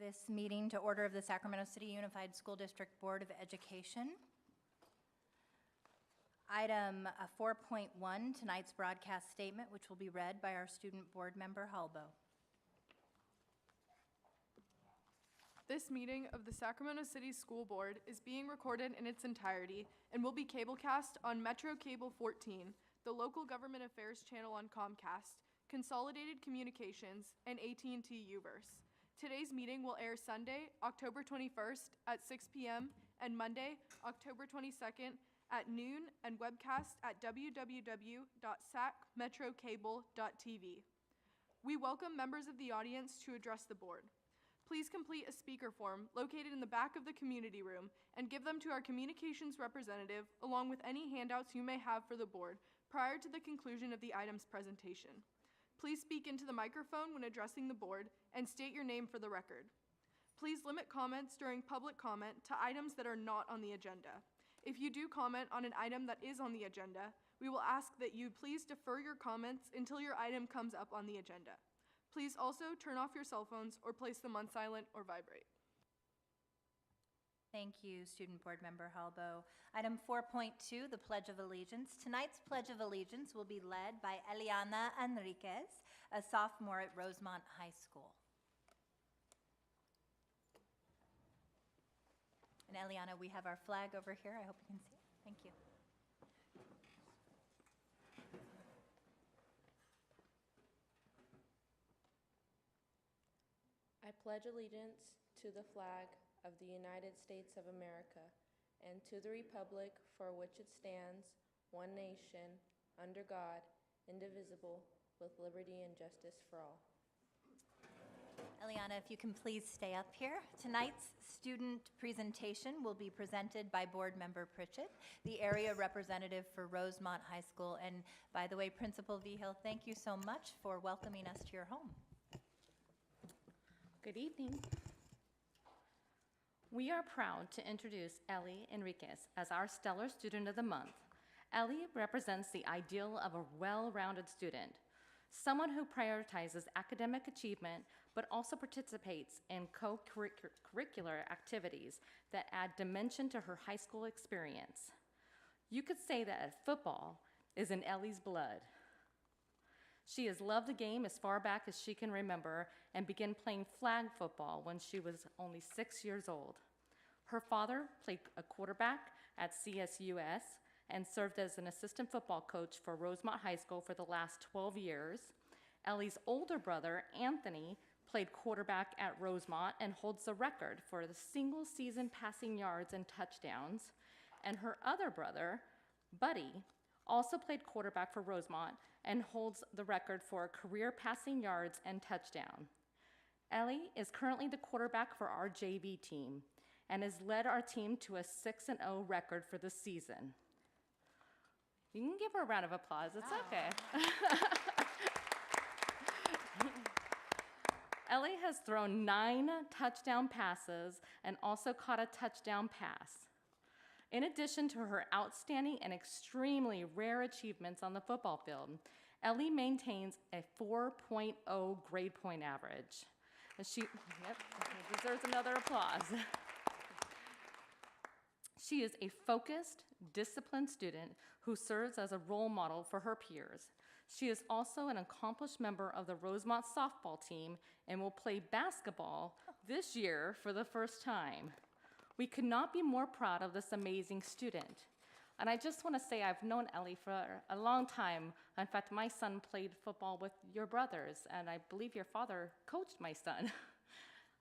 this meeting to order of the Sacramento City Unified School District Board of Education. Item 4.1, tonight's broadcast statement, which will be read by our student board member, Halbo. This meeting of the Sacramento City School Board is being recorded in its entirety and will be cablecast on Metro Cable 14, the local government affairs channel on Comcast, Consolidated Communications, and AT&T Uverse. Today's meeting will air Sunday, October 21st at 6 p.m. and Monday, October 22nd at noon, and webcast at www.sacmetrocable.tv. We welcome members of the audience to address the board. Please complete a speaker form located in the back of the community room and give them to our communications representative along with any handouts you may have for the board prior to the conclusion of the item's presentation. Please speak into the microphone when addressing the board and state your name for the record. Please limit comments during public comment to items that are not on the agenda. If you do comment on an item that is on the agenda, we will ask that you please defer your comments until your item comes up on the agenda. Please also turn off your cell phones or place them on silent or vibrate. Thank you, Student Board Member Halbo. Item 4.2, the Pledge of Allegiance. Tonight's Pledge of Allegiance will be led by Eliana Enriquez, a sophomore at Rosemont High School. And Eliana, we have our flag over here. I hope you can see it. Thank you. I pledge allegiance to the flag of the United States of America and to the republic for which it stands, one nation, under God, indivisible, with liberty and justice for all. Eliana, if you can please stay up here. Tonight's student presentation will be presented by Board Member Pritchett, the area representative for Rosemont High School. And by the way, Principal Vigil, thank you so much for welcoming us to your home. Good evening. We are proud to introduce Ellie Enriquez as our Stellar Student of the Month. Ellie represents the ideal of a well-rounded student, someone who prioritizes academic achievement but also participates in co-curricular activities that add dimension to her high school experience. You could say that football is in Ellie's blood. She has loved the game as far back as she can remember and began playing flag football when she was only 6 years old. Her father played a quarterback at SCUSD and served as an assistant football coach for Rosemont High School for the last 12 years. Ellie's older brother, Anthony, played quarterback at Rosemont and holds the record for the single-season passing yards and touchdowns. And her other brother, Buddy, also played quarterback for Rosemont and holds the record for career passing yards and touchdown. Ellie is currently the quarterback for our JV team and has led our team to a 6-0 record for the season. You can give her a round of applause, it's okay. Ellie has thrown 9 touchdown passes and also caught a touchdown pass. In addition to her outstanding and extremely rare achievements on the football field, Ellie maintains a 4.0 grade point average. And she deserves another applause. She is a focused, disciplined student who serves as a role model for her peers. She is also an accomplished member of the Rosemont softball team and will play basketball this year for the first time. We could not be more proud of this amazing student. And I just want to say I've known Ellie for a long time. In fact, my son played football with your brothers, and I believe your father coached my son.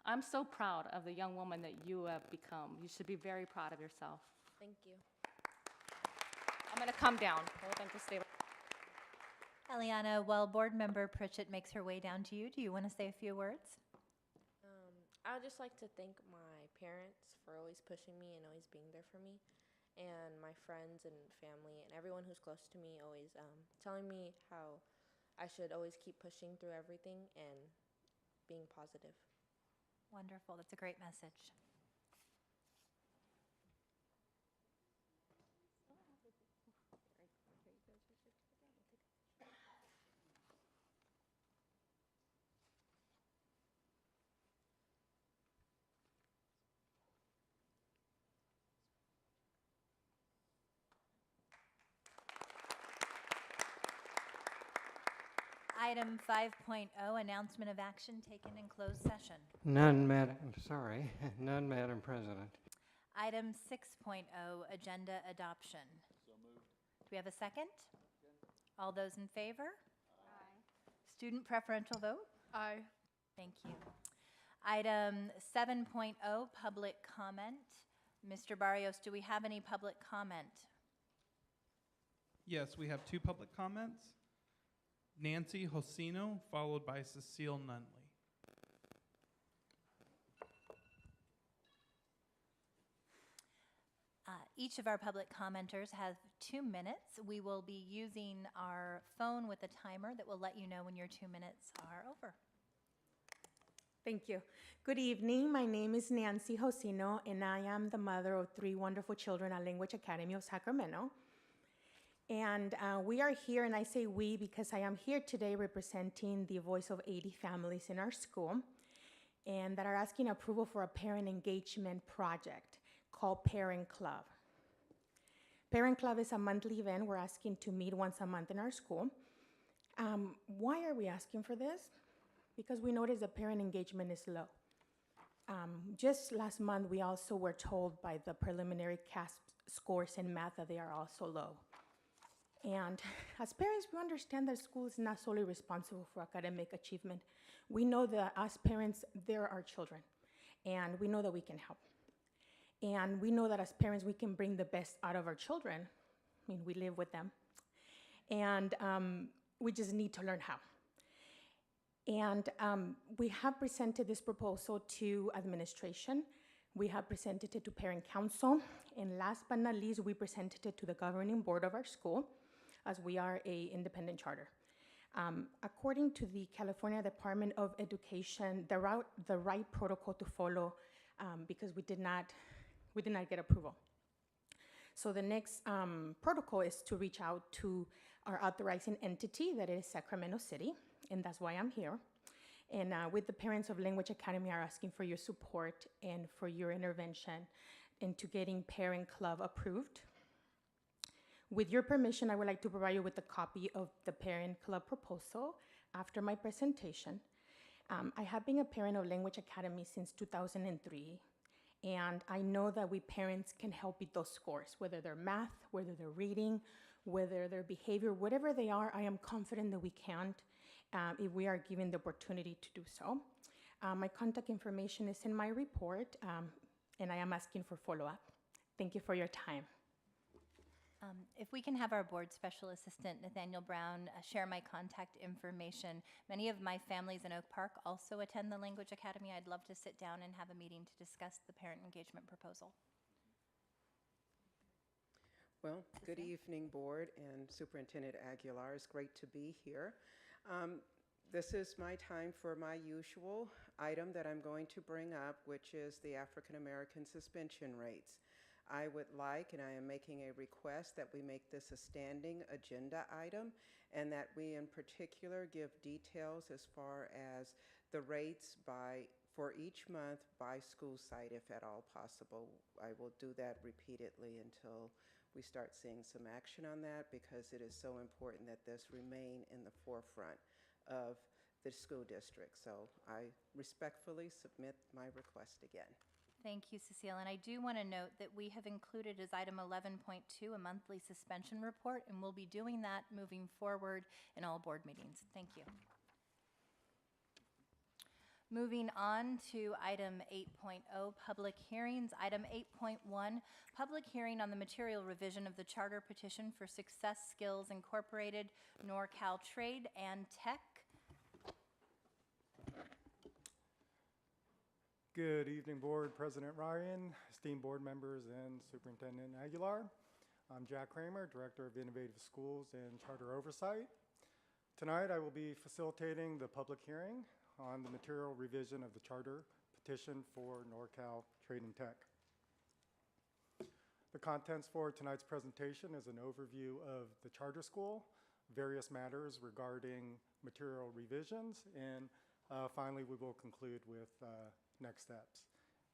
I'm so proud of the young woman that you have become. You should be very proud of yourself. Thank you. I'm going to come down. I want them to stay. Eliana, while Board Member Pritchett makes her way down to you, do you want to say a few words? I would just like to thank my parents for always pushing me and always being there for me, and my friends and family and everyone who's close to me always telling me how I should always keep pushing through everything and being positive. Wonderful. That's a great message. Item 5.0, announcement of action taken in closed session. None, Madam President. Item 6.0, agenda adoption. Do we have a second? All those in favor? Aye. Student preferential vote? Aye. Thank you. Item 7.0, public comment. Mr. Barrios, do we have any public comment? Yes, we have two public comments. Nancy Hosino, followed by Cecile Nunley. Each of our public commenters has 2 minutes. We will be using our phone with a timer that will let you know when your 2 minutes are over. Thank you. Good evening. My name is Nancy Hosino, and I am the mother of 3 wonderful children at Language Academy of Sacramento. And we are here, and I say we because I am here today representing the voice of 80 families in our school, and that are asking approval for a parent engagement project called Parent Club. Parent Club is a monthly event we're asking to meet once a month in our school. Why are we asking for this? Because we noticed that parent engagement is low. Just last month, we also were told by the preliminary CASP scores in math that they are also low. And as parents, we understand that school is not solely responsible for academic achievement. We know that as parents, they're our children, and we know that we can help. And we know that as parents, we can bring the best out of our children. I mean, we live with them. And we just need to learn how. And we have presented this proposal to administration. We have presented it to parent council. And last but not least, we presented it to the governing board of our school, as we are an independent charter. According to the California Department of Education, the right protocol to follow, because we did not get approval. So the next protocol is to reach out to our authorizing entity, that is Sacramento City, and that's why I'm here. And with the parents of Language Academy are asking for your support and for your intervention into getting Parent Club approved. With your permission, I would like to provide you with a copy of the Parent Club proposal after my presentation. I have been a parent of Language Academy since 2003, and I know that we parents can help with those scores, whether they're math, whether they're reading, whether they're behavior, whatever they are, I am confident that we can if we are given the opportunity to do so. My contact information is in my report, and I am asking for follow-up. Thank you for your time. If we can have our board special assistant, Nathaniel Brown, share my contact information. Many of my families in Oak Park also attend the Language Academy. I'd love to sit down and have a meeting to discuss the parent engagement proposal. Well, good evening, board and Superintendent Aguilar. It's great to be here. This is my time for my usual item that I'm going to bring up, which is the African American suspension rates. I would like, and I am making a request, that we make this a standing agenda item, and that we in particular give details as far as the rates for each month by school site, if at all possible. I will do that repeatedly until we start seeing some action on that, because it is so important that this remain in the forefront of the school district. So I respectfully submit my request again. Thank you, Cecile. And I do want to note that we have included as item 11.2 a monthly suspension report, and we'll be doing that moving forward in all board meetings. Thank you. Moving on to item 8.0, public hearings. Item 8.1, public hearing on the material revision of the charter petition for Success Skills Incorporated, Norcal Trade and Tech. Good evening, Board President Ryan, esteemed board members, and Superintendent Aguilar. I'm Jack Kramer, Director of Innovative Schools and Charter Oversight. Tonight, I will be facilitating the public hearing on the material revision of the charter petition for Norcal Trade and Tech. The contents for tonight's presentation is an overview of the charter school, various matters regarding material revisions, and finally, we will conclude with next steps.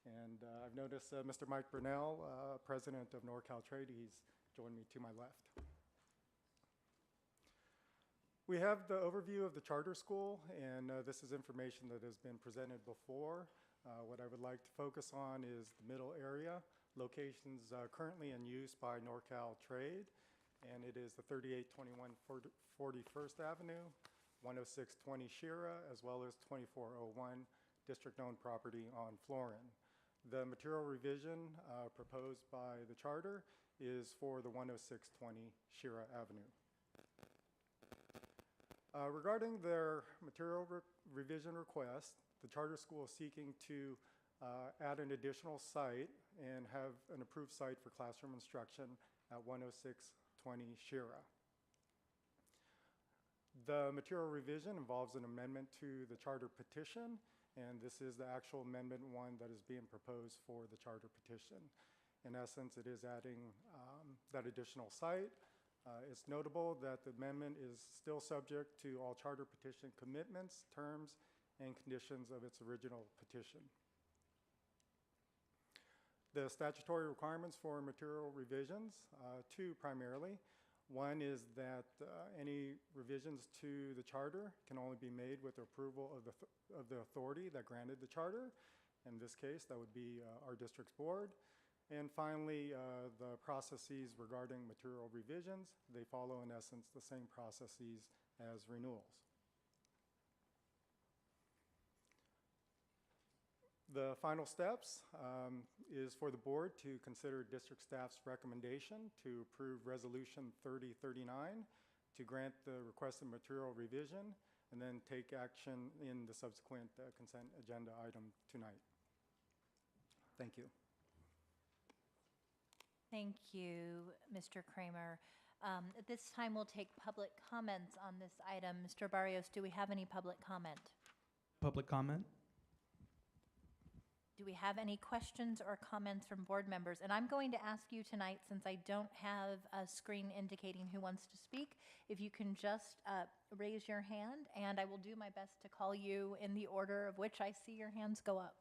And I've noticed Mr. Mike Burnell, President of Norcal Trade, he's joined me to my left. We have the overview of the charter school, and this is information that has been presented before. What I would like to focus on is the middle area, locations currently in use by Norcal Trade, and it is the 3821 41st Avenue, 10620 Shira, as well as 2401 district-owned property on Florin. The material revision proposed by the charter is for the 10620 Shira Avenue. Regarding their material revision request, the charter school is seeking to add an additional site and have an approved site for classroom instruction at 10620 Shira. The material revision involves an amendment to the charter petition, and this is the actual amendment one that is being proposed for the charter petition. In essence, it is adding that additional site. It's notable that the amendment is still subject to all charter petition commitments, terms, and conditions of its original petition. The statutory requirements for material revisions, two primarily. One is that any revisions to the charter can only be made with the approval of the authority that granted the charter. In this case, that would be our district's board. And finally, the processes regarding material revisions, they follow in essence the same processes as renewals. The final steps is for the board to consider district staff's recommendation to approve Resolution 3039 to grant the requested material revision and then take action in the subsequent consent agenda item tonight. Thank you. Thank you, Mr. Kramer. At this time, we'll take public comments on this item. Mr. Barrios, do we have any public comment? Public comment? Do we have any questions or comments from board members? And I'm going to ask you tonight, since I don't have a screen indicating who wants to speak, if you can just raise your hand, and I will do my best to call you in the order of which I see your hands go up.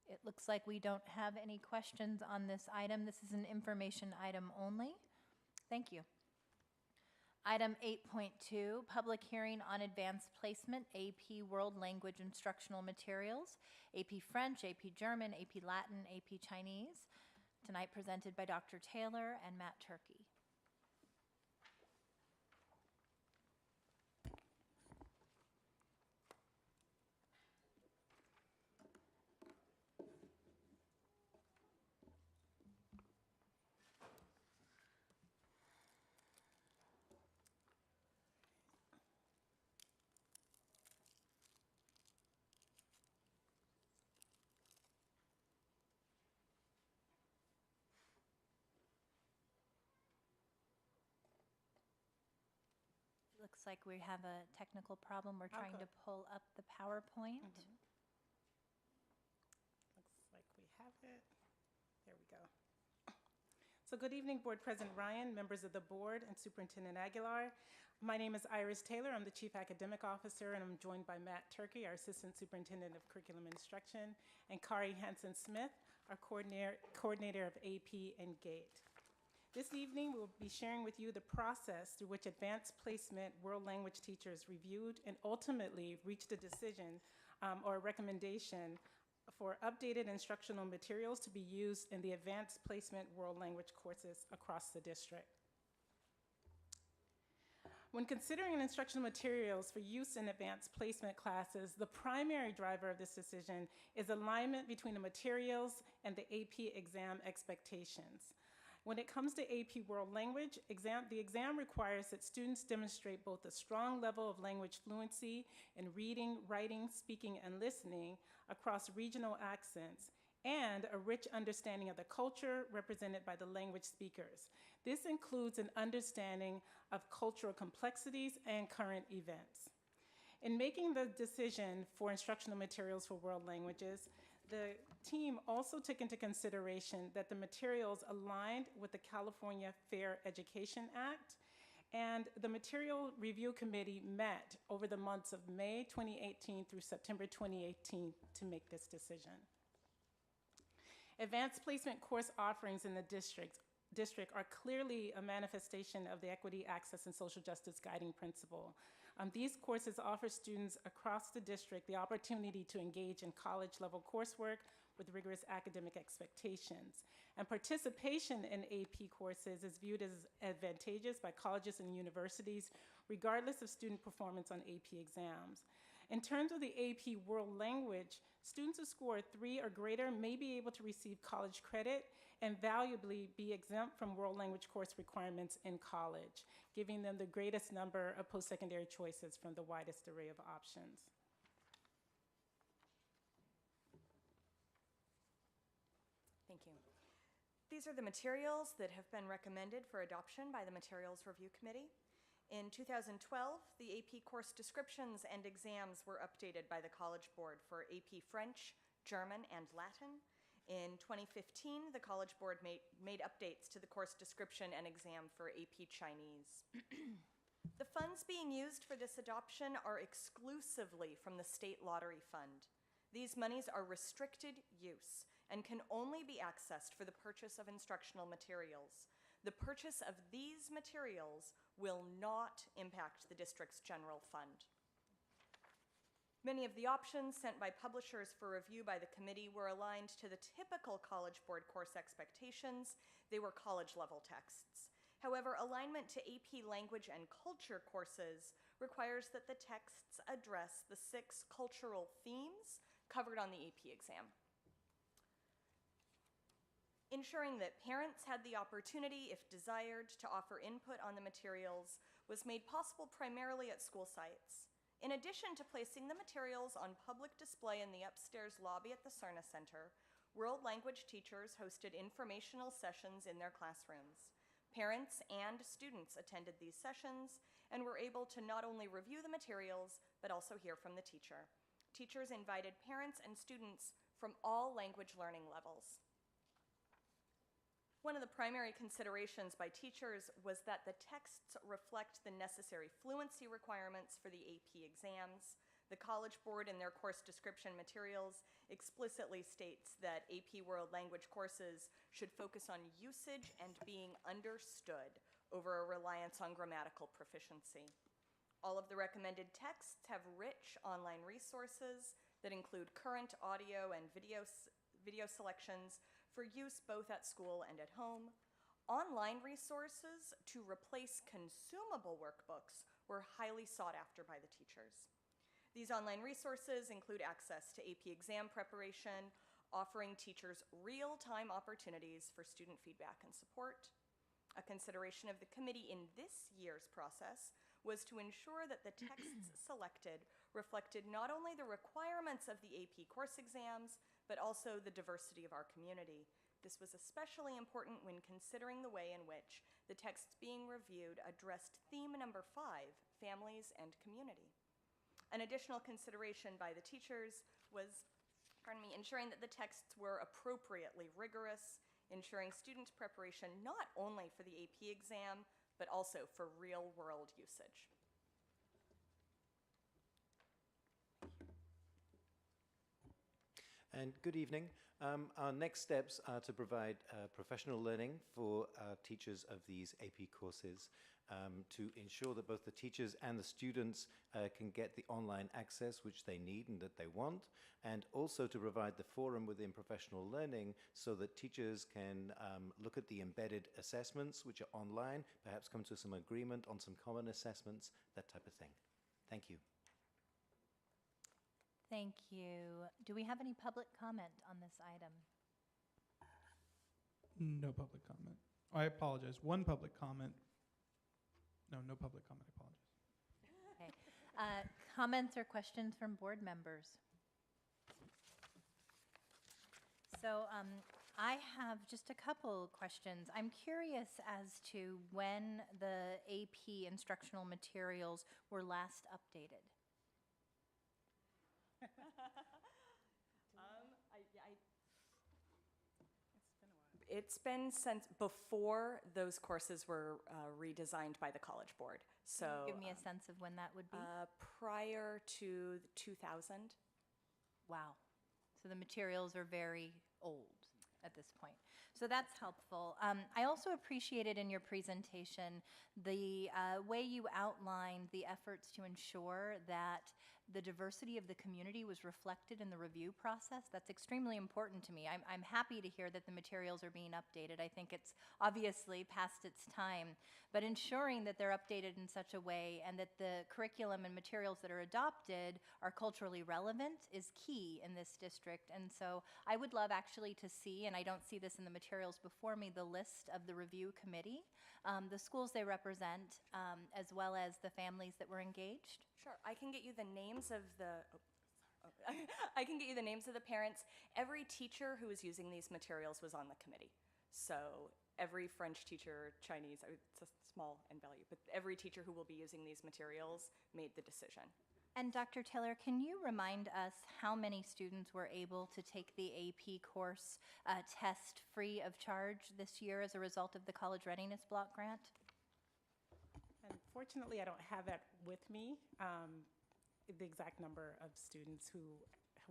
It looks like we don't have any questions on this item. This is an information item only. Thank you. Item 8.2, public hearing on advanced placement, AP World Language Instructional Materials, AP French, AP German, AP Latin, AP Chinese. Tonight presented by Dr. Taylor and Matt Turkey. Looks like we have a technical problem. We're trying to pull up the PowerPoint. Looks like we have it. There we go. So good evening, Board President Ryan, members of the board, and Superintendent Aguilar. My name is Iris Taylor. I'm the Chief Academic Officer, and I'm joined by Matt Turkey, our Assistant Superintendent of Curriculum Instruction, and Kari Hansen-Smith, our coordinator of AP and GATE. This evening, we'll be sharing with you the process through which advanced placement world language teachers reviewed and ultimately reached a decision or a recommendation for updated instructional materials to be used in the advanced placement world language courses across the district. When considering instructional materials for use in advanced placement classes, the primary driver of this decision is alignment between the materials and the AP exam expectations. When it comes to AP World Language, the exam requires that students demonstrate both a strong level of language fluency in reading, writing, speaking, and listening across regional accents, and a rich understanding of the culture represented by the language speakers. This includes an understanding of cultural complexities and current events. In making the decision for instructional materials for world languages, the team also took into consideration that the materials aligned with the California Fair Education Act, and the Material Review Committee met over the months of May 2018 through September 2018 to make this decision. Advanced placement course offerings in the district district are clearly a manifestation of the equity, access, and social justice guiding principle. These courses offer students across the district the opportunity to engage in college-level coursework with rigorous academic expectations. And participation in AP courses is viewed as advantageous by colleges and universities, regardless of student performance on AP exams. In terms of the AP World Language, students who score 3 or greater may be able to receive college credit and valuably be exempt from World Language course requirements in college, giving them the greatest number of post-secondary choices from the widest array of options. Thank you. These are the materials that have been recommended for adoption by the Materials Review Committee. In 2012, the AP course descriptions and exams were updated by the College Board for AP French, German, and Latin. In 2015, the College Board made updates to the course description and exam for AP Chinese. The funds being used for this adoption are exclusively from the State Lottery Fund. These monies are restricted use and can only be accessed for the purchase of instructional materials. The purchase of these materials will not impact the district's general fund. Many of the options sent by publishers for review by the committee were aligned to the typical College Board course expectations. They were college-level texts. However, alignment to AP Language and Culture courses requires that the texts address the 6 cultural themes covered on the AP exam. Ensuring that parents had the opportunity, if desired, to offer input on the materials was made possible primarily at school sites. In addition to placing the materials on public display in the upstairs lobby at the Cerna Center, World Language teachers hosted informational sessions in their classrooms. Parents and students attended these sessions and were able to not only review the materials, but also hear from the teacher. Teachers invited parents and students from all language learning levels. One of the primary considerations by teachers was that the texts reflect the necessary fluency requirements for the AP exams. The College Board in their course description materials explicitly states that AP World Language courses should focus on usage and being understood over a reliance on grammatical proficiency. All of the recommended texts have rich online resources that include current audio and video selections for use both at school and at home. Online resources to replace consumable workbooks were highly sought after by the teachers. These online resources include access to AP exam preparation, offering teachers real-time opportunities for student feedback and support. A consideration of the committee in this year's process was to ensure that the texts selected reflected not only the requirements of the AP course exams, but also the diversity of our community. This was especially important when considering the way in which the texts being reviewed addressed theme number 5, families and community. An additional consideration by the teachers was, ensuring that the texts were appropriately rigorous, ensuring student preparation not only for the AP exam, but also for real-world usage. And good evening. Our next steps are to provide professional learning for teachers of these AP courses to ensure that both the teachers and the students can get the online access which they need and that they want, and also to provide the forum within professional learning so that teachers can look at the embedded assessments which are online, perhaps come to some agreement on some common assessments, that type of thing. Thank you. Thank you. Do we have any public comment on this item? No public comment. I apologize. One public comment. No public comment. I apologize. Okay. Comments or questions from board members? So I have just a couple questions. I'm curious as to when the AP instructional materials were last updated. It's been since before those courses were redesigned by the College Board. So Can you give me a sense of when that would be? Prior to 2000. Wow. So the materials are very old at this point. So that's helpful. I also appreciated in your presentation the way you outlined the efforts to ensure that the diversity of the community was reflected in the review process. That's extremely important to me. I'm happy to hear that the materials are being updated. I think it's obviously past its time, but ensuring that they're updated in such a way and that the curriculum and materials that are adopted are culturally relevant is key in this district. And so I would love actually to see, and I don't see this in the materials before me, the list of the review committee, the schools they represent, as well as the families that were engaged. Sure, I can get you the names of the, I can get you the names of the parents. Every teacher who was using these materials was on the committee. So every French teacher, Chinese, it's a small end value, but every teacher who will be using these materials made the decision. And Dr. Taylor, can you remind us how many students were able to take the AP course test free of charge this year as a result of the College Readiness Block Grant? Unfortunately, I don't have that with me, the exact number of students who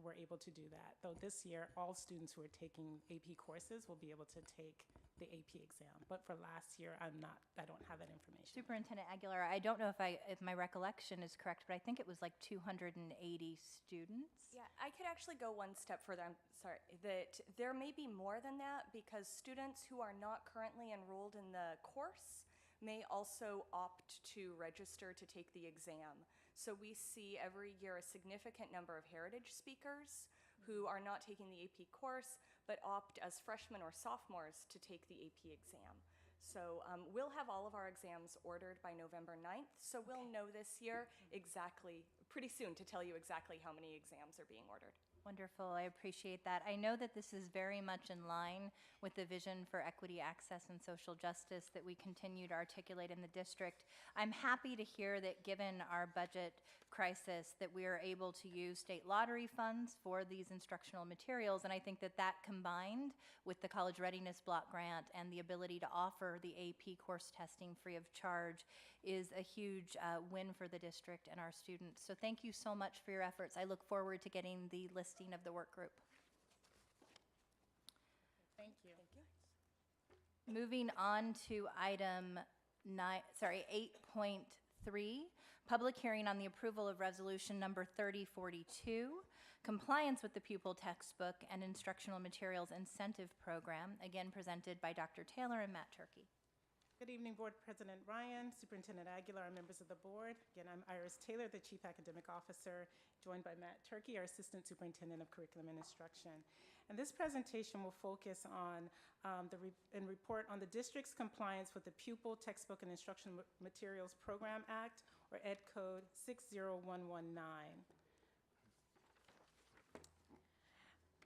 were able to do that. Though this year, all students who are taking AP courses will be able to take the AP exam. But for last year, I don't have that information. Superintendent Aguilar, I don't know if my recollection is correct, but I think it was like 280 students. Yeah, I could actually go one step further. I'm sorry, that there may be more than that because students who are not currently enrolled in the course may also opt to register to take the exam. So we see every year a significant number of heritage speakers who are not taking the AP course but opt as freshmen or sophomores to take the AP exam. So we'll have all of our exams ordered by November 9th, so we'll know this year exactly, pretty soon, to tell you exactly how many exams are being ordered. Wonderful, I appreciate that. I know that this is very much in line with the vision for equity, access, and social justice that we continue to articulate in the district. I'm happy to hear that given our budget crisis that we are able to use state lottery funds for these instructional materials, and I think that that combined with the College Readiness Block Grant and the ability to offer the AP course testing free of charge is a huge win for the district and our students. So thank you so much for your efforts. I look forward to getting the listing of the work group. Thank you. Moving on to item 8.3, public hearing on the approval of resolution number 3042, compliance with the Pupil textbook and instructional materials incentive program, again presented by Dr. Taylor and Matt Turkey. Good evening, Board President Ryan, Superintendent Aguilar, and members of the board. Again, I'm Iris Taylor, the Chief Academic Officer, joined by Matt Turkey, our Assistant Superintendent of Curriculum and Instruction. And this presentation will focus on and report on the district's compliance with the Pupil Textbook and Instructional Materials Program Act, or Ed Code 60119.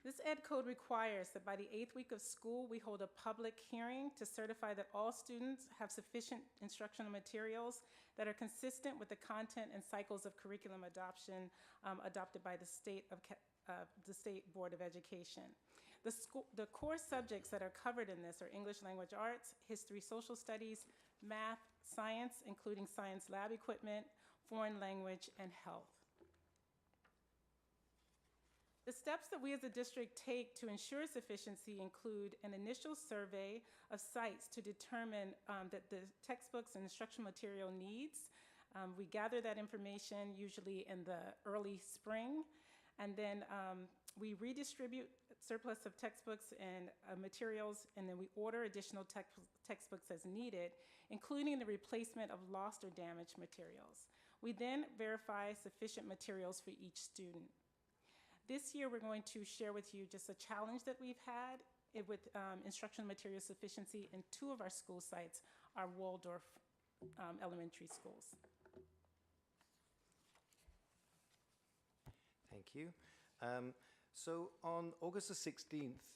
This Ed Code requires that by the 8th week of school, we hold a public hearing to certify that all students have sufficient instructional materials that are consistent with the content and cycles of curriculum adoption adopted by the State Board of Education. The core subjects that are covered in this are English language arts, history, social studies, math, science, including science lab equipment, foreign language, and health. The steps that we as a district take to ensure sufficiency include an initial survey of sites to determine that the textbooks and instructional material needs. We gather that information usually in the early spring, and then we redistribute surplus of textbooks and materials, and then we order additional textbooks as needed, including the replacement of lost or damaged materials. We then verify sufficient materials for each student. This year, we're going to share with you just a challenge that we've had with instructional material sufficiency in 2 of our school sites, our Waldorf elementary schools. Thank you. So on August the 16th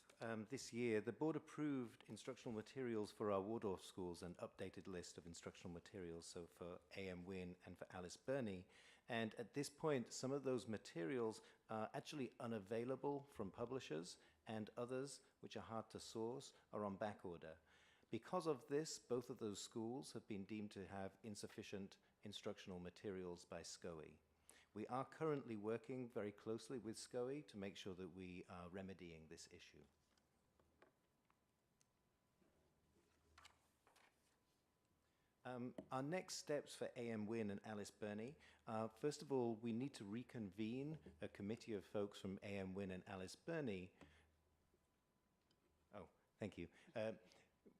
this year, the board approved instructional materials for our Waldorf schools, an updated list of instructional materials, so for A.M. Wynne and for Alice Burney. And at this point, some of those materials are actually unavailable from publishers, and others, which are hard to source, are on back order. Because of this, both of those schools have been deemed to have insufficient instructional materials by SCUSD. We are currently working very closely with SCUSD to make sure that we are remedying this issue. Our next steps for A.M. Wynn and Alice Burney are, first of all, we need to reconvene a committee of folks from A.M. Wynn and Alice Burney. Oh, thank you.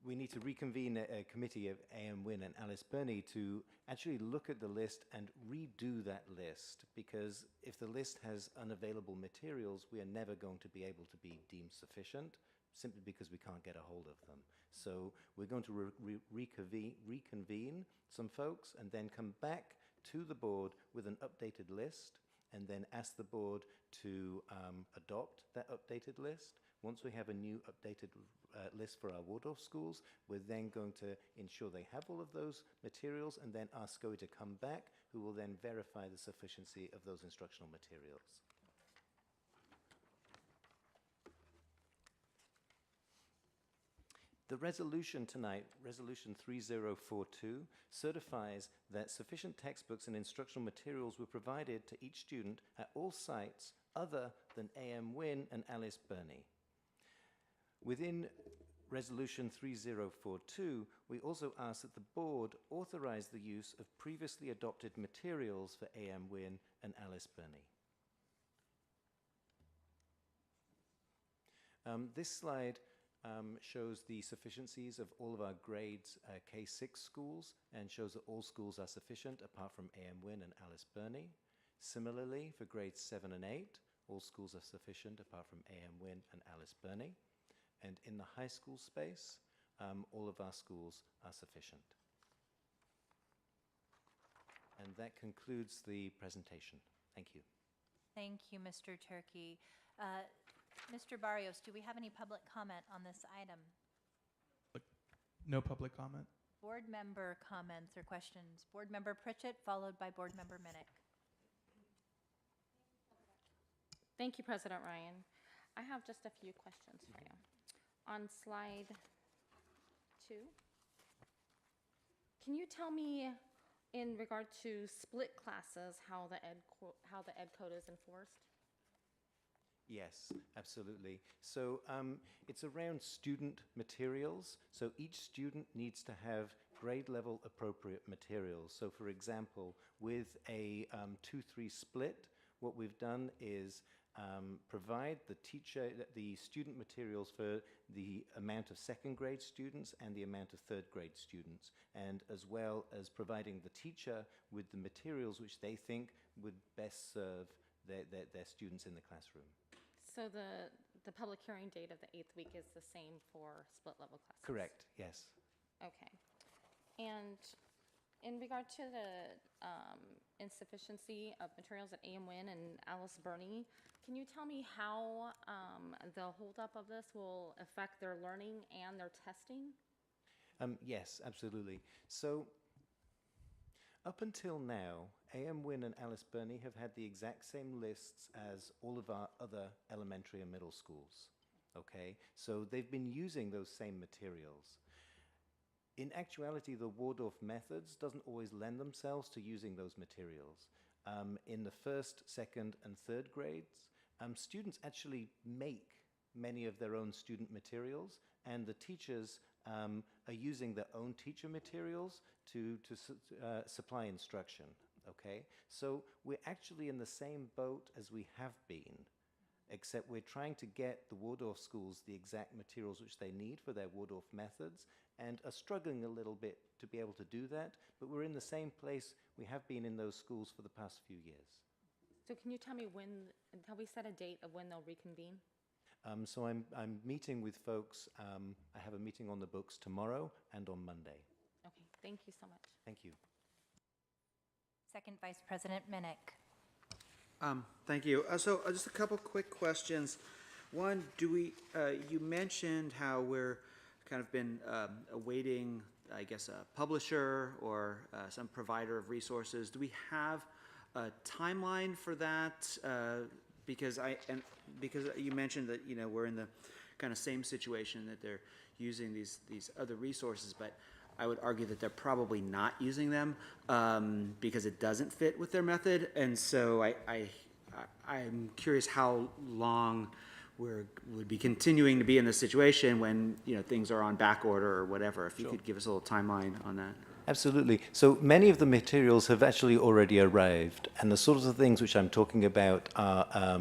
We need to reconvene a committee of A.M. Wynn and Alice Burney to actually look at the list and redo that list, because if the list has unavailable materials, we are never going to be able to be deemed sufficient, simply because we can't get a hold of them. So we're going to reconvene some folks and then come back to the board with an updated list, and then ask the board to adopt that updated list. Once we have a new updated list for our Waldorf schools, we're then going to ensure they have all of those materials, and then ask SCUSD to come back, who will then verify the sufficiency of those instructional materials. The resolution tonight, Resolution 3042, certifies that sufficient textbooks and instructional materials were provided to each student at all sites other than A.M. Wynn and Alice Burney. Within Resolution 3042, we also ask that the board authorize the use of previously adopted materials for A.M. Wynn and Alice Burney. This slide shows the sufficiencies of all of our grades K6 schools, and shows that all schools are sufficient apart from A.M. Wynn and Alice Burney. Similarly, for grades 7 and 8, all schools are sufficient apart from A.M. Wynn and Alice Burney. And in the high school space, all of our schools are sufficient. And that concludes the presentation. Thank you. Thank you, Mr. Turkey. Mr. Barrios, do we have any public comment on this item? No public comment. Board member comments or questions? Board member Pritchett, followed by board member Minnick. Thank you, President Ryan. I have just a few questions for you. On slide 2, can you tell me, in regard to split classes, how the ed code is enforced? Yes, absolutely. So it's around student materials. So each student needs to have grade level appropriate materials. So for example, with a 2-3 split, what we've done is provide the student materials for the amount of second grade students and the amount of third grade students, and as well as providing the teacher with the materials which they think would best serve their students in the classroom. So the public hearing date of the 8th week is the same for split level classes? Correct, yes. Okay. And in regard to the insufficiency of materials at A.M. Wynn and Alice Burney, can you tell me how the holdup of this will affect their learning and their testing? Yes, absolutely. So up until now, A.M. Wynn and Alice Burney have had the exact same lists as all of our other elementary and middle schools. Okay, so they've been using those same materials. In actuality, the Waldorf methods doesn't always lend themselves to using those materials. In the first, second, and third grades, students actually make many of their own student materials, and the teachers are using their own teacher materials to supply instruction. Okay, so we're actually in the same boat as we have been, except we're trying to get the Waldorf schools the exact materials which they need for their Waldorf methods, and are struggling a little bit to be able to do that, but we're in the same place we have been in those schools for the past few years. So can you tell me have we set a date of when they'll reconvene? So I'm meeting with folks. I have a meeting on the books tomorrow and on Monday. Okay, thank you so much. Thank you. Second Vice President Minnick. Thank you. So just a couple quick questions. One, you mentioned how we're kind of been awaiting, I guess, a publisher or some provider of resources. Do we have a timeline for that? Because you mentioned that we're in the kind of same situation, that they're using these other resources, but I would argue that they're probably not using them because it doesn't fit with their method. And so I'm curious how long would be continuing to be in this situation when things are on back order or whatever. If you could give us a little timeline on that. Absolutely. So many of the materials have actually already arrived, and the sorts of things which I'm talking about are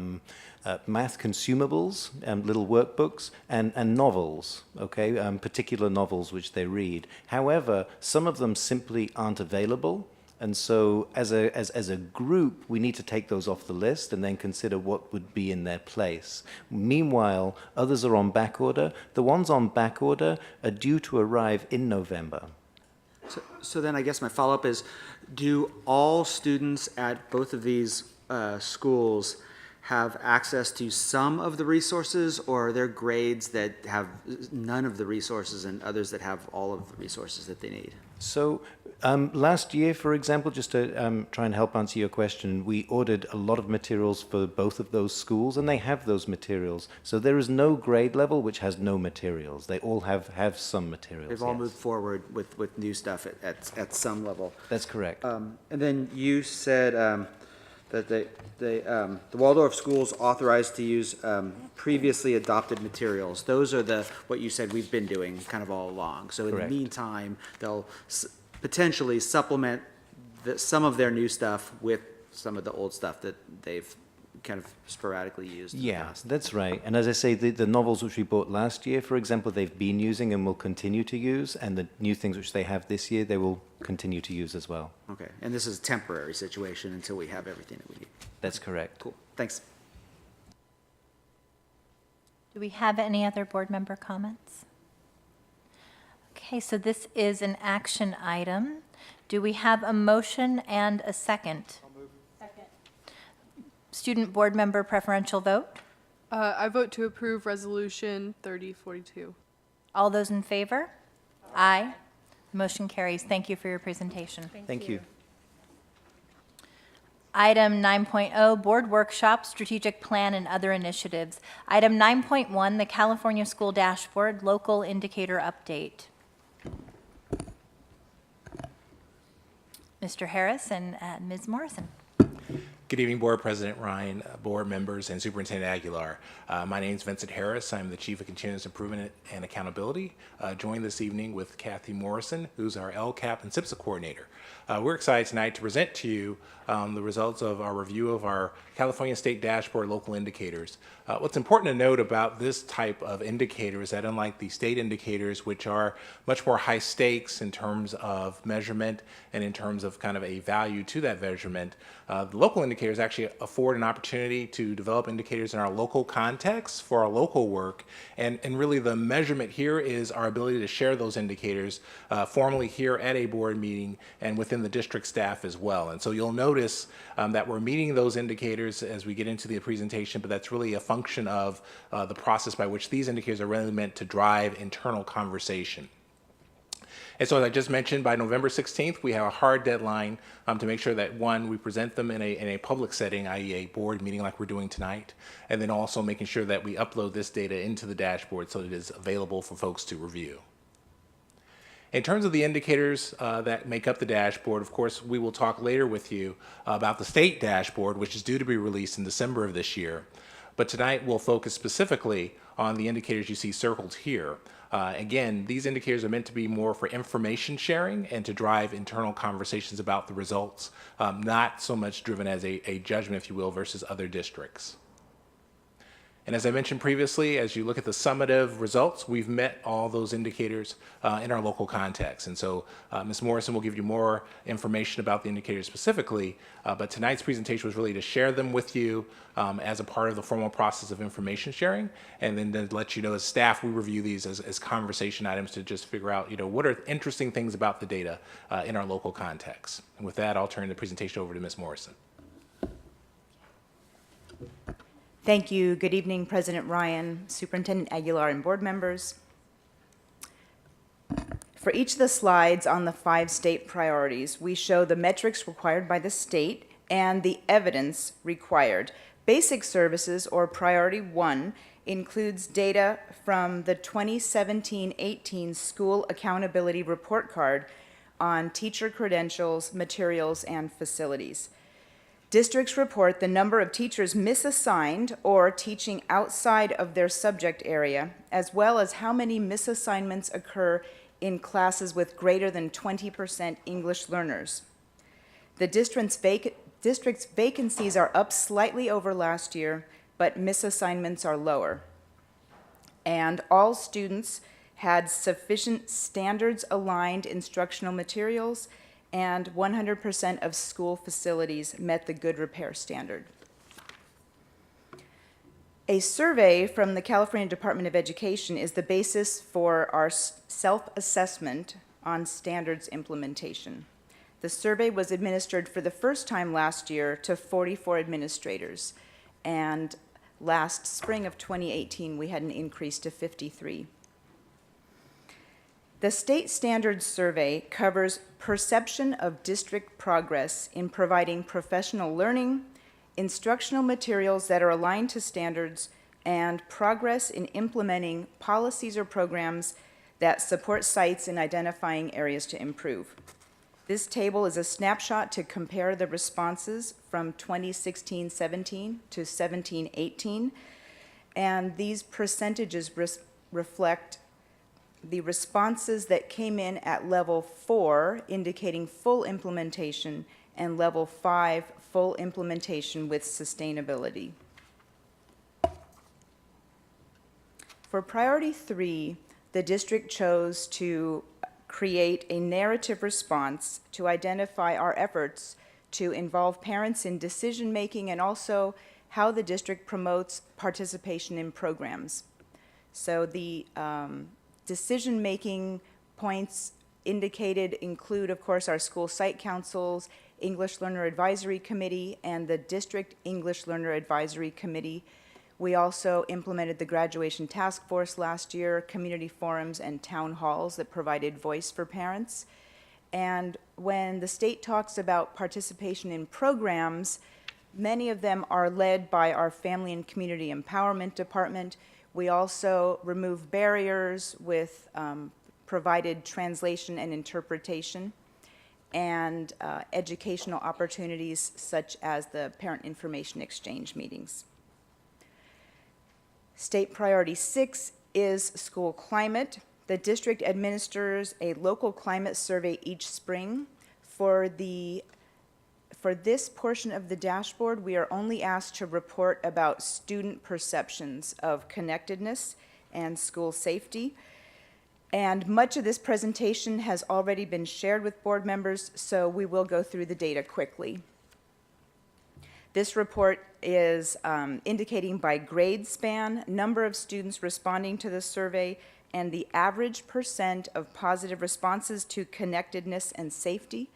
math consumables, little workbooks, and novels, okay, particular novels which they read. However, some of them simply aren't available, and so as a group, we need to take those off the list and then consider what would be in their place. Meanwhile, others are on back order. The ones on back order are due to arrive in November. So then I guess my follow-up is, do all students at both of these schools have access to some of the resources, or are there grades that have none of the resources and others that have all of the resources that they need? So last year, for example, just to try and help answer your question, we ordered a lot of materials for both of those schools, and they have those materials. So there is no grade level which has no materials. They all have some materials. They've all yes. moved forward with new stuff at some level. That's correct. And then you said that the Waldorf schools authorized to use previously adopted materials. Those are what you said we've been doing kind of all along. So in Correct. the meantime, they'll potentially supplement some of their new stuff with some of the old stuff that they've kind of sporadically used in the Yeah, past. that's right. And as I say, the novels which we bought last year, for example, they've been using and will continue to use, and the new things which they have this year, they will continue to use as well. Okay, and this is a temporary situation until we have everything that we need. That's correct. Cool, thanks. Do we have any other board member comments? Okay, so this is an action item. Do we have a motion and a second? Second. Student board member preferential vote? I vote to approve Resolution 3042. All those in favor? Aye. Motion carries. Thank you for your presentation. Thank you. Item 9.0, Board Workshop, Strategic Plan, and Other Initiatives. Item 9.1, the California School Dashboard, Local Indicator Update. Mr. Harris and Ms. Morrison. Good evening, Board President Ryan, board members, and Superintendent Aguilar. My name is Vincent Harris. I'm the Chief of Continuous Improvement and Accountability, joined this evening with Kathy Morrison, who's our LCAP and SIPSA coordinator. We're excited tonight to present to you the results of our review of our California State Dashboard Local Indicators. What's important to note about this type of indicator is that unlike the state indicators, which are much more high stakes in terms of measurement and in terms of kind of a value to that measurement, the local indicators actually afford an opportunity to develop indicators in our local context for our local work. And really the measurement here is our ability to share those indicators formally here at a board meeting and within the district staff as well. And so you'll notice that we're meeting those indicators as we get into the presentation, but that's really a function of the process by which these indicators are really meant to drive internal conversation. And so as I just mentioned, by November 16th, we have a hard deadline to make sure that, one, we present them in a public setting, i.e. a board meeting like we're doing tonight, and then also making sure that we upload this data into the dashboard so that it is available for folks to review. In terms of the indicators that make up the dashboard, of course, we will talk later with you about the state dashboard, which is due to be released in December of this year. But tonight, we'll focus specifically on the indicators you see circled here. Again, these indicators are meant to be more for information sharing and to drive internal conversations about the results, not so much driven as a judgment, if you will, versus other districts. And as I mentioned previously, as you look at the summative results, we've met all those indicators in our local context. And so Ms. Morrison will give you more information about the indicators specifically, but tonight's presentation was really to share them with you as a part of the formal process of information sharing, and then to let you know as staff, we review these as conversation items to just figure out, what are interesting things about the data in our local context. And with that, I'll turn the presentation over to Ms. Morrison. Thank you. Good evening, President Ryan, Superintendent Aguilar, and board members. For each of the slides on the 5 state priorities, we show the metrics required by the state and the evidence required. Basic services, or Priority 1, includes data from the 2017-18 School Accountability Report Card on teacher credentials, materials, and facilities. Districts report the number of teachers misassigned or teaching outside of their subject area, as well as how many misassignments occur in classes with greater than 20% English learners. The district's vacancies are up slightly over last year, but misassignments are lower. And all students had sufficient standards-aligned instructional materials, and 100% of school facilities met the good repair standard. A survey from the California Department of Education is the basis for our self-assessment on standards implementation. The survey was administered for the first time last year to 44 administrators, and last spring of 2018, we had an increase to 53. The state standards survey covers perception of district progress in providing professional learning, instructional materials that are aligned to standards, and progress in implementing policies or programs that support sites in identifying areas to improve. This table is a snapshot to compare the responses from 2016-17 to 17-18, and these percentages reflect the responses that came in at level 4, indicating full implementation, and level 5, full implementation with sustainability. For priority 3, the district chose to create a narrative response to identify our efforts to involve parents in decision-making and also how the district promotes participation in programs. So the decision-making points indicated include, of course, our school site councils, English Learner Advisory Committee, and the District English Learner Advisory Committee. We also implemented the Graduation Task Force last year, community forums, and town halls that provided voice for parents. And when the state talks about participation in programs, many of them are led by our Family and Community Empowerment Department. We also remove barriers with provided translation and interpretation, and educational opportunities such as the Parent Information Exchange meetings. State Priority 6 is school climate. The district administers a local climate survey each spring. For this portion of the dashboard, we are only asked to report about student perceptions of connectedness and school safety. And much of this presentation has already been shared with board members, so we will go through the data quickly. This report is indicating by grade span, number of students responding to the survey, and the average % of positive responses to connectedness and safety.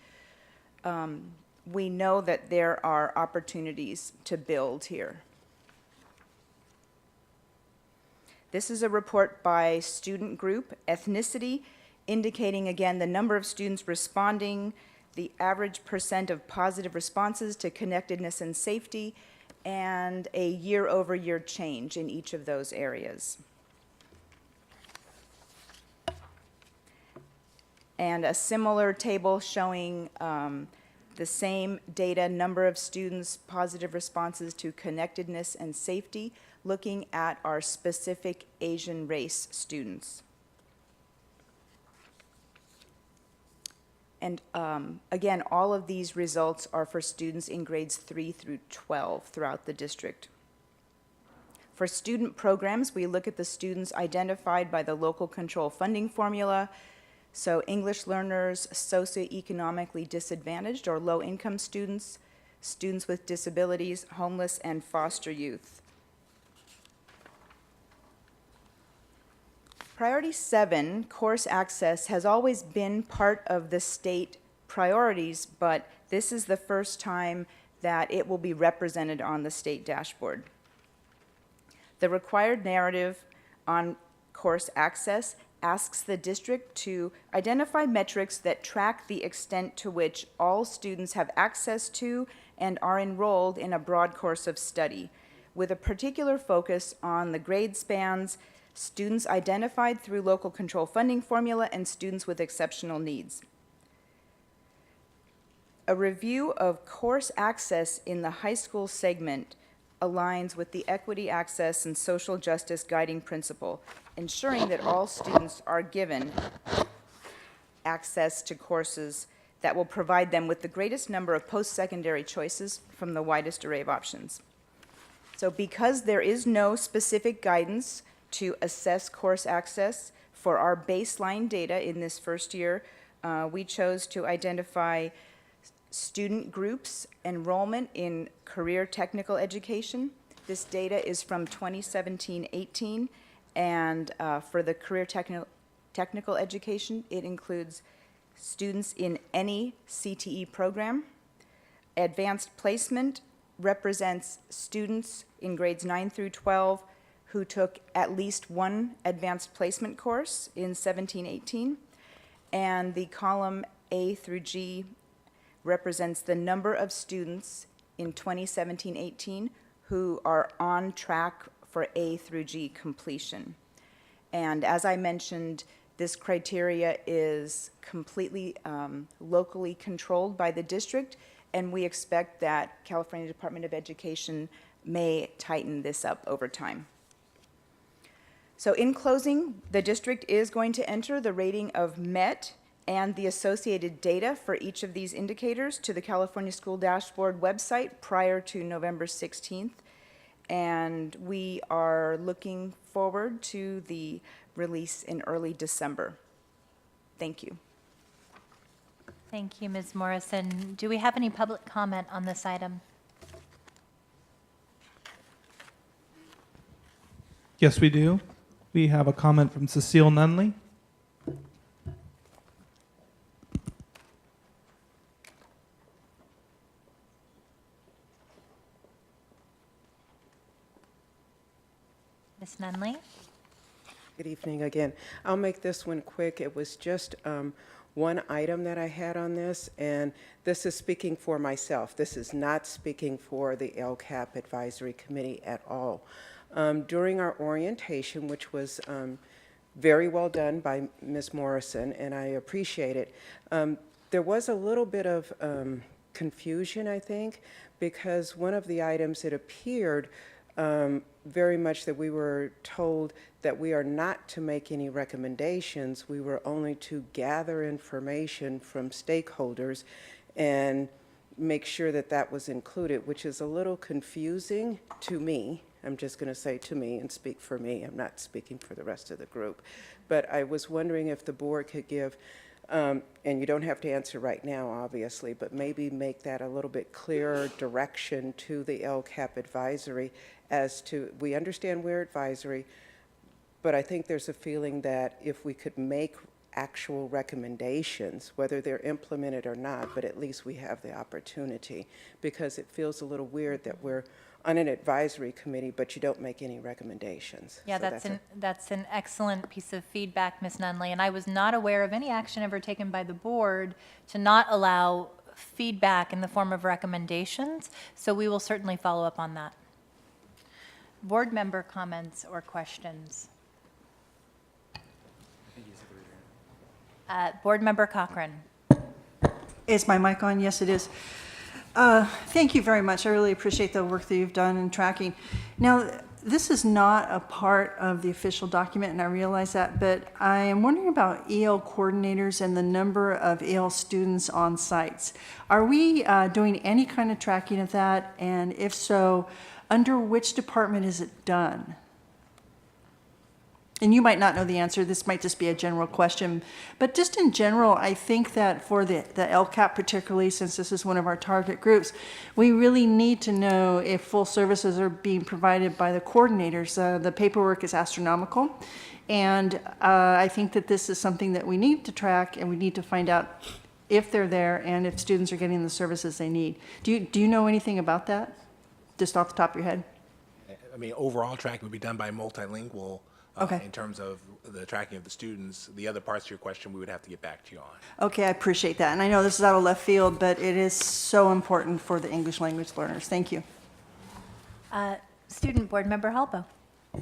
We know that there are opportunities to build here. This is a report by student group, ethnicity, indicating again the number of students responding, the average % of positive responses to connectedness and safety, and a year-over-year change in each of those areas. And a similar table showing the same data, number of students, positive responses to connectedness and safety, looking at our specific Asian race students. And again, all of these results are for students in grades 3 through 12 throughout the district. For student programs, we look at the students identified by the local control funding formula. So English learners, socioeconomically disadvantaged or low-income students, students with disabilities, homeless, and foster youth. Priority 7, course access, has always been part of the state priorities, but this is the first time that it will be represented on the state dashboard. The required narrative on course access asks the district to identify metrics that track the extent to which all students have access to and are enrolled in a broad course of study, with a particular focus on the grade spans, students identified through local control funding formula, and students with exceptional needs. A review of course access in the high school segment aligns with the equity, access, and social justice guiding principle, ensuring that all students are given access to courses that will provide them with the greatest number of post-secondary choices from the widest array of options. So because there is no specific guidance to assess course access for our baseline data in this first year, we chose to identify student groups enrollment in career technical education. This data is from 2017-18, and for the career technical education, it includes students in any CTE program. Advanced placement represents students in grades 9 through 12 who took at least one advanced placement course in 17-18. And the column A through G represents the number of students in 2017-18 who are on track for A through G completion. And as I mentioned, this criteria is completely locally controlled by the district, and we expect that California Department of Education may tighten this up over time. So in closing, the district is going to enter the rating of MET and the associated data for each of these indicators to the California School Dashboard website prior to November 16th. And we are looking forward to the release in early December. Thank you. Thank you, Ms. Morrison. Do we have any public comment on this item? Yes, we do. We have a comment from Cecile Nunley. Ms. Nunley? Good evening again. I'll make this one quick. It was just one item that I had on this, and this is speaking for myself. This is not speaking for the LCAP Advisory Committee at all. During our orientation, which was very well done by Ms. Morrison, and I appreciate it, there was a little bit of confusion, I think, because one of the items, it appeared very much that we were told that we are not to make any recommendations. We were only to gather information from stakeholders and make sure that that was included, which is a little confusing to me. I'm just going to say to me and speak for me. I'm not speaking for the rest of the group. But I was wondering if the board could give, and you don't have to answer right now, obviously, but maybe make that a little bit clearer direction to the LCAP advisory as to, we understand we're advisory, but I think there's a feeling that if we could make actual recommendations, whether they're implemented or not, but at least we have the opportunity, because it feels a little weird that we're on an advisory committee, but you don't make any recommendations. Yeah, So that's an excellent piece of feedback, Ms. Nunley, and I was not aware of any action ever taken by the board to not allow feedback in the form of recommendations, so we will certainly follow up on that. Board member comments or questions? Board member Cochran. Is my mic on? Yes, it is. Thank you very much. I really appreciate the work that you've done in tracking. Now, this is not a part of the official document, and I realize that, but I am wondering about EL coordinators and the number of EL students on sites. Are we doing any kind of tracking of that? And if so, under which department is it done? And you might not know the answer. This might just be a general question. But just in general, I think that for the LCAP particularly, since this is one of our target groups, we really need to know if full services are being provided by the coordinators. The paperwork is astronomical. And I think that this is something that we need to track, and we need to find out if they're there and if students are getting the services they need. Do you know anything about that, just off the top of your head? I mean, overall tracking would be done by multilingual. Okay. In terms of the tracking of the students. The other parts of your question, we would have to get back to you on. Okay, I appreciate that. And I know this is out of left field, but it is so important for the English language learners. Thank you. Student Board Member Halpo.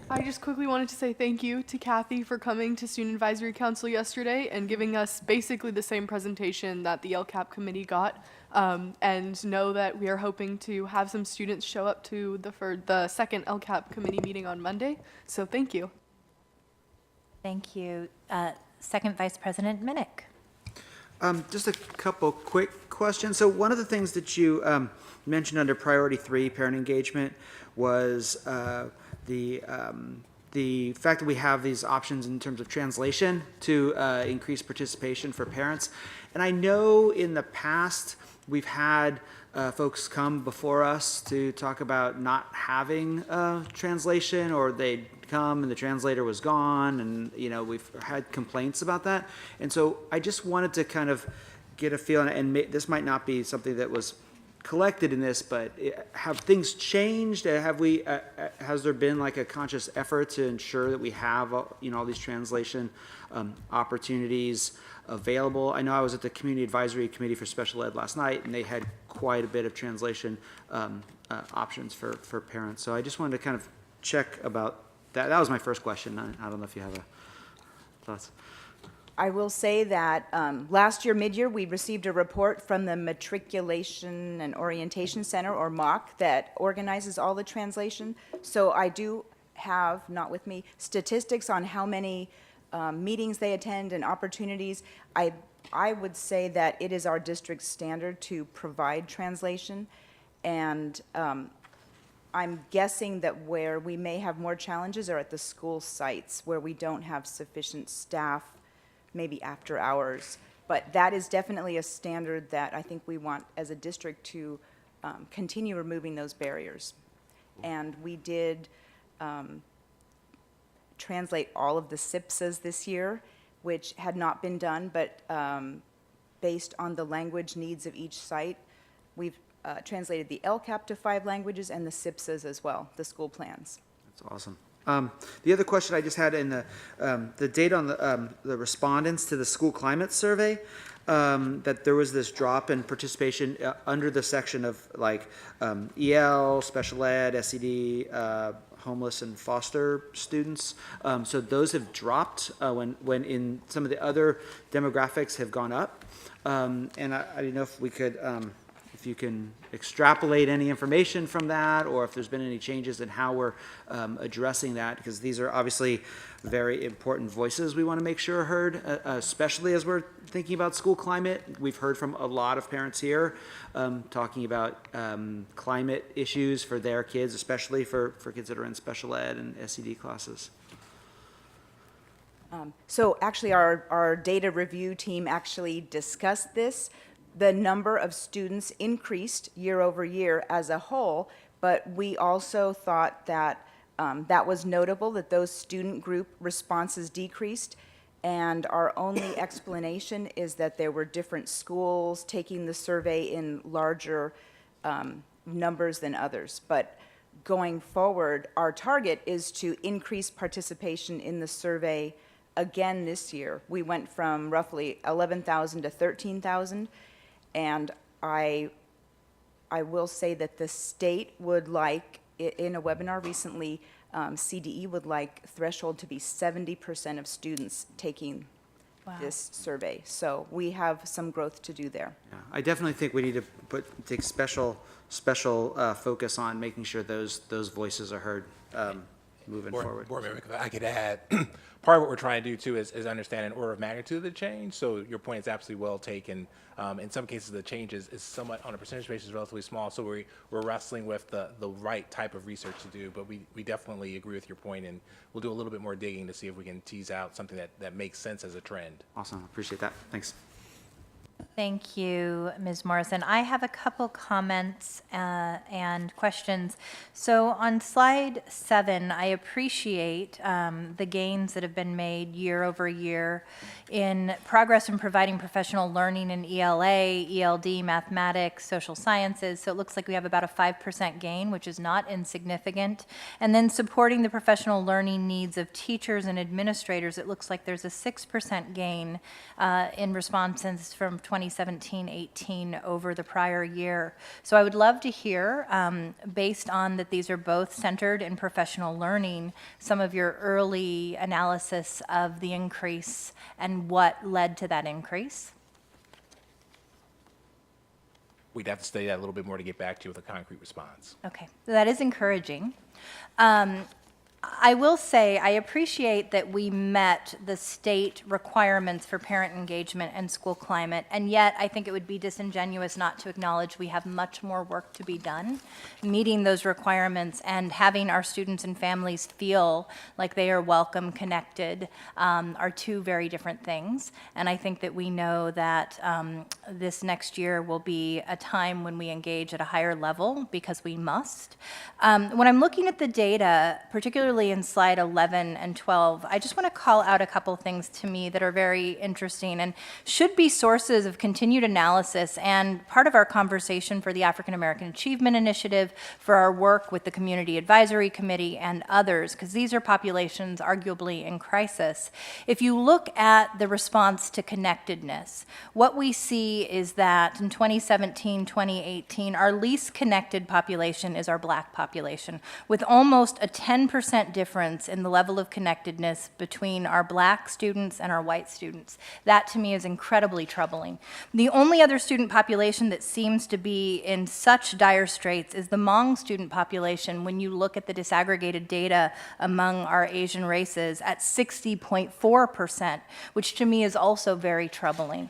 I just quickly wanted to say thank you to Kathy for coming to Student Advisory Council yesterday and giving us basically the same presentation that the LCAP committee got. And know that we are hoping to have some students show up to the second LCAP committee meeting on Monday. So thank you. Thank you. Second Vice President Minnick. Just a couple quick questions. So one of the things that you mentioned under priority 3, parent engagement, was the fact that we have these options in terms of translation to increase participation for parents. And I know in the past we've had folks come before us to talk about not having translation, or they'd come and the translator was gone, and we've had complaints about that. And so I just wanted to kind of get a feel, and this might not be something that was collected in this, but have things changed? Has there been like a conscious effort to ensure that we have all these translation opportunities available? I know I was at the Community Advisory Committee for Special Ed last night, and they had quite a bit of translation options for parents. So I just wanted to kind of check about that. That was my first question. I don't know if you have thoughts. I will say that last year, mid-year, we received a report from the Matriculation and Orientation Center, or MOC, that organizes all the translation. So I do have, not with me, statistics on how many meetings they attend and opportunities. I would say that it is our district standard to provide translation, and I'm guessing that where we may have more challenges are at the school sites where we don't have sufficient staff, maybe after hours. But that is definitely a standard that I think we want as a district to continue removing those barriers. And we did translate all of the SCUSD this year, which had not been done, but based on the language needs of each site, we've translated the LCAP to 5 languages and the SCUSD as well, the school plans. That's awesome. The other question I just had in the data on the respondents to the school climate survey, that there was this drop in participation under the section of like EL, special ed, SED, homeless and foster students. So those have dropped when in some of the other demographics have gone up. And I didn't know if we could, if you can extrapolate any information from that, or if there's been any changes in how we're addressing that, because these are obviously very important voices we want to make sure are heard, especially as we're thinking about school climate. We've heard from a lot of parents here talking about climate issues for their kids, especially for kids that are in special ed and SED classes. So actually our data review team actually discussed this. The number of students increased year over year as a whole, but we also thought that that was notable, that those student group responses decreased, and our only explanation is that there were different schools taking the survey in larger numbers than others. But going forward, our target is to increase participation in the survey again this year. We went from roughly 11,000 to 13,000, and I will say that the state would like, in a webinar recently, CDE would like threshold to be 70% of students taking this survey. So we have some growth to do there. Yeah, I definitely think we need to take special focus on making sure those voices are heard moving forward. Board member, if I could add, part of what we're trying to do too is understand an order of magnitude of the change. So your point is absolutely well taken. In some cases, the change is somewhat, on a percentage basis, relatively small. So we're wrestling with the right type of research to do. But we definitely agree with your point, and we'll do a little bit more digging to see if we can tease out something that makes sense as a trend. Awesome. Appreciate that. Thanks. Thank you, Ms. Morrison. I have a couple comments and questions. So on slide 7, I appreciate the gains that have been made year over year in progress in providing professional learning in ELA, ELD, mathematics, social sciences. So it looks like we have about a 5% gain, which is not insignificant. And then supporting the professional learning needs of teachers and administrators, it looks like there's a 6% gain in responses from 2017-18 over the prior year. So I would love to hear, based on that these are both centered in professional learning, some of your early analysis of the increase and what led to that increase. We'd have to study that a little bit more to get back to you with a concrete response. Okay, so that is encouraging. I will say, I appreciate that we met the state requirements for parent engagement and school climate, and yet I think it would be disingenuous not to acknowledge we have much more work to be done, meeting those requirements and having our students and families feel like they are welcome, connected, are two very different things. And I think that we know that this next year will be a time when we engage at a higher level because we must. When I'm looking at the data, particularly in slide 11 and 12, I just want to call out a couple things to me that are very interesting and should be sources of continued analysis and part of our conversation for the African American Achievement Initiative, for our work with the Community Advisory Committee and others, because these are populations arguably in crisis. If you look at the response to connectedness, what we see is that in 2017, 2018, our least connected population is our Black population, with almost a 10% difference in the level of connectedness between our Black students and our white students. That to me is incredibly troubling. The only other student population that seems to be in such dire straits is the Hmong student population when you look at the disaggregated data among our Asian races at 60.4%, which to me is also very troubling.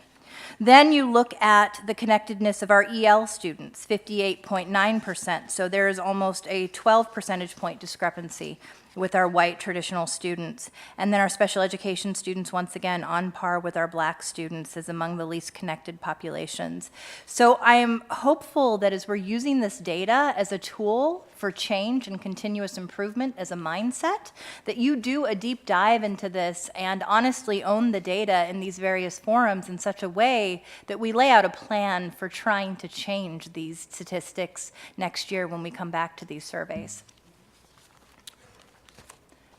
Then you look at the connectedness of our EL students, 58.9%. So there is almost a 12 percentage point discrepancy with our white traditional students. And then our special education students, once again, on par with our Black students, as among the least connected populations. So I am hopeful that as we're using this data as a tool for change and continuous improvement as a mindset, that you do a deep dive into this and honestly own the data in these various forums in such a way that we lay out a plan for trying to change these statistics next year when we come back to these surveys.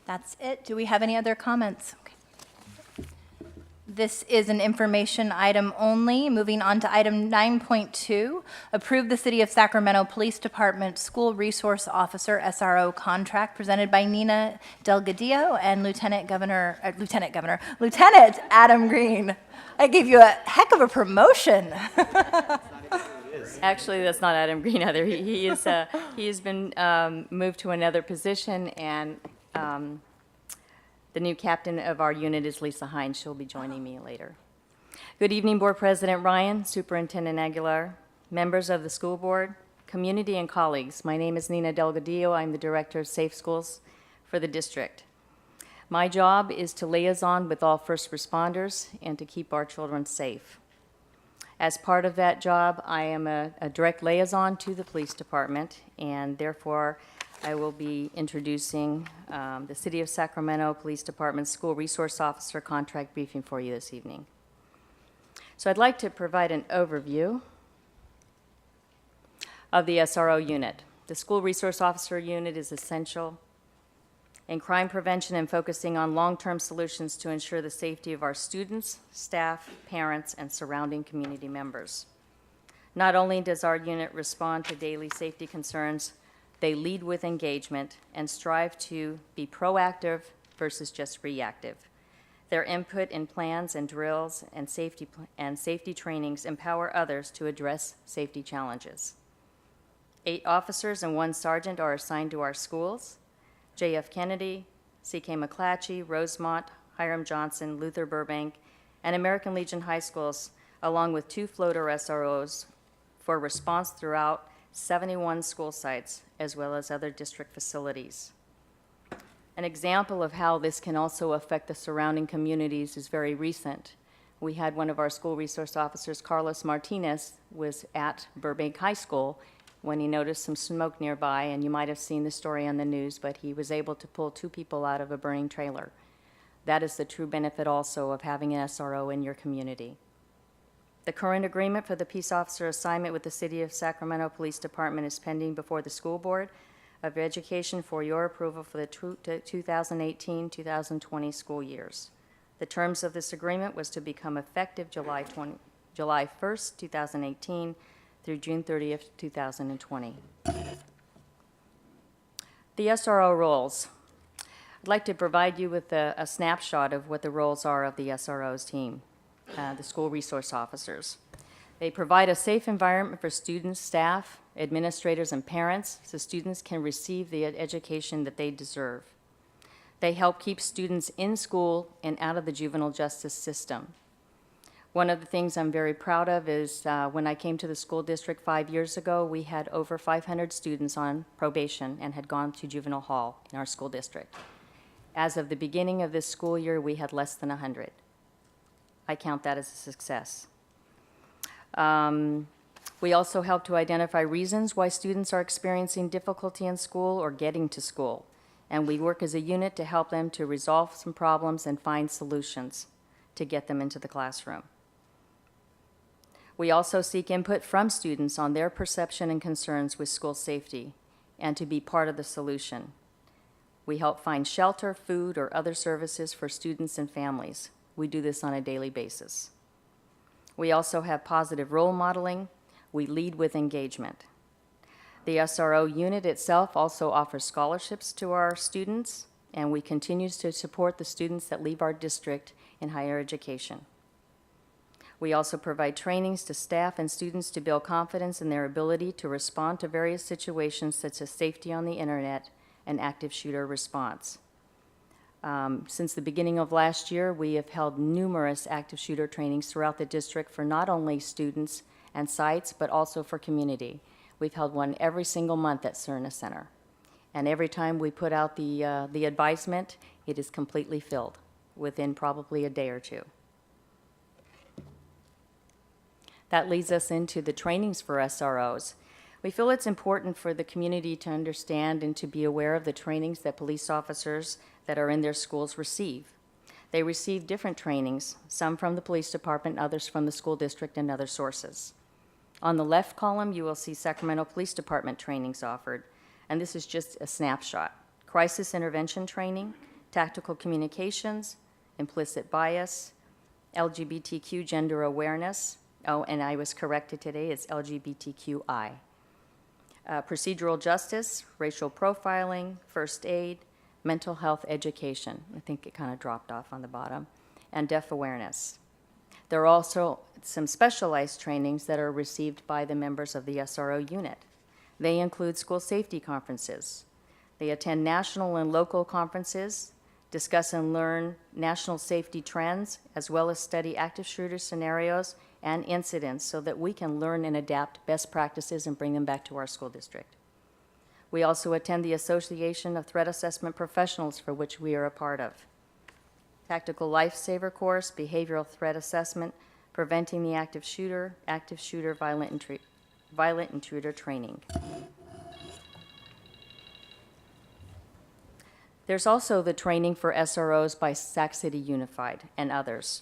That's it. Do we have any other comments? Okay. This is an information item only. Moving on to item 9.2, approve the City of Sacramento Police Department School Resource Officer SRO contract presented by Nina Delgadillo and Lieutenant Adam Green. I gave you a heck of a promotion. Actually, that's not Adam Green either. He has been moved to another position, and the new captain of our unit is Lisa Hines. She'll be joining me later. Good evening, Board President Ryan, Superintendent Aguilar, members of the school board, community, and colleagues. My name is Nina Delgadillo. I'm the Director of Safe Schools for the district. My job is to liaison with all first responders and to keep our children safe. As part of that job, I am a direct liaison to the police department, and therefore I will be introducing the City of Sacramento Police Department School Resource Officer contract briefing for you this evening. So I'd like to provide an overview of the SRO unit. The School Resource Officer unit is essential in crime prevention and focusing on long-term solutions to ensure the safety of our students, staff, parents, and surrounding community members. Not only does our unit respond to daily safety concerns, they lead with engagement and strive to be proactive versus just reactive. Their input in plans and drills and safety trainings empower others to address safety challenges. 8 officers and 1 sergeant are assigned to our schools: J.F. Kennedy, C.K. McClatchy, Rosemont, Hiram Johnson, Luther Burbank, and American Legion High Schools, along with 2 floater SROs for response throughout 71 school sites, as well as other district facilities. An example of how this can also affect the surrounding communities is very recent. We had one of our school resource officers, Carlos Martinez, was at Burbank High School when he noticed some smoke nearby, and you might have seen the story on the news, but he was able to pull 2 people out of a burning trailer. That is the true benefit also of having an SRO in your community. The current agreement for the peace officer assignment with the City of Sacramento Police Department is pending before the School Board of Education for your approval for the 2018-2020 school years. The terms of this agreement was to become effective July 1st, 2018 through June 30th, 2020. The SRO roles. I'd like to provide you with a snapshot of what the roles are of the SRO's team. The school resource officers. They provide a safe environment for students, staff, administrators, and parents so students can receive the education that they deserve. They help keep students in school and out of the juvenile justice system. One of the things I'm very proud of is when I came to the school district 5 years ago, we had over 500 students on probation and had gone to juvenile hall in our school district. As of the beginning of this school year, we had less than 100. I count that as a success. We also help to identify reasons why students are experiencing difficulty in school or getting to school. And we work as a unit to help them to resolve some problems and find solutions to get them into the classroom. We also seek input from students on their perception and concerns with school safety and to be part of the solution. We help find shelter, food, or other services for students and families. We do this on a daily basis. We also have positive role modeling. We lead with engagement. The SRO unit itself also offers scholarships to our students, and we continue to support the students that leave our district in higher education. We also provide trainings to staff and students to build confidence in their ability to respond to various situations such as safety on the internet and active shooter response. Since the beginning of last year, we have held numerous active shooter trainings throughout the district for not only students and sites, but also for community. We've held one every single month at Cerna Center. And every time we put out the advisement, it is completely filled within probably a day or two. That leads us into the trainings for SROs. We feel it's important for the community to understand and to be aware of the trainings that police officers that are in their schools receive. They receive different trainings, some from the police department, others from the school district, and other sources. On the left column, you will see Sacramento Police Department trainings offered, and this is just a snapshot. Crisis intervention training, tactical communications, implicit bias, LGBTQ gender awareness. Oh, and I was corrected today, it's LGBTQI. Procedural justice, racial profiling, first aid, mental health education. I think it kind of dropped off on the bottom, and deaf awareness. There are also some specialized trainings that are received by the members of the SRO unit. They include school safety conferences. They attend national and local conferences, discuss and learn national safety trends, as well as study active shooter scenarios and incidents so that we can learn and adapt best practices and bring them back to our school district. We also attend the Association of Threat Assessment Professionals, for which we are a part of. Tactical Lifesaver course, behavioral threat assessment, preventing the active shooter, violent intruder training. There's also the training for SROs by Sac City Unified and others.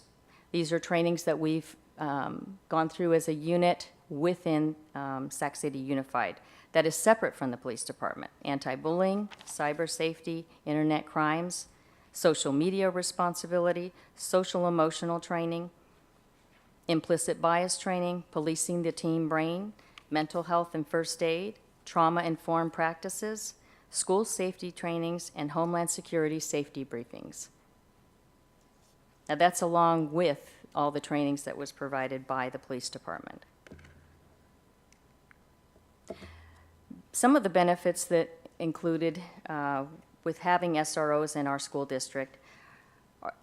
These are trainings that we've gone through as a unit within Sac City Unified that is separate from the police department. Anti-bullying, cyber safety, internet crimes, social media responsibility, social emotional training, implicit bias training, policing the teen brain, mental health and first aid, trauma-informed practices, school safety trainings, and homeland security safety briefings. Now that's along with all the trainings that was provided by the police department. Some of the benefits that included with having SROs in our school district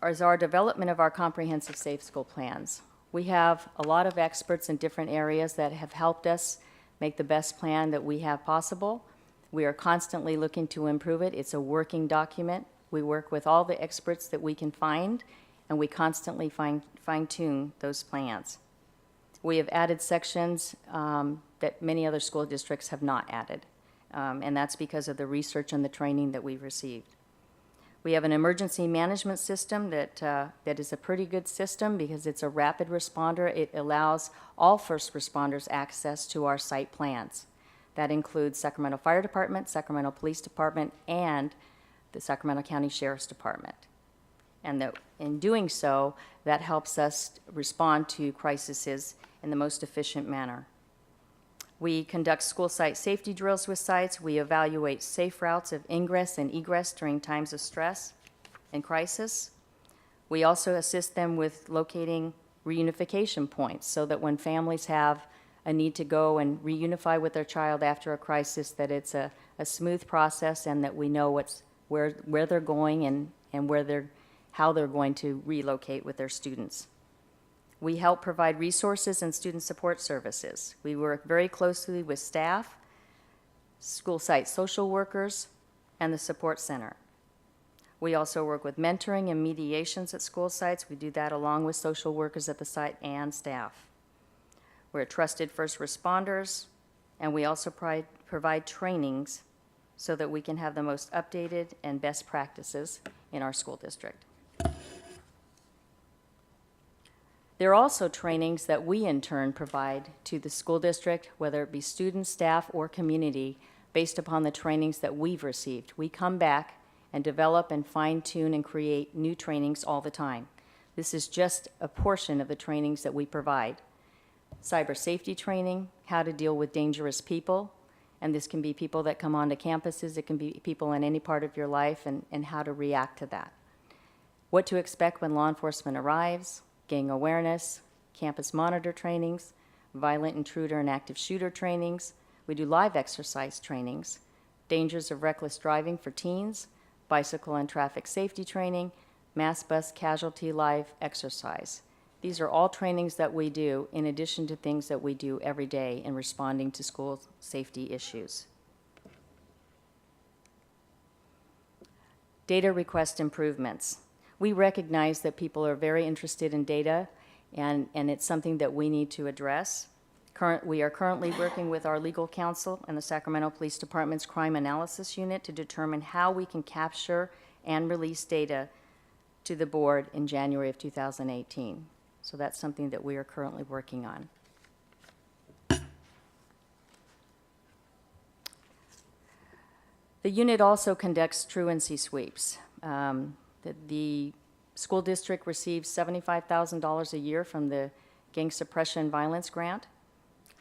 is our development of our comprehensive safe school plans. We have a lot of experts in different areas that have helped us make the best plan that we have possible. We are constantly looking to improve it. It's a working document. We work with all the experts that we can find, and we constantly fine-tune those plans. We have added sections that many other school districts have not added, and that's because of the research and the training that we've received. We have an emergency management system that is a pretty good system because it's a rapid responder. It allows all first responders access to our site plans. That includes Sacramento Fire Department, Sacramento Police Department, and the Sacramento County Sheriff's Department. And in doing so, that helps us respond to crises in the most efficient manner. We conduct school site safety drills with sites. We evaluate safe routes of ingress and egress during times of stress and crisis. We also assist them with locating reunification points so that when families have a need to go and reunify with their child after a crisis, that it's a smooth process and that we know what's where they're going and how they're going to relocate with their students. We help provide resources and student support services. We work very closely with staff, school site social workers, and the support center. We also work with mentoring and mediations at school sites. We do that along with social workers at the site and staff. We're trusted first responders, and we also provide trainings so that we can have the most updated and best practices in our school district. There are also trainings that we in turn provide to the school district, whether it be students, staff, or community, based upon the trainings that we've received. We come back and develop and fine-tune and create new trainings all the time. This is just a portion of the trainings that we provide. Cyber safety training, how to deal with dangerous people, and this can be people that come onto campuses, it can be people in any part of your life, and how to react to that. What to expect when law enforcement arrives, gang awareness, campus monitor trainings, violent intruder and active shooter trainings. We do live exercise trainings, dangers of reckless driving for teens, bicycle and traffic safety training, mass bus casualty live exercise. These are all trainings that we do in addition to things that we do every day in responding to school safety issues. Data request improvements. We recognize that people are very interested in data, and it's something that we need to address. We are currently working with our legal counsel and the Sacramento Police Department's Crime Analysis Unit to determine how we can capture and release data to the board in January of 2018. So that's something that we are currently working on. The unit also conducts truancy sweeps. The school district receives $75,000 a year from the Gang Suppression Violence Grant.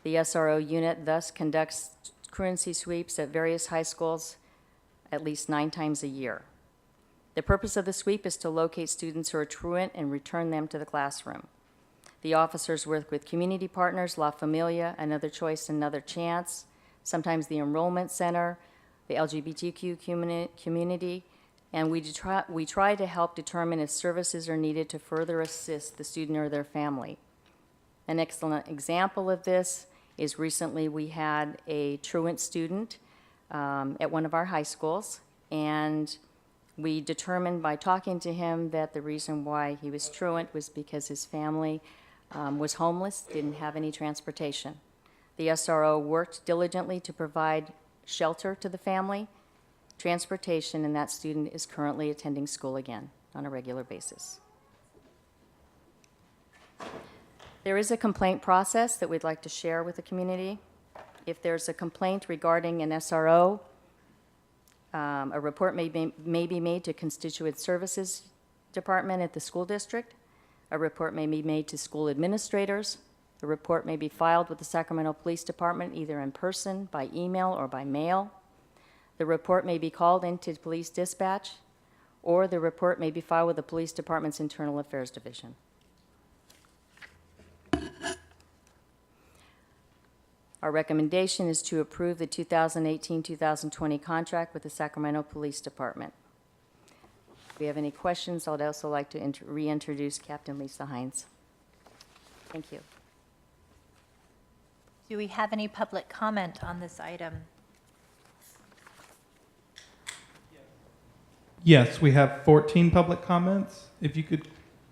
The SRO unit thus conducts truancy sweeps at various high schools at least 9 times a year. The purpose of the sweep is to locate students who are truant and return them to the classroom. The officers work with community partners, La Familia, Another Choice, Another Chance, sometimes the Enrollment Center, the LGBTQ community, and we try to help determine if services are needed to further assist the student or their family. An excellent example of this is recently we had a truant student at one of our high schools, and we determined by talking to him that the reason why he was truant was because his family was homeless, didn't have any transportation. The SRO worked diligently to provide shelter to the family, transportation, and that student is currently attending school again on a regular basis. There is a complaint process that we'd like to share with the community. If there's a complaint regarding an SRO, a report may be made to Constituent Services Department at the school district. A report may be made to school administrators. The report may be filed with the Sacramento Police Department either in person, by email, or by mail. The report may be called into police dispatch, or the report may be filed with the Police Department's Internal Affairs Division. Our recommendation is to approve the 2018-2020 contract with the Sacramento Police Department. If we have any questions, I'd also like to reintroduce Captain Lisa Hines. Thank you. Do we have any public comment on this item? Yes, we have 14 public comments. If you could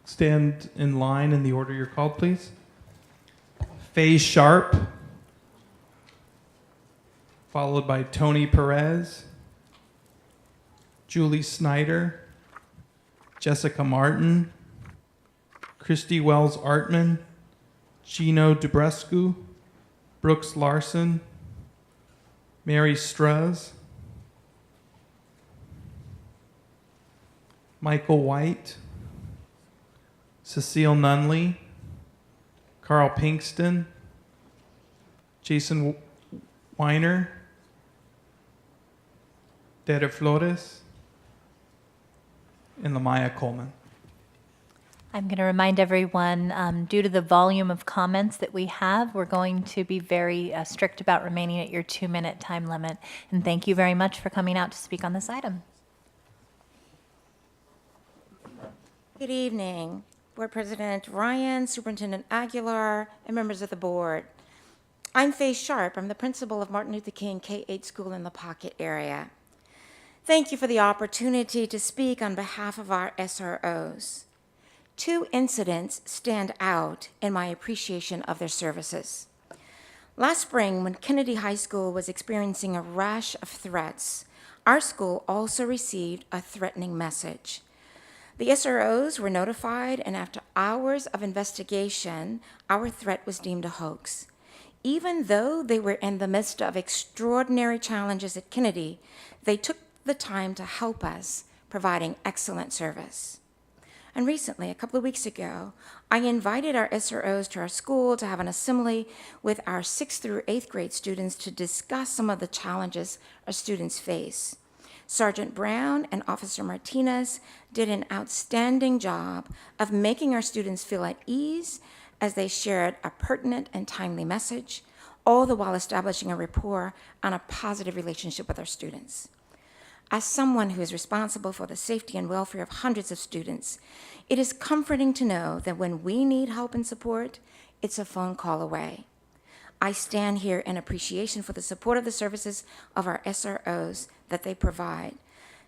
stand in line in the order you're called, please. Faye Sharp, followed by Tony Perez, Julie Snyder, Jessica Martin, Christy Wells Artman, Gino Dubrescu, Brooks Larson, Mary Struz, Michael White, Cecile Nunley, Carl Pinkston, Jason Weiner, Dere Flores, and Lamaya Coleman. I'm going to remind everyone, due to the volume of comments that we have, we're going to be very strict about remaining at your 2-minute time limit. And thank you very much for coming out to speak on this item. Good evening, Board President Ryan, Superintendent Aguilar, and members of the board. I'm Faye Sharp. I'm the principal of Martin Luther King K-8 school in the Pocket area. Thank you for the opportunity to speak on behalf of our SROs. Two incidents stand out in my appreciation of their services. Last spring, when Kennedy High School was experiencing a rash of threats, our school also received a threatening message. The SROs were notified, and after hours of investigation, our threat was deemed a hoax. Even though they were in the midst of extraordinary challenges at Kennedy, they took the time to help us, providing excellent service. And recently, a couple of weeks ago, I invited our SROs to our school to have an assembly with our 6th through 8th grade students to discuss some of the challenges our students face. Sergeant Brown and Officer Martinez did an outstanding job of making our students feel at ease as they shared a pertinent and timely message, all the while establishing a rapport and a positive relationship with our students. As someone who is responsible for the safety and welfare of hundreds of students, it is comforting to know that when we need help and support, it's a phone call away. I stand here in appreciation for the support of the services of our SROs that they provide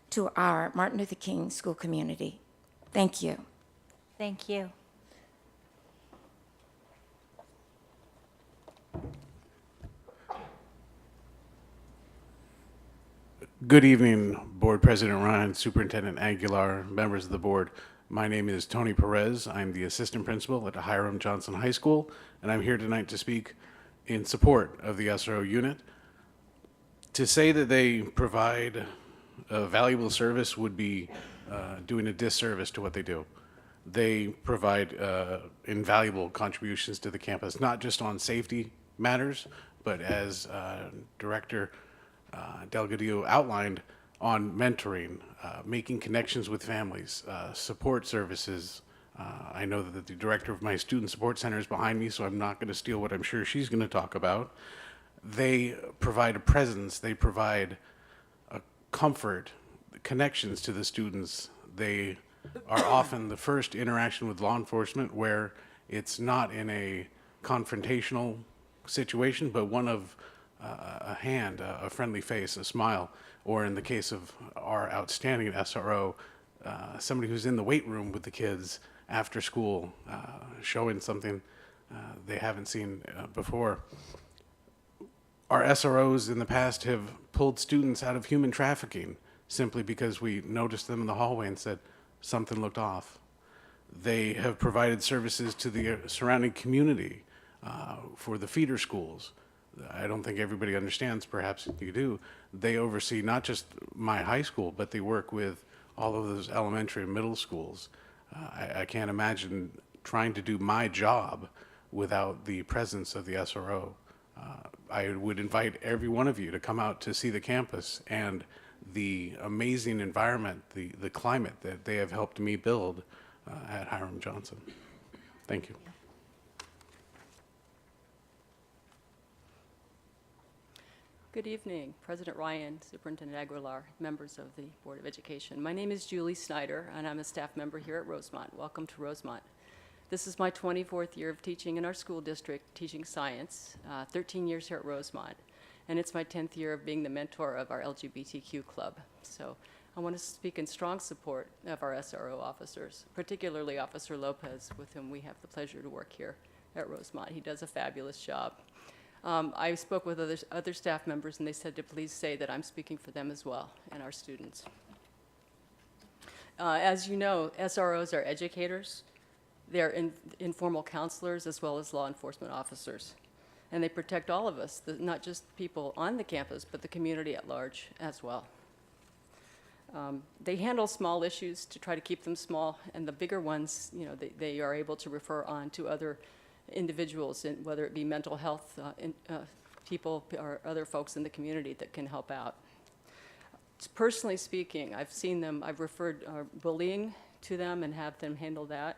to our Martin Luther King school community. Thank you. Thank you. Good evening, Board President Ryan, Superintendent Aguilar, members of the board. My name is Tony Perez. I'm the assistant principal at Hiram Johnson High School, and I'm here tonight to speak in support of the SRO unit. To say that they provide a valuable service would be doing a disservice to what they do. They provide invaluable contributions to the campus, not just on safety matters, but as Director Delgadillo outlined, on mentoring, making connections with families, support services. I know that the director of my student support center is behind me, so I'm not going to steal what I'm sure she's going to talk about. They provide a presence, they provide a comfort, connections to the students. They are often the first interaction with law enforcement where it's not in a confrontational situation, but one of a hand, a friendly face, a smile, or in the case of our outstanding SRO, somebody who's in the weight room with the kids after school, showing something they haven't seen before. Our SROs in the past have pulled students out of human trafficking simply because we noticed them in the hallway and said something looked off. They have provided services to the surrounding community for the feeder schools. I don't think everybody understands, perhaps you do. They oversee not just my high school, but they work with all of those elementary and middle schools. I can't imagine trying to do my job without the presence of the SRO. I would invite every one of you to come out to see the campus and the amazing environment, the climate that they have helped me build at Hiram Johnson. Thank you. Good evening, President Ryan, Superintendent Aguilar, members of the Board of Education. My name is Julie Snyder, and I'm a staff member here at Rosemont. Welcome to Rosemont. This is my 24th year of teaching in our school district, teaching science, 13 years here at Rosemont. And it's my 10th year of being the mentor of our LGBTQ club. So I want to speak in strong support of our SRO officers, particularly Officer Lopez, with whom we have the pleasure to work here at Rosemont. He does a fabulous job. I spoke with other staff members, and they said to please say that I'm speaking for them as well and our students. As you know, SROs are educators. They're informal counselors as well as law enforcement officers. And they protect all of us, not just people on the campus, but the community at large as well. They handle small issues to try to keep them small, and the bigger ones, you know, they are able to refer on to other individuals, whether it be mental health people or other folks in the community that can help out. Personally speaking, I've seen them, I've referred bullying to them and have them handle that.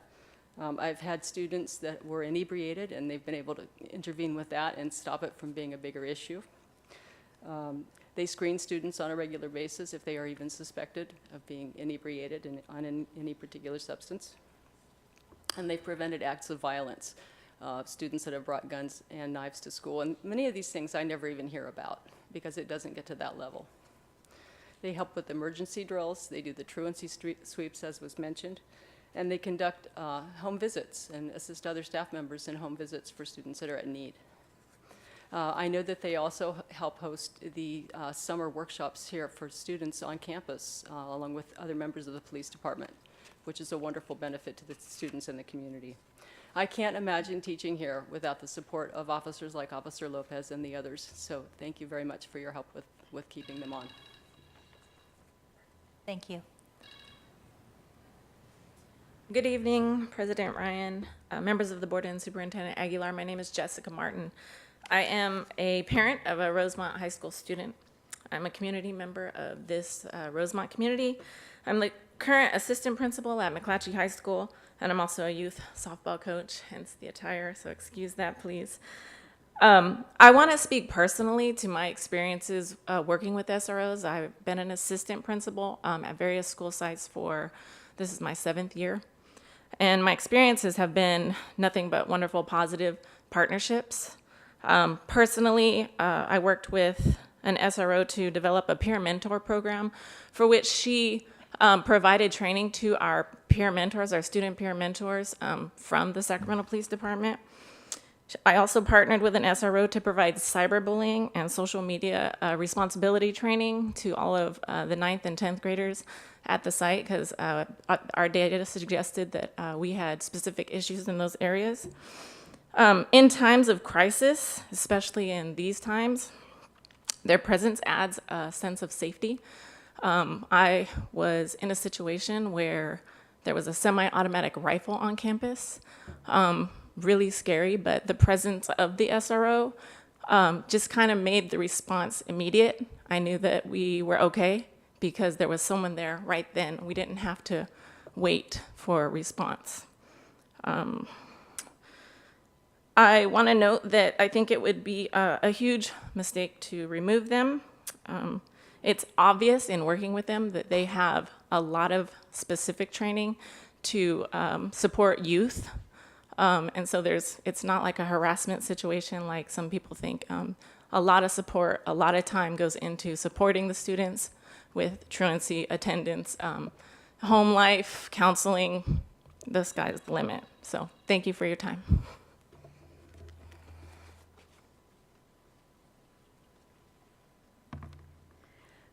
I've had students that were inebriated, and they've been able to intervene with that and stop it from being a bigger issue. They screen students on a regular basis if they are even suspected of being inebriated on any particular substance. and they've prevented acts of violence, students that have brought guns and knives to school. And many of these things I never even hear about because it doesn't get to that level. They help with emergency drills. They do the truancy sweeps, as was mentioned. And they conduct home visits and assist other staff members in home visits for students that are at need. I know that they also help host the summer workshops here for students on campus, along with other members of the police department, which is a wonderful benefit to the students in the community. I can't imagine teaching here without the support of officers like Officer Lopez and the others, so thank you very much for your help with keeping them on. Thank you. Good evening, President Ryan, members of the board, and Superintendent Aguilar. My name is Jessica Martin. I am a parent of a Rosemont High School student. I'm a community member of this Rosemont community. I'm the current assistant principal at McClatchy High School, and I'm also a youth softball coach, hence the attire, so excuse that, please. I want to speak personally to my experiences working with SROs. I've been an assistant principal at various school sites this is my 7th year. And my experiences have been nothing but wonderful, positive partnerships. Personally, I worked with an SRO to develop a peer mentor program for which she provided training to our peer mentors, our student peer mentors from the Sacramento Police Department. I also partnered with an SRO to provide cyberbullying and social media responsibility training to all of the 9th and 10th graders at the site because our data suggested that we had specific issues in those areas. In times of crisis, especially in these times, their presence adds a sense of safety. I was in a situation where there was a semi-automatic rifle on campus. Really scary, but the presence of the SRO just kind of made the response immediate. I knew that we were okay because there was someone there right then. We didn't have to wait for a response. I want to note that I think it would be a huge mistake to remove them. It's obvious in working with them that they have a lot of specific training to support youth. And so it's not like a harassment situation like some people think. A lot of support, a lot of time goes into supporting the students with truancy, attendance, home life, counseling. The sky's the limit. So thank you for your time.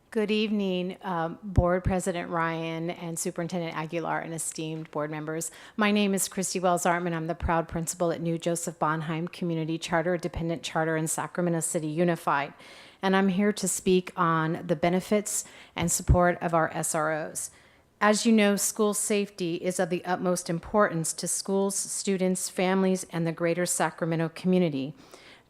Good evening, Board President Ryan and Superintendent Aguilar and esteemed board members. My name is Christy Wells-Artman. I'm the proud principal at New Joseph Bonheim Community Charter, a dependent charter in Sacramento City Unified. And I'm here to speak on the benefits and support of our SROs. As you know, school safety is of the utmost importance to schools, students, families, and the greater Sacramento community.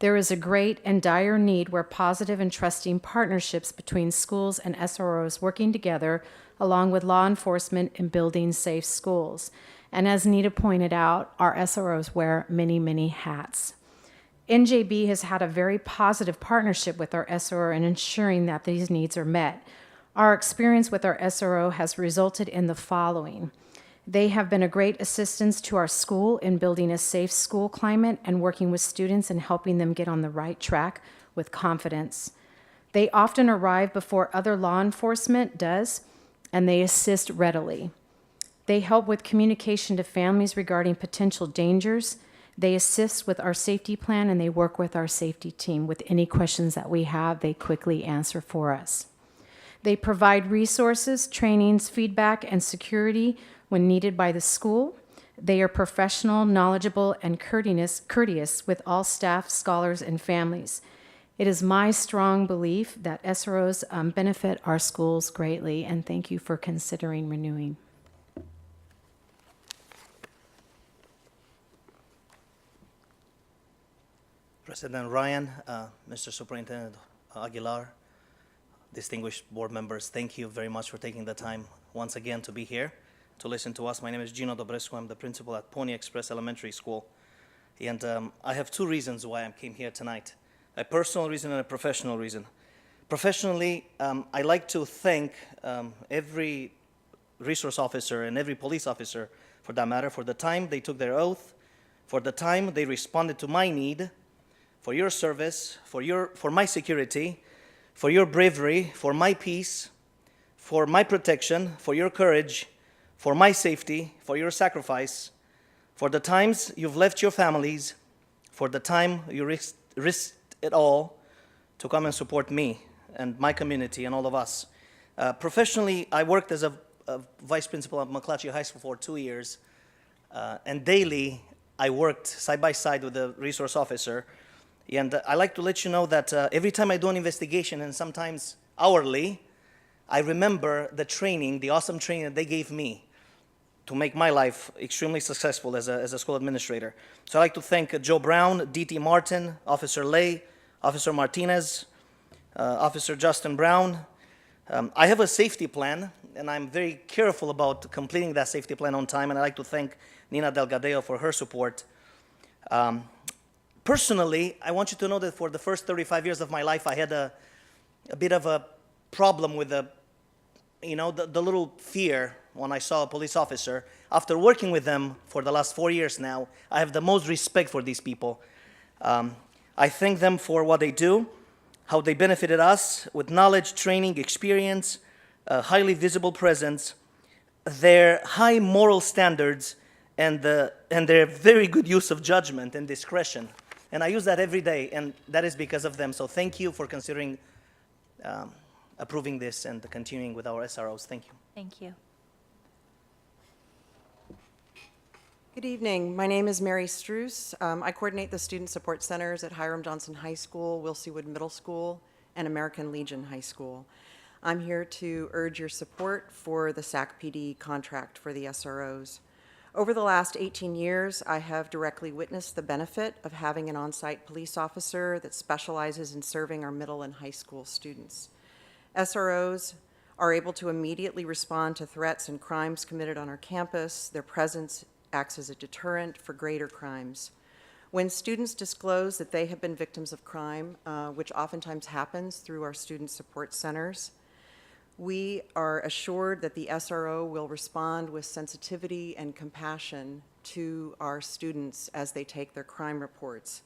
There is a great and dire need where positive and trusting partnerships between schools and SROs working together, along with law enforcement in building safe schools. And as Nita pointed out, our SROs wear many, many hats. NJB has had a very positive partnership with our SRO in ensuring that these needs are met. Our experience with our SRO has resulted in the following. They have been a great assistance to our school in building a safe school climate and working with students and helping them get on the right track with confidence. They often arrive before other law enforcement does, and they assist readily. They help with communication to families regarding potential dangers. They assist with our safety plan, and they work with our safety team. With any questions that we have, they quickly answer for us. They provide resources, trainings, feedback, and security when needed by the school. They are professional, knowledgeable, and courteous with all staff, scholars, and families. It is my strong belief that SROs benefit our schools greatly, and thank you for considering renewing. President Ryan, Mr. Superintendent Aguilar, distinguished board members, thank you very much for taking the time once again to be here to listen to us. My name is Gino Dobrescu. I'm the principal at Pony Express Elementary School. And I have two reasons why I came here tonight, a personal reason and a professional reason. Professionally, I like to thank every resource officer and every police officer for that matter, for the time they took their oath, for the time they responded to my need, for your service, for my security, for your bravery, for my peace, for my protection, for your courage, for my safety, for your sacrifice, for the times you've left your families, for the time you risked it all to come and support me and my community and all of us. Professionally, I worked as a vice principal at McClatchy High School for 2 years, and daily I worked side by side with the resource officer. And I like to let you know that every time I do an investigation, and sometimes hourly, I remember the training, the awesome training that they gave me to make my life extremely successful as a school administrator. So I'd like to thank Joe Brown, D.T. Martin, Officer Lay, Officer Martinez, Officer Justin Brown. I have a safety plan, and I'm very careful about completing that safety plan on time, and I'd like to thank Nina Delgadillo for her support. Personally, I want you to know that for the first 35 years of my life, I had a bit of a problem with the little fear when I saw a police officer. After working with them for the last 4 years now, I have the most respect for these people. I thank them for what they do, how they benefited us with knowledge, training, experience, a highly visible presence, their high moral standards, and their very good use of judgment and discretion. And I use that every day, and that is because of them. So thank you for considering approving this and continuing with our SROs. Thank you. Thank you. Good evening. My name is Mary Struess. I coordinate the Student Support Centers at Hiram Johnson High School, Wilsey Wood Middle School, and American Legion High School. I'm here to urge your support for the SAC-PD contract for the SROs. Over the last 18 years, I have directly witnessed the benefit of having an on-site police officer that specializes in serving our middle and high school students. SROs are able to immediately respond to threats and crimes committed on our campus. Their presence acts as a deterrent for greater crimes. When students disclose that they have been victims of crime, which oftentimes happens through our student support centers, we are assured that the SRO will respond with sensitivity and compassion to our students as they take their crime reports.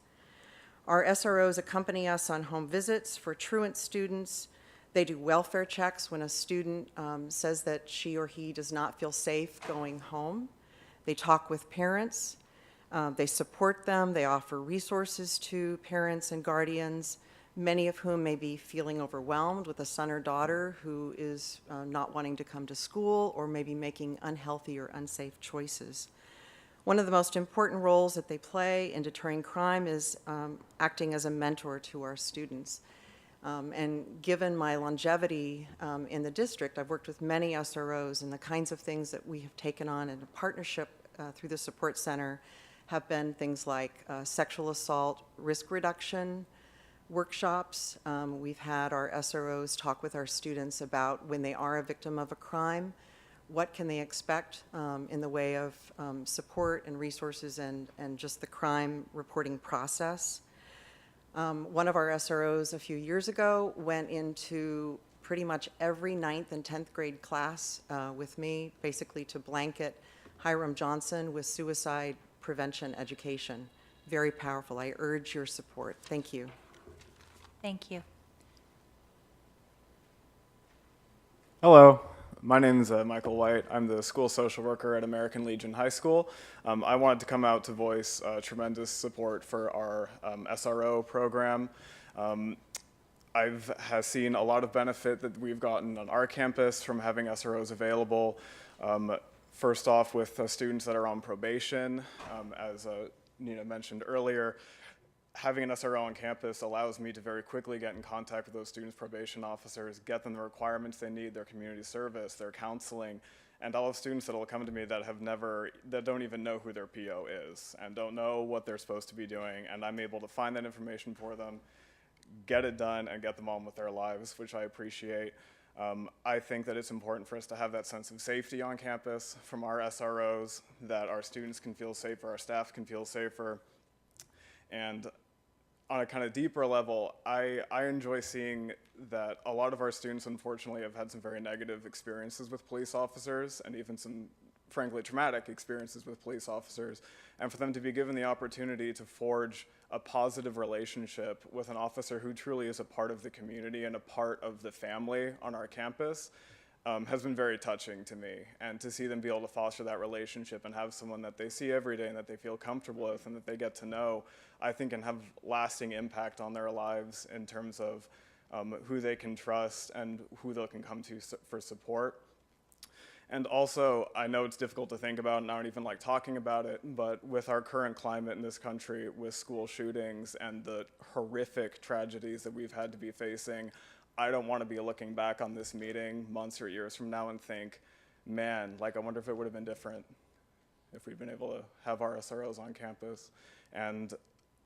Our SROs accompany us on home visits for truant students. They do welfare checks when a student says that she or he does not feel safe going home. They talk with parents. They support them. They offer resources to parents and guardians, many of whom may be feeling overwhelmed with a son or daughter who is not wanting to come to school or maybe making unhealthy or unsafe choices. One of the most important roles that they play in deterring crime is acting as a mentor to our students. And given my longevity in the district, I've worked with many SROs, and the kinds of things that we have taken on in a partnership through the support center have been things like sexual assault risk reduction workshops. We've had our SROs talk with our students about when they are a victim of a crime, what can they expect in the way of support and resources and just the crime reporting process. One of our SROs a few years ago went into pretty much every 9th and 10th grade class with me, basically to blanket Hiram Johnson with suicide prevention education. Very powerful. I urge your support. Thank you. Thank you. Hello, my name is Michael White. I'm the school social worker at American Legion High School. I wanted to come out to voice tremendous support for our SRO program. I've seen a lot of benefit that we've gotten on our campus from having SROs available. First off, with students that are on probation, as Nina mentioned earlier, having an SRO on campus allows me to very quickly get in contact with those students' probation officers, get them the requirements they need, their community service, their counseling, and all of students that will come to me that that don't even know who their PO is and don't know what they're supposed to be doing, and I'm able to find that information for them, get it done, and get them on with their lives, which I appreciate. I think that it's important for us to have that sense of safety on campus from our SROs, that our students can feel safer, our staff can feel safer. And on a kind of deeper level, I enjoy seeing that a lot of our students, unfortunately, have had some very negative experiences with police officers and even some frankly, traumatic experiences with police officers, and for them to be given the opportunity to forge a positive relationship with an officer who truly is a part of the community and a part of the family on our campus has been very touching to me. And to see them be able to foster that relationship and have someone that they see every day and that they feel comfortable with and that they get to know, I think can have lasting impact on their lives in terms of who they can trust and who they can come to for support. And also, I know it's difficult to think about, and I don't even like talking about it, but with our current climate in this country, with school shootings and the horrific tragedies that we've had to be facing, I don't want to be looking back on this meeting months or years from now and think, man, like I wonder if it would have been different if we'd been able to have our SROs on campus. And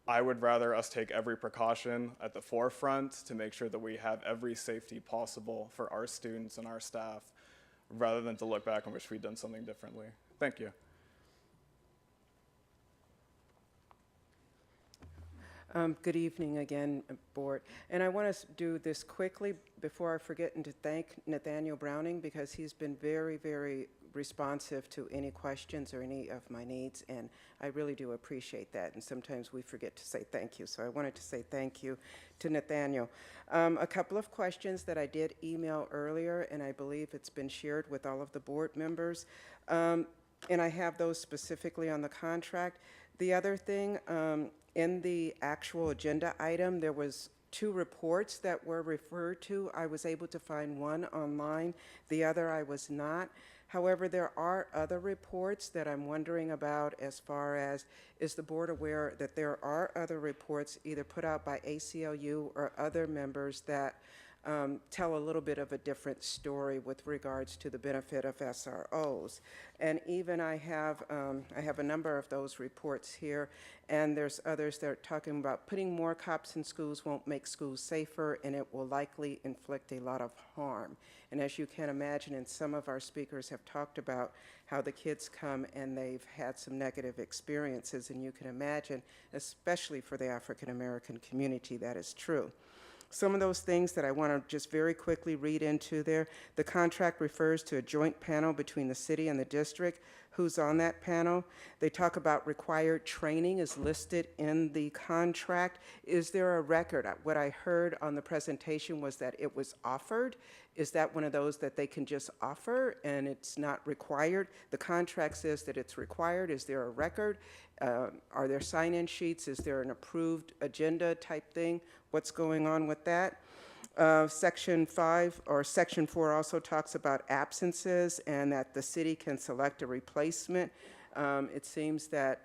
I would rather us take every precaution at the forefront to make sure that we have every safety possible for our students and our staff, rather than to look back and wish we'd done something differently. Thank you. Good evening again, Board. And I want to do this quickly before I forget, and to thank Nathaniel Browning, because he's been very, very responsive to any questions or any of my needs, and I really do appreciate that. And sometimes we forget to say thank you, so I wanted to say thank you to Nathaniel. A couple of questions that I did email earlier, and I believe it's been shared with all of the board members, and I have those specifically on the contract. The other thing, in the actual agenda item, there was 2 reports that were referred to. I was able to find one online, the other I was not. However, there are other reports that I'm wondering about, as far as, is the board aware that there are other reports either put out by ACLU or other members that tell a little bit of a different story with regards to the benefit of SROs. And even I have a number of those reports here, and there's others that are talking about putting more cops in schools won't make schools safer, and it will likely inflict a lot of harm. And as you can imagine, and some of our speakers have talked about how the kids come and they've had some negative experiences, and you can imagine, especially for the African American community, that is true. Some of those things that I want to just very quickly read into there. The contract refers to a joint panel between the city and the district. Who's on that panel? They talk about required training is listed in the contract. Is there a record? What I heard on the presentation was that it was offered. Is that one of those that they can just offer and it's not required? The contract says that it's required. Is there a record? Are there sign-in sheets? Is there an approved agenda type thing? What's going on with that? Section 5 or Section 4 also talks about absences and that the city can select a replacement. It seems that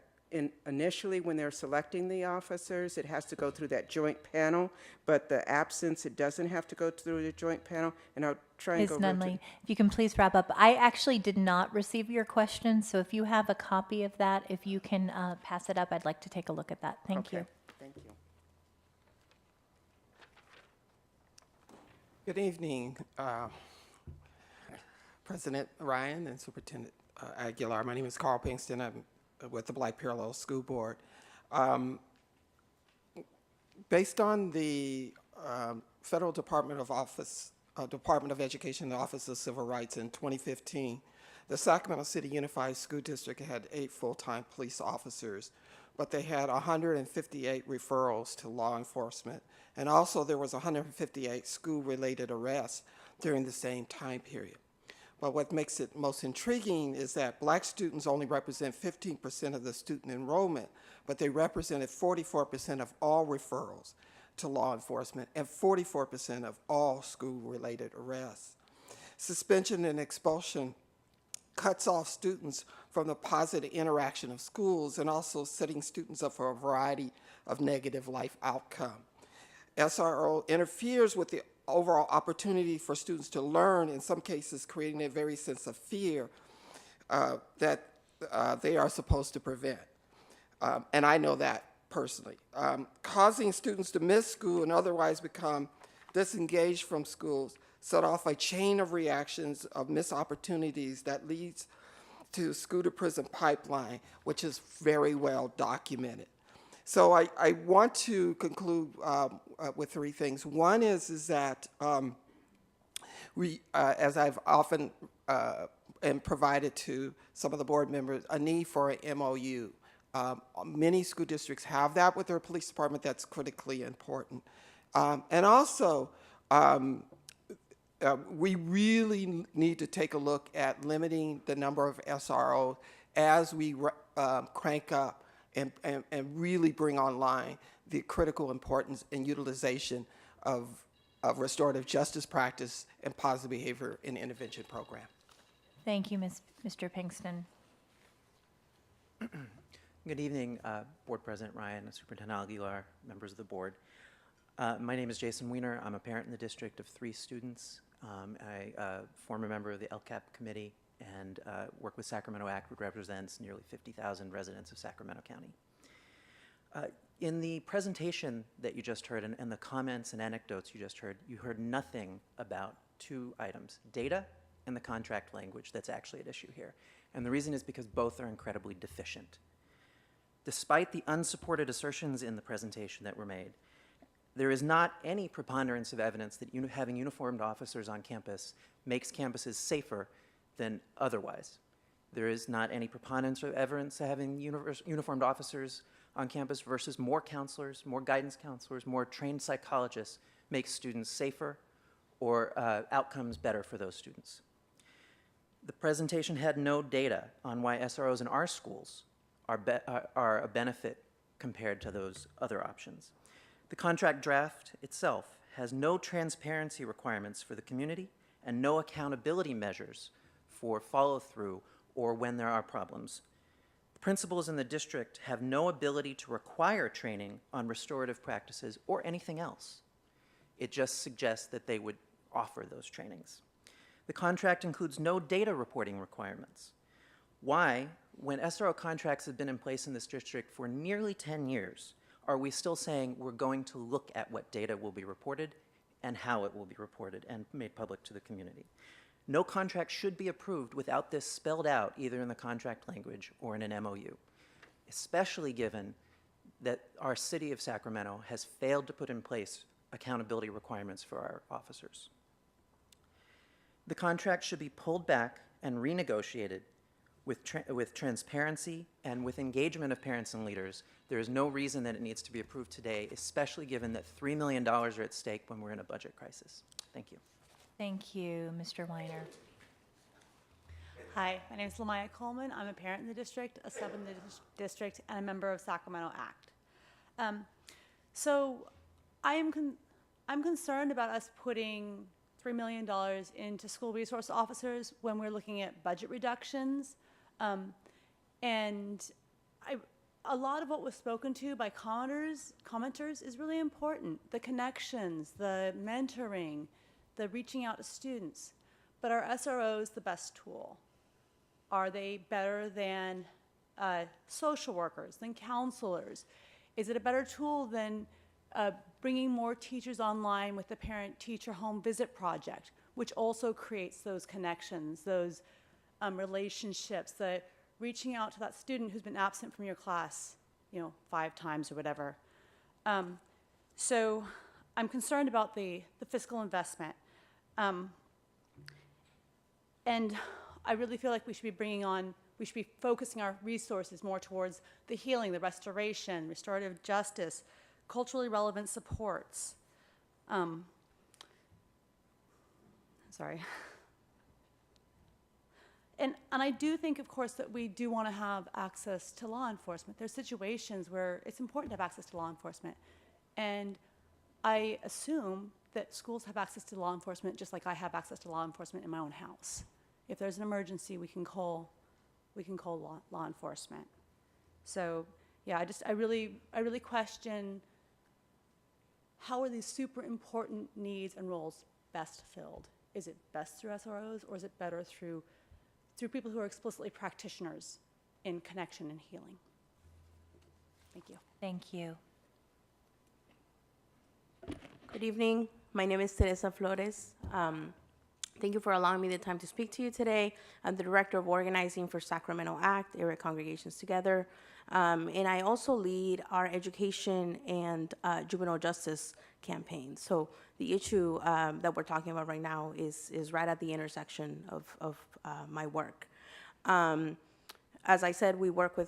initially when they're selecting the officers, it has to go through that joint panel, but the absence, it doesn't have to go through the joint panel. And I'll try and Ms. go Nunley, if you can please wrap up. I actually did not receive your question, so if you have a copy of that, if you can pass it up, I'd like to take a look at that. Thank you. Thank you. Good evening, President Ryan and Superintendent Aguilar. My name is Carl Pinkston. I'm with the Black Parallel School Board. Based on the Federal Department of Education, the Office of Civil Rights in 2015, the Sacramento City Unified School District had 8 full-time police officers, but they had 158 referrals to law enforcement. And also there was 158 school-related arrests during the same time period. But what makes it most intriguing is that black students only represent 15% of the student enrollment, but they represented 44% of all referrals to law enforcement and 44% of all school-related arrests. Suspension and expulsion cuts off students from the positive interaction of schools and also setting students up for a variety of negative life outcomes. SRO interferes with the overall opportunity for students to learn, in some cases creating a very sense of fear that they are supposed to prevent. And I know that personally. Causing students to miss school and otherwise become disengaged from schools set off a chain of reactions of missed opportunities that leads to school to prison pipeline, which is very well documented. So I want to conclude with 3 things. One is that we, as I've often and provided to some of the board members a need for an MOU. Many school districts have that with their police department. That's critically important. And also, we really need to take a look at limiting the number of SROs as we crank up and really bring online the critical importance and utilization of restorative justice practice and positive behavior in the intervention program. Thank you, Mr. Pinkston. Good evening, Board President Ryan, Superintendent Aguilar, members of the board. My name is Jason Wiener. I'm a parent in the district of 3 students. I former member of the LCAP committee and work with Sacramento Act, which represents nearly 50,000 residents of Sacramento County. In the presentation that you just heard and the comments and anecdotes you heard nothing about 2 items, data and the contract language that's actually at issue here. And the reason is because both are incredibly deficient. Despite the unsupported assertions in the presentation that were made, there is not any preponderance of evidence that having uniformed officers on campus makes campuses safer than otherwise. There is not any preponderance of evidence that having uniformed officers on campus versus more counselors, more guidance counselors, more trained psychologists makes students safer or outcomes better for those students. The presentation had no data on why SROs in our schools are a benefit compared to those other options. The contract draft itself has no transparency requirements for the community and no accountability measures for follow-through or when there are problems. The principals in the district have no ability to require training on restorative practices or anything else. It just suggests that they would offer those trainings. The contract includes no data reporting requirements. Why, when SRO contracts have been in place in this district for nearly 10 years, are we still saying we're going to look at what data will be reported and how it will be reported and made public to the community? No contract should be approved without this spelled out either in the contract language or in an MOU, especially given that our city of Sacramento has failed to put in place accountability requirements for our officers. The contract should be pulled back and renegotiated with transparency and with engagement of parents and leaders. There is no reason that it needs to be approved today, especially given that $3 million are at stake when we're in a budget crisis. Thank you. Thank you, Mr. Weiner. Hi, my name is Lamaya Coleman. I'm a parent in the district, a sub in the district, and a member of Sacramento Act. So I'm concerned about us putting $3 million into school resource officers when we're looking at budget reductions. And a lot of what was spoken to by commenters is really important. The connections, the mentoring, the reaching out to students. But are SROs the best tool? Are they better than social workers, than counselors? Is it a better tool than bringing more teachers online with the parent-teacher home visit project, which also creates those connections, those relationships, the reaching out to that student who's been absent from your class, 5 times or whatever. So I'm concerned about the fiscal investment. And I really feel like we should be focusing our resources more towards the healing, the restoration, restorative justice, culturally relevant supports. Sorry. And I do think, of course, that we do want to have access to law enforcement. There's situations where it's important to have access to law enforcement. And I assume that schools have access to law enforcement just like I have access to law enforcement in my own house. If there's an emergency, we can call law enforcement. So yeah, I really question how are these super important needs and roles best filled? Is it best through SROs, or is it better through people who are explicitly practitioners in connection and healing? Thank you. Thank you. Good evening. My name is Teresa Flores. Thank you for allowing me the time to speak to you today. I'm the Director of Organizing for Sacramento ACT, Area Congregations Together. And I also lead our education and juvenile justice campaign. So the issue that we're talking about right now is right at the intersection of my work. As I said, we work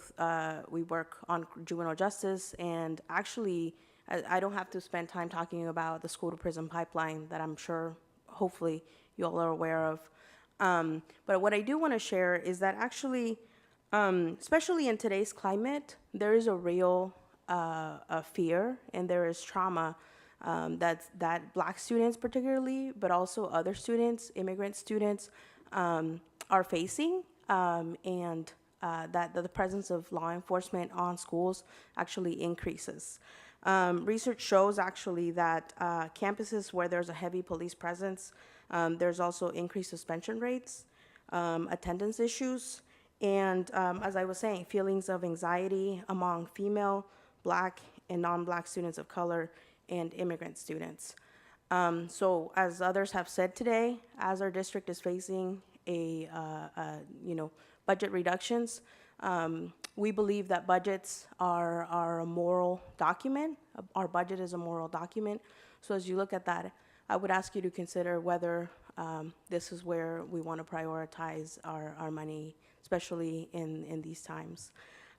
on juvenile justice, and actually, I don't have to spend time talking about the school to prison pipeline that I'm sure, hopefully, you all are aware of. But what I do want to share is that actually, especially in today's climate, there is a real fear and there is trauma that Black students particularly, but also other students, immigrant students, are facing, and that the presence of law enforcement on schools actually increases. Research shows actually that campuses where there's a heavy police presence, there's also increased suspension rates, attendance issues, and as I was saying, feelings of anxiety among female, Black, and non-Black students of color and immigrant students. So as others have said today, as our district is facing budget reductions, we believe that budgets are a moral document. Our budget is a moral document. So as you look at that, I would ask you to consider whether this is where we want to prioritize our money, especially in these times.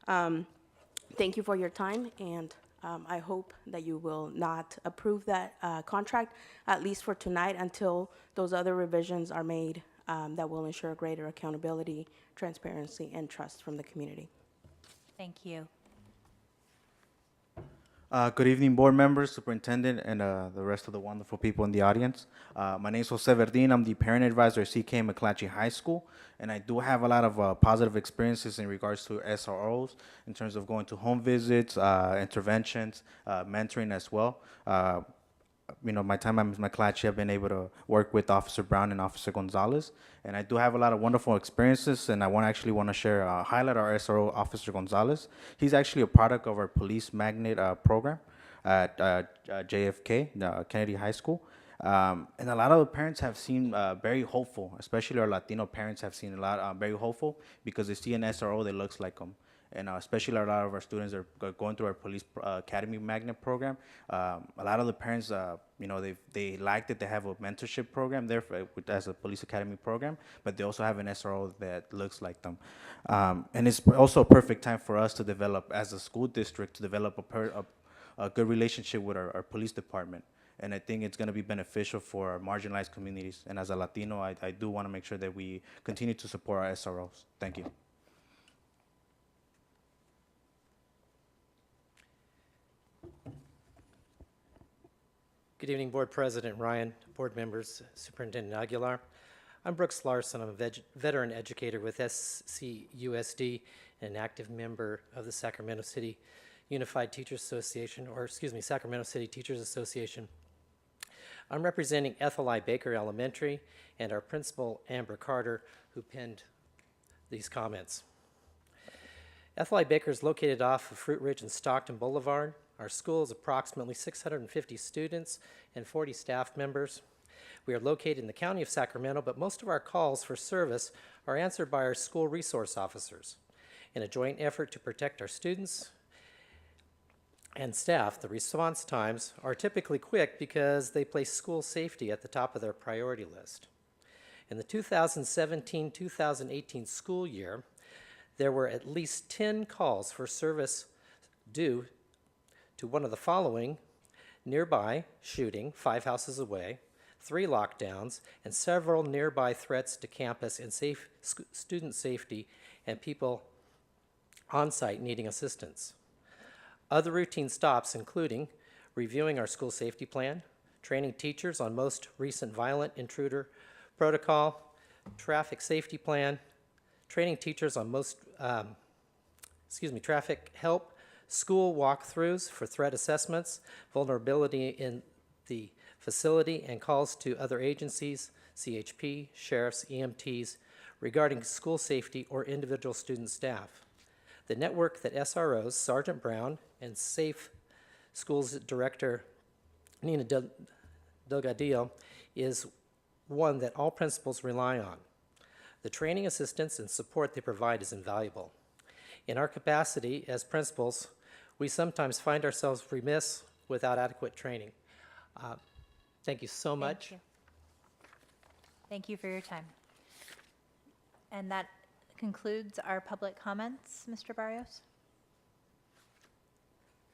Thank you for your time, and I hope that you will not approve that contract, at least for tonight, until those other revisions are made that will ensure greater accountability, transparency, and trust from the community. Thank you. Good evening, board members, superintendent, and the rest of the wonderful people in the audience. My name is Jose Verdin. I'm the parent advisor at CK McClatchy High School, and I do have a lot of positive experiences in regards to SROs in terms of going to home visits, interventions, mentoring as well. My time at McClatchy, I've been able to work with Officer Brown and Officer Gonzalez, and I do have a lot of wonderful experiences, and I want to share, highlight our SRO, Officer Gonzalez. He's actually a product of our police magnet program at JFK, Kennedy High School, and a lot of the parents have seemed very hopeful, especially our Latino parents have seen a lot very hopeful because they see an SRO that looks like them. And especially a lot of our students are going through our police academy magnet program. A lot of the parents, they like that they have a mentorship program there as a police academy program, but they also have an SRO that looks like them. And it's also a perfect time for us to develop, as a school district, to develop a good relationship with our police department. And I think it's going to be beneficial for our marginalized communities. And as a Latino, I do want to make sure that we continue to support our SROs. Thank you. Good evening, Board President Ryan, board members, Superintendent Aguilar. I'm Brooks Larson. I'm a veteran educator with SCUSD and an active member of the Sacramento City Unified Teachers Association, Sacramento City Teachers Association. I'm representing Ethel I. Baker Elementary and our principal, Amber Carter, who penned these comments. Ethel I. Baker is located off of Fruit Ridge and Stockton Boulevard. Our school is approximately 650 students and 40 staff members. We are located in the county of Sacramento, but most of our calls for service are answered by our school resource officers. In a joint effort to protect our students and staff, the response times are typically quick because they place school safety at the top of their priority list. In the 2017-2018 school year, there were at least 10 calls for service due to one of the following: nearby shooting 5 houses away, 3 lockdowns, and several nearby threats to campus and student safety and people on site needing assistance. Other routine stops including reviewing our school safety plan, training teachers on most recent violent intruder protocol, traffic safety plan, training teachers on most, traffic help, school walkthroughs for threat assessments, vulnerability in the facility, and calls to other agencies, CHP, sheriffs, EMTs, regarding school safety or individual student staff. The network that SROs, Sergeant Brown, and Safe Schools Director Nina Delgadillo is one that all principals rely on. The training, assistance, and support they provide is invaluable. In our capacity as principals, we sometimes find ourselves remiss without adequate training. Thank you so much. Thank you. Thank you for your time. And that concludes our public comments, Mr. Barrios.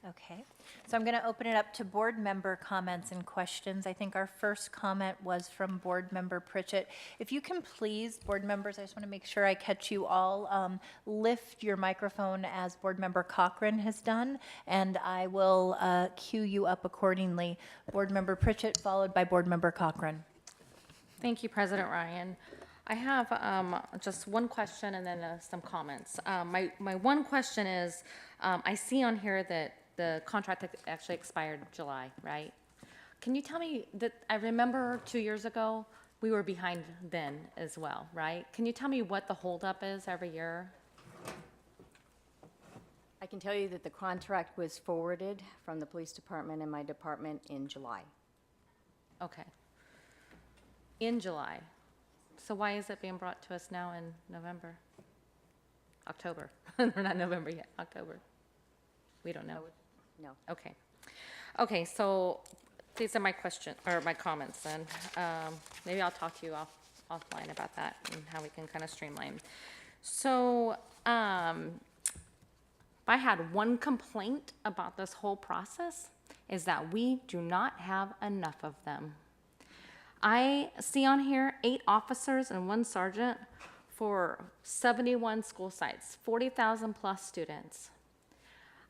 Okay, so I'm going to open it up to board member comments and questions. I think our first comment was from board member Pritchett. If you can please, board members, I just want to make sure I catch you all, lift your microphone as board member Cochran has done, and I will cue you up accordingly. Board member Pritchett, followed by board member Cochran. Thank you, President Ryan. I have just one question and then some comments. My one question is, I see on here that the contract actually expired July, right? Can you tell me that, I remember 2 years ago, we were behind then as well, right? Can you tell me what the holdup is every year? I can tell you that the contract was forwarded from the police department and my department in July. Okay. In July. So why is it being brought to us now in November? October. We're not November yet, October. We don't know. No. Okay. Okay, so these are my questions, or my comments then. Maybe I'll talk to you offline about that and how we can kind of streamline. So, if I had one complaint about this whole process, is that we do not have enough of them. I see on here 8 officers and 1 sergeant for 71 school sites, 40,000 plus students.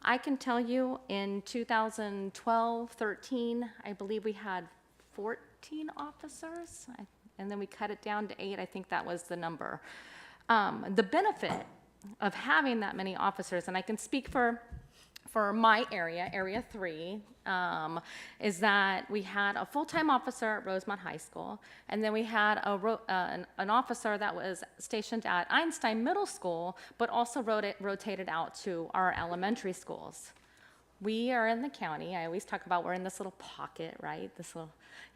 I can tell you in 2012, 13, I believe we had 14 officers, and then we cut it down to 8. I think that was the number. The benefit of having that many officers, and I can speak for my area, Area 3, is that we had a full-time officer at Rosemont High School, and then we had an officer that was stationed at Einstein Middle School, but also rotated out to our elementary schools. We are in the county. I always talk about we're in this little pocket, right?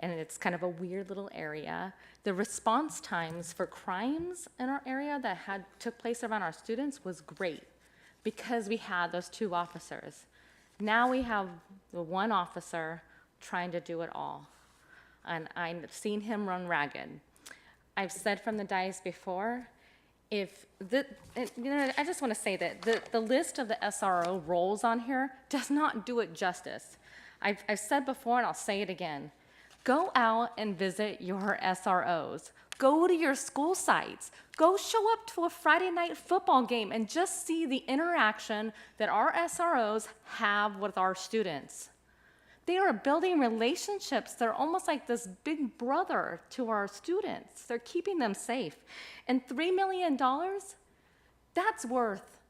And it's kind of a weird little area. The response times for crimes in our area that took place around our students was great, because we had those 2 officers. Now we have the 1 officer trying to do it all. And I've seen him run ragged. I've said from the dais before, I just want to say that the list of the SRO roles on here does not do it justice. I've said before, and I'll say it again, go out and visit your SROs. Go to your school sites. Go show up to a Friday night football game and just see the interaction that our SROs have with our students. They are building relationships. They're almost like this big brother to our students. They're keeping them safe. And $3 million, that's worth,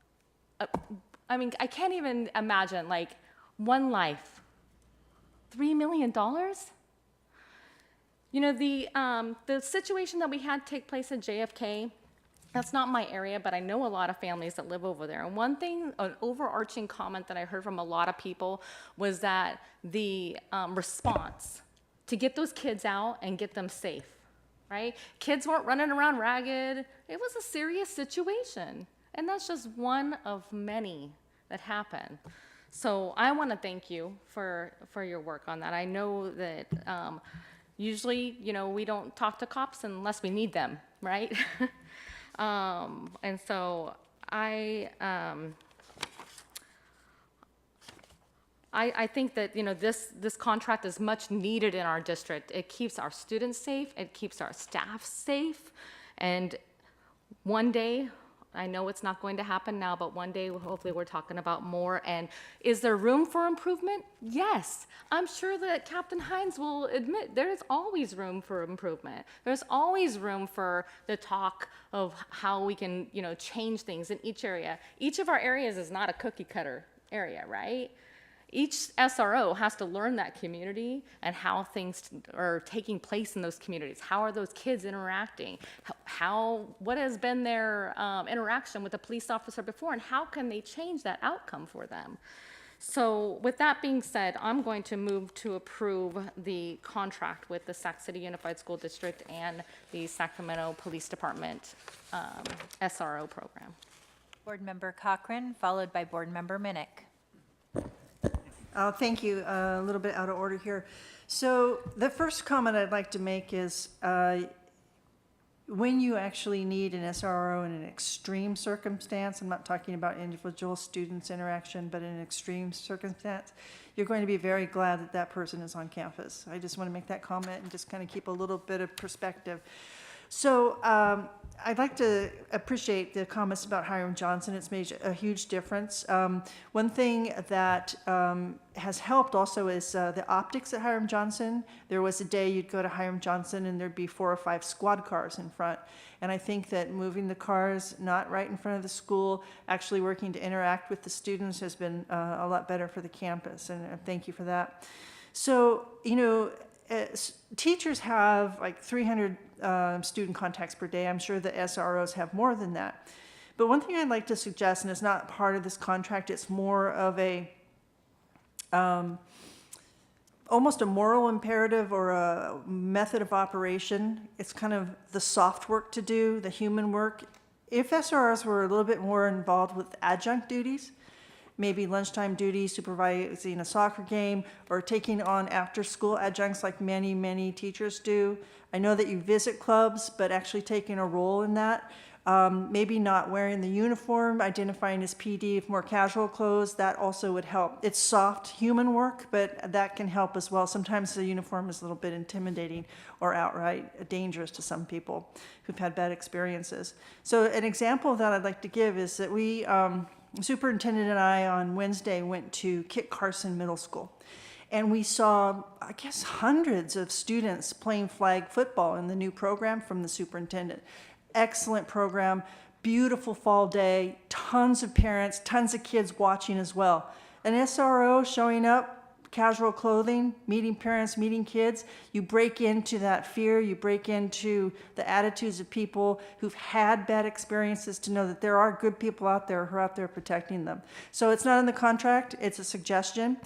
I can't even imagine, like, 1 life. $3 million? You know, the situation that we had take place at JFK, that's not my area, but I know a lot of families that live over there. And one thing, an overarching comment that I heard from a lot of people was that the response to get those kids out and get them safe, right? Kids weren't running around ragged. It was a serious situation. And that's just one of many that happened. So I want to thank you for your work on that. I know that usually, we don't talk to cops unless we need them, right? And so I think that, this contract is much needed in our district. It keeps our students safe. It keeps our staff safe. And one day, I know it's not going to happen now, but one day, hopefully, we're talking about more. And is there room for improvement? Yes. I'm sure that Captain Hines will admit there's always room for improvement. There's always room for the talk of how we can, change things in each area. Each of our areas is not a cookie cutter area, right? Each SRO has to learn that community and how things are taking place in those communities. How are those kids interacting? What has been their interaction with a police officer before, and how can they change that outcome for them? So with that being said, I'm going to move to approve the contract with the Sac City Unified School District and the Sacramento Police Department SRO program. Board Member Cochran, followed by Board Member Minnick. Thank you. A little bit out of order here. So the first comment I'd like to make is when you actually need an SRO in an extreme circumstance, I'm not talking about individual students' interaction, but in an extreme circumstance, you're going to be very glad that that person is on campus. I just want to make that comment and just kind of keep a little bit of perspective. So I'd like to appreciate the comments about Hiram Johnson. It's made a huge difference. One thing that has helped also is the optics at Hiram Johnson. There was a day you'd go to Hiram Johnson and there'd be 4 or 5 squad cars in front. And I think that moving the cars not right in front of the school, actually working to interact with the students has been a lot better for the campus. And thank you for that. So, you know, teachers have like 300 student contacts per day. I'm sure the SROs have more than that. But one thing I'd like to suggest, and it's not part of this contract, it's more of a almost a moral imperative or a method of operation. It's kind of the soft work to do, the human work. If SROs were a little bit more involved with adjunct duties, maybe lunchtime duty, supervising a soccer game, or taking on after-school adjuncts like many, many teachers do. I know that you visit clubs, but actually taking a role in that. Maybe not wearing the uniform, identifying as PD, if more casual clothes, that also would help. It's soft human work, but that can help as well. Sometimes the uniform is a little bit intimidating or outright dangerous to some people who've had bad experiences. So an example that I'd like to give is that we, Superintendent and I on Wednesday went to Kit Carson Middle School, and we saw, I guess, hundreds of students playing flag football in the new program from the superintendent. Excellent program, beautiful fall day, tons of parents, tons of kids watching as well. An SRO showing up, casual clothing, meeting parents, meeting kids, you break into that fear, you break into the attitudes of people who've had bad experiences to know that there are good people out there who are out there protecting them. So it's not in the contract, it's a suggestion.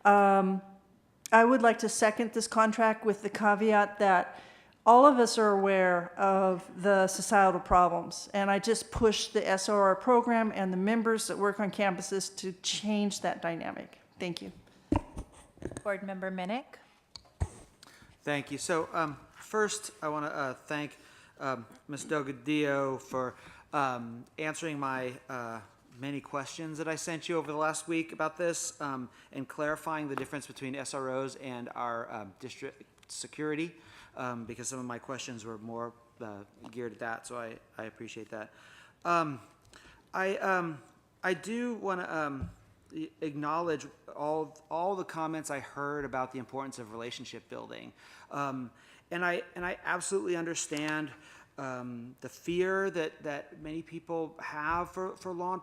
I would like to second this contract with the caveat that all of us are aware of the societal problems, and I just push the SRO program and the members that work on campuses to change that dynamic. Thank you. Board Member Minnick. Thank you. So first, I want to thank Ms. Delgadillo for answering my many questions that I sent you over the last week about this and clarifying the difference between SROs and our district security, because some of my questions were more geared at that, so I appreciate that. I do want to acknowledge all the comments I heard about the importance of relationship building, and I absolutely understand the fear that many people have for law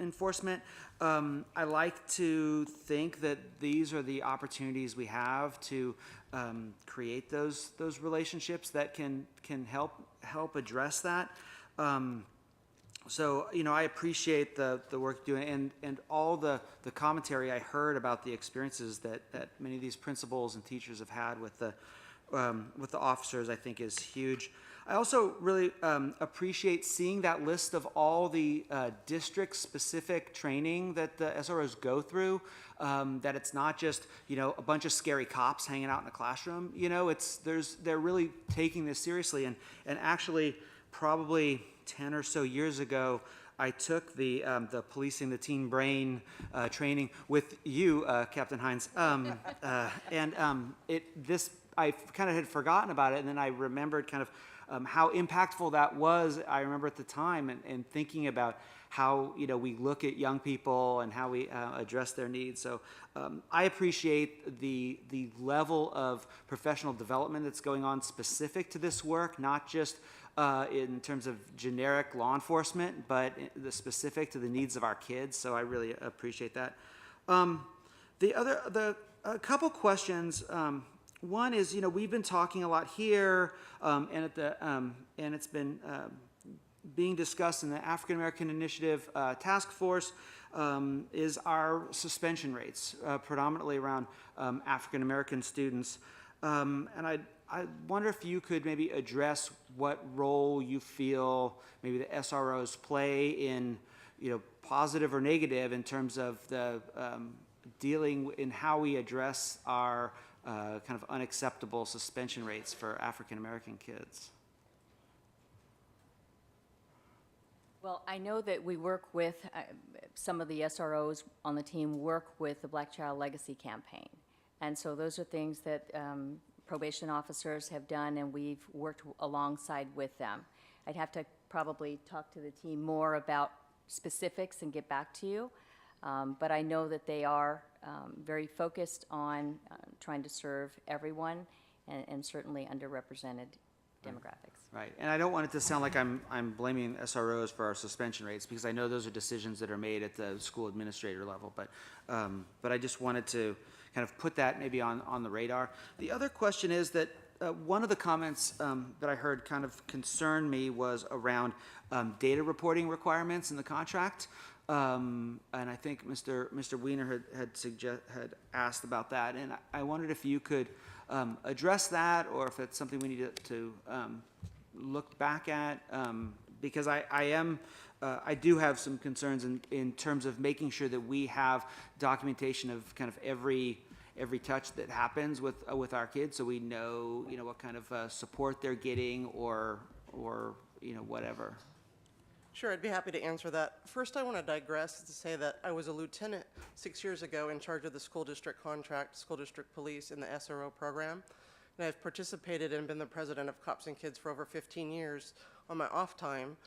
enforcement. I like to think that these are the opportunities we have to create those relationships that can help address that. So, you know, I appreciate the work you're doing and all the commentary I heard about the experiences that many of these principals and teachers have had with the officers, I think is huge. I also really appreciate seeing that list of all the district-specific training that the SROs go through, that it's not just, you know, a bunch of scary cops hanging out in the classroom. You know, they're really taking this seriously. And actually, probably 10 or so years ago, I took the Policing the Teen Brain training with you, Captain Hines. I kind of had forgotten about it, and then I remembered kind of how impactful that was. I remember at the time and thinking about how, you know, we look at young people and how we address their needs. So I appreciate the level of professional development that's going on specific to this work, not just in terms of generic law enforcement, but the specific to the needs of our kids. So I really appreciate that. A couple questions. One is, you know, we've been talking a lot here, and it's been being discussed in the African American Initiative Task Force is our suspension rates, predominantly around African American students. And I wonder if you could maybe address what role you feel maybe the SROs play in, positive or negative in terms of the dealing in how we address our kind of unacceptable suspension rates for African American kids. Well, I know that we work with, some of the SROs on the team work with the Black Child Legacy Campaign. And so those are things that probation officers have done, and we've worked alongside with them. I'd have to probably talk to the team more about specifics and get back to you. But I know that they are very focused on trying to serve everyone and certainly underrepresented demographics. Right, and I don't want it to sound like I'm blaming SROs for our suspension rates, because I know those are decisions that are made at the school administrator level, but I just wanted to kind of put that maybe on the radar. The other question is that one of the comments that I heard kind of concerned me was around data reporting requirements in the contract. And I think Mr. Weiner had asked about that, and I wondered if you could address that, or if it's something we need to look back at, because I do have some concerns in terms of making sure that we have documentation of kind of every touch that happens with our kids, so we know what kind of support they're getting or whatever. Sure, I'd be happy to answer that. First, I want to digress to say that I was a lieutenant 6 years ago in charge of the school district contract, school district police in the SRO program. And I've participated and been the president of Cops and Kids for over 15 years on my off time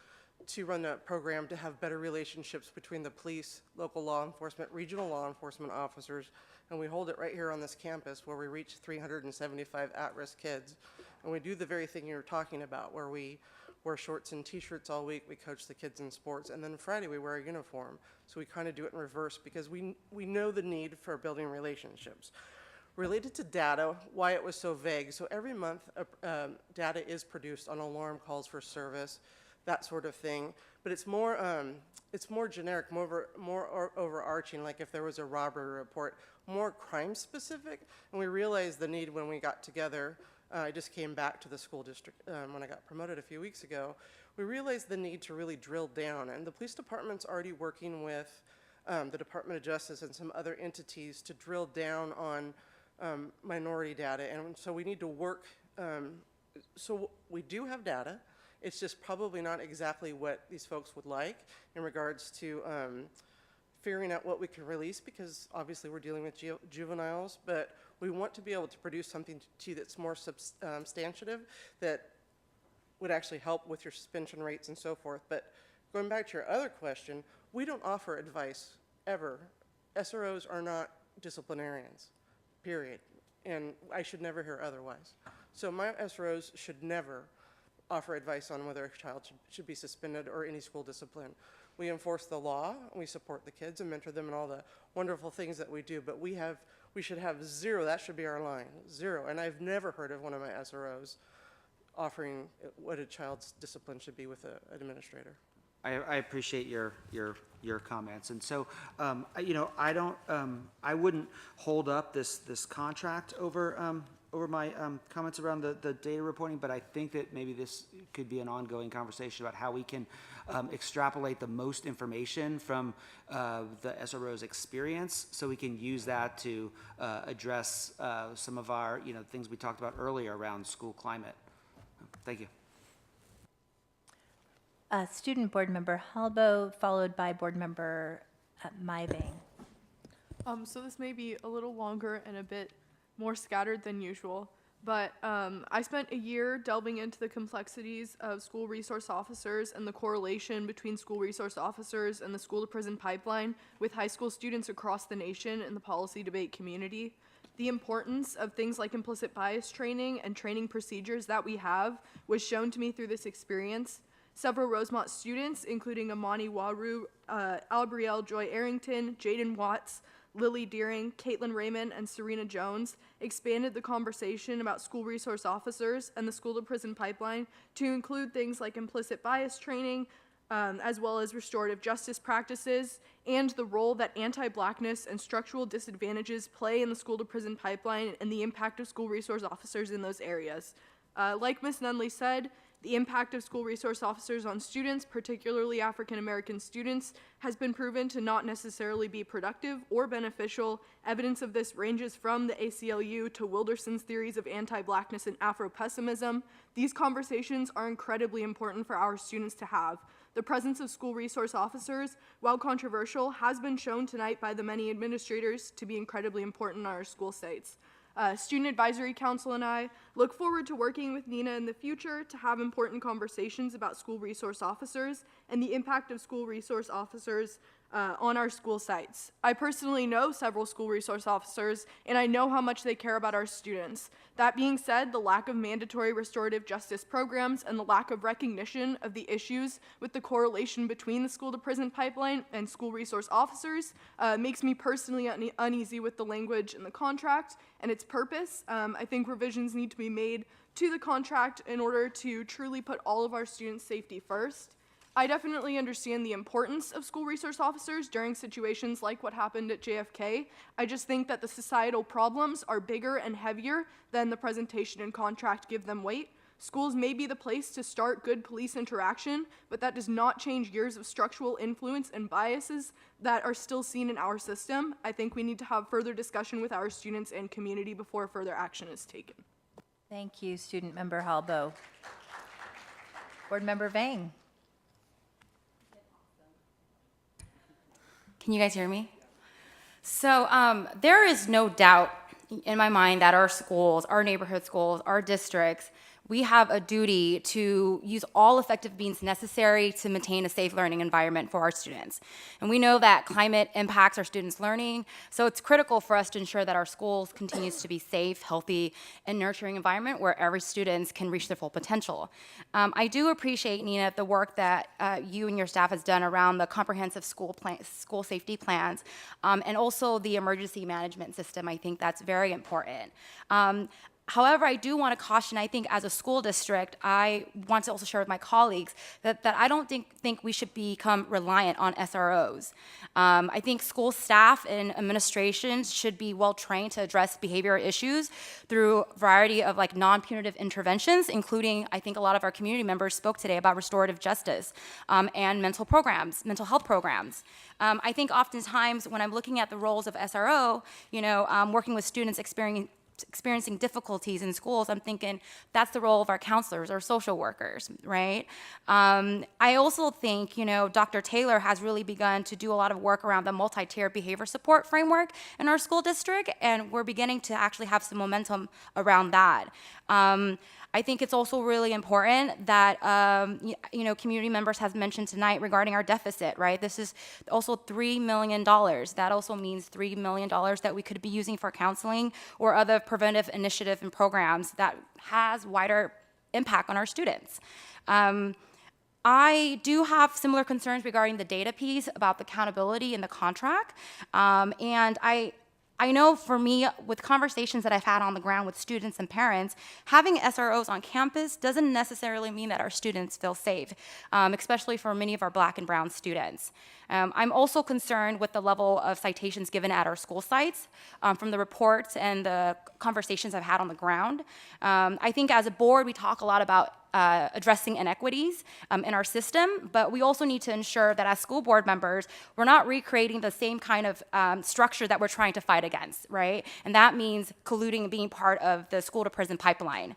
to run that program to have better relationships between the police, local law enforcement, regional law enforcement officers. And we hold it right here on this campus where we reach 375 at-risk kids. And we do the very thing you were talking about, where we wear shorts and t-shirts all week, we coach the kids in sports, and then Friday we wear a uniform. So we kind of do it in reverse because we know the need for building relationships. Related to data, why it was so vague. So every month data is produced on alarm calls for service, that sort of thing. But it's more generic, more overarching, like if there was a robbery report, more crime specific. And we realized the need when we got together. I just came back to the school district when I got promoted a few weeks ago. We realized the need to really drill down, and the police department's already working with the Department of Justice and some other entities to drill down on minority data, and so we need to work. So we do have data. It's just probably not exactly what these folks would like in regards to figuring out what we can release, because obviously we're dealing with juveniles, but we want to be able to produce something to you that's more substantive, that would actually help with your suspension rates and so forth. But going back to your other question, we don't offer advice ever. SROs are not disciplinarians, period. And I should never hear otherwise. So my SROs should never offer advice on whether a child should be suspended or any school discipline. We enforce the law, we support the kids and mentor them in all the wonderful things that we do, but we should have zero, that should be our line, zero. And I've never heard of one of my SROs offering what a child's discipline should be with an administrator. I appreciate your comments, and so I wouldn't hold up this contract over my comments around the data reporting, but I think that maybe this could be an ongoing conversation about how we can extrapolate the most information from the SRO's experience, so we can use that to address some of our things we talked about earlier around school climate. Thank you. Student Board Member Halbo, followed by Board Member Myving. So this may be a little longer and a bit more scattered than usual, but I spent a year delving into the complexities of school resource officers and the correlation between school resource officers and the school-to-prison pipeline with high school students across the nation and the policy debate community. The importance of things like implicit bias training and training procedures that we have was shown to me through this experience. Several Rosemont students, including Amani Waru, Albrielle Joy Arrington, Jaden Watts, Lily Deering, Caitlin Raymond, and Serena Jones expanded the conversation about school resource officers and the school-to-prison pipeline to include things like implicit bias training, as well as restorative justice practices, and the role that anti-Blackness and structural disadvantages play in the school-to-prison pipeline and the impact of school resource officers in those areas. Like Ms. Nunley said, the impact of school resource officers on students, particularly African American students, has been proven to not necessarily be productive or beneficial. Evidence of this ranges from the ACLU to Wilderson's theories of anti-Blackness and Afro-pessimism. These conversations are incredibly important for our students to have. The presence of school resource officers, while controversial, has been shown tonight by the many administrators to be incredibly important on our school sites. Student Advisory Council and I look forward to working with Nina in the future to have important conversations about school resource officers and the impact of school resource officers on our school sites. I personally know several school resource officers, and I know how much they care about our students. That being said, the lack of mandatory restorative justice programs and the lack of recognition of the issues with the correlation between the school-to-prison pipeline and school resource officers makes me personally uneasy with the language in the contract and its purpose. I think revisions need to be made to the contract in order to truly put all of our students' safety first. I definitely understand the importance of school resource officers during situations like what happened at JFK. I just think that the societal problems are bigger and heavier than the presentation and contract give them weight. Schools may be the place to start good police interaction, but that does not change years of structural influence and biases that are still seen in our system. I think we need to have further discussion with our students and community before further action is taken. Thank you, Student Member Halbo. Board Member Vang. Can you guys hear me? So there is no doubt in my mind that our schools, our neighborhood schools, our districts, we have a duty to use all effective means necessary to maintain a safe learning environment for our students. And we know that climate impacts our students' learning, so it's critical for us to ensure that our schools continues to be safe, healthy, and nurturing environment where every student can reach their full potential. I do appreciate, Nina, the work that you and your staff has done around the comprehensive school safety plans, and also the emergency management system. I think that's very important. However, I do want to caution, I think as a school district, I want to also share with my colleagues that I don't think we should become reliant on SROs. I think school staff and administrations should be well trained to address behavioral issues through a variety of like non-punitive interventions, including, I think a lot of our community members spoke today about restorative justice and mental health programs. I think oftentimes when I'm looking at the roles of SRO, working with students experiencing difficulties in schools, I'm thinking that's the role of our counselors or social workers, right? I also think, Dr. Taylor has really begun to do a lot of work around the multi-tier behavior support framework in our school district, and we're beginning to actually have some momentum around that. I think it's also really important that, community members have mentioned tonight regarding our deficit, right? This is also $3 million. That also means $3 million that we could be using for counseling or other preventive initiative and programs that has wider impact on our students. I do have similar concerns regarding the data piece about the accountability in the contract, and I know for me, with conversations that I've had on the ground with students and parents, having SROs on campus doesn't necessarily mean that our students feel safe, especially for many of our Black and brown students. I'm also concerned with the level of citations given at our school sites from the reports and the conversations I've had on the ground. I think as a board, we talk a lot about addressing inequities in our system, but we also need to ensure that as school board members, we're not recreating the same kind of structure that we're trying to fight against, right? And that means colluding and being part of the school-to-prison pipeline.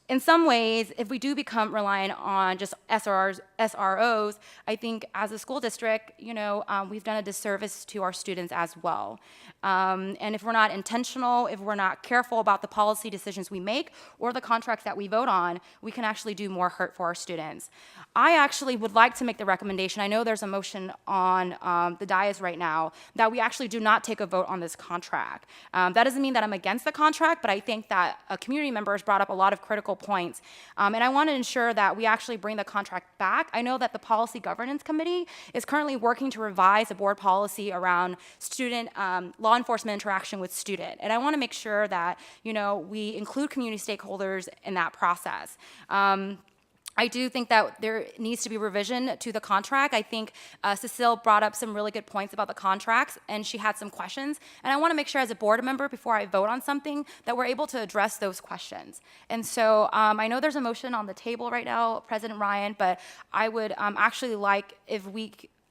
In some ways, if we do become reliant on just SROs, I think as a school district, we've done a disservice to our students as well. And if we're not intentional, if we're not careful about the policy decisions we make or the contracts that we vote on, we can actually do more hurt for our students. I actually would like to make the recommendation, I know there's a motion on the dais right now, that we actually do not take a vote on this contract. That doesn't mean that I'm against the contract, but I think that community members brought up a lot of critical points. And I want to ensure that we actually bring the contract back. I know that the Policy Governance Committee is currently working to revise a board policy around student law enforcement interaction with student. And I want to make sure that, we include community stakeholders in that process. I do think that there needs to be revision to the contract. I think Cecile brought up some really good points about the contracts, and she had some questions. And I want to make sure as a board member, before I vote on something, that we're able to address those questions. And so I know there's a motion on the table right now, President Ryan, but I would actually like if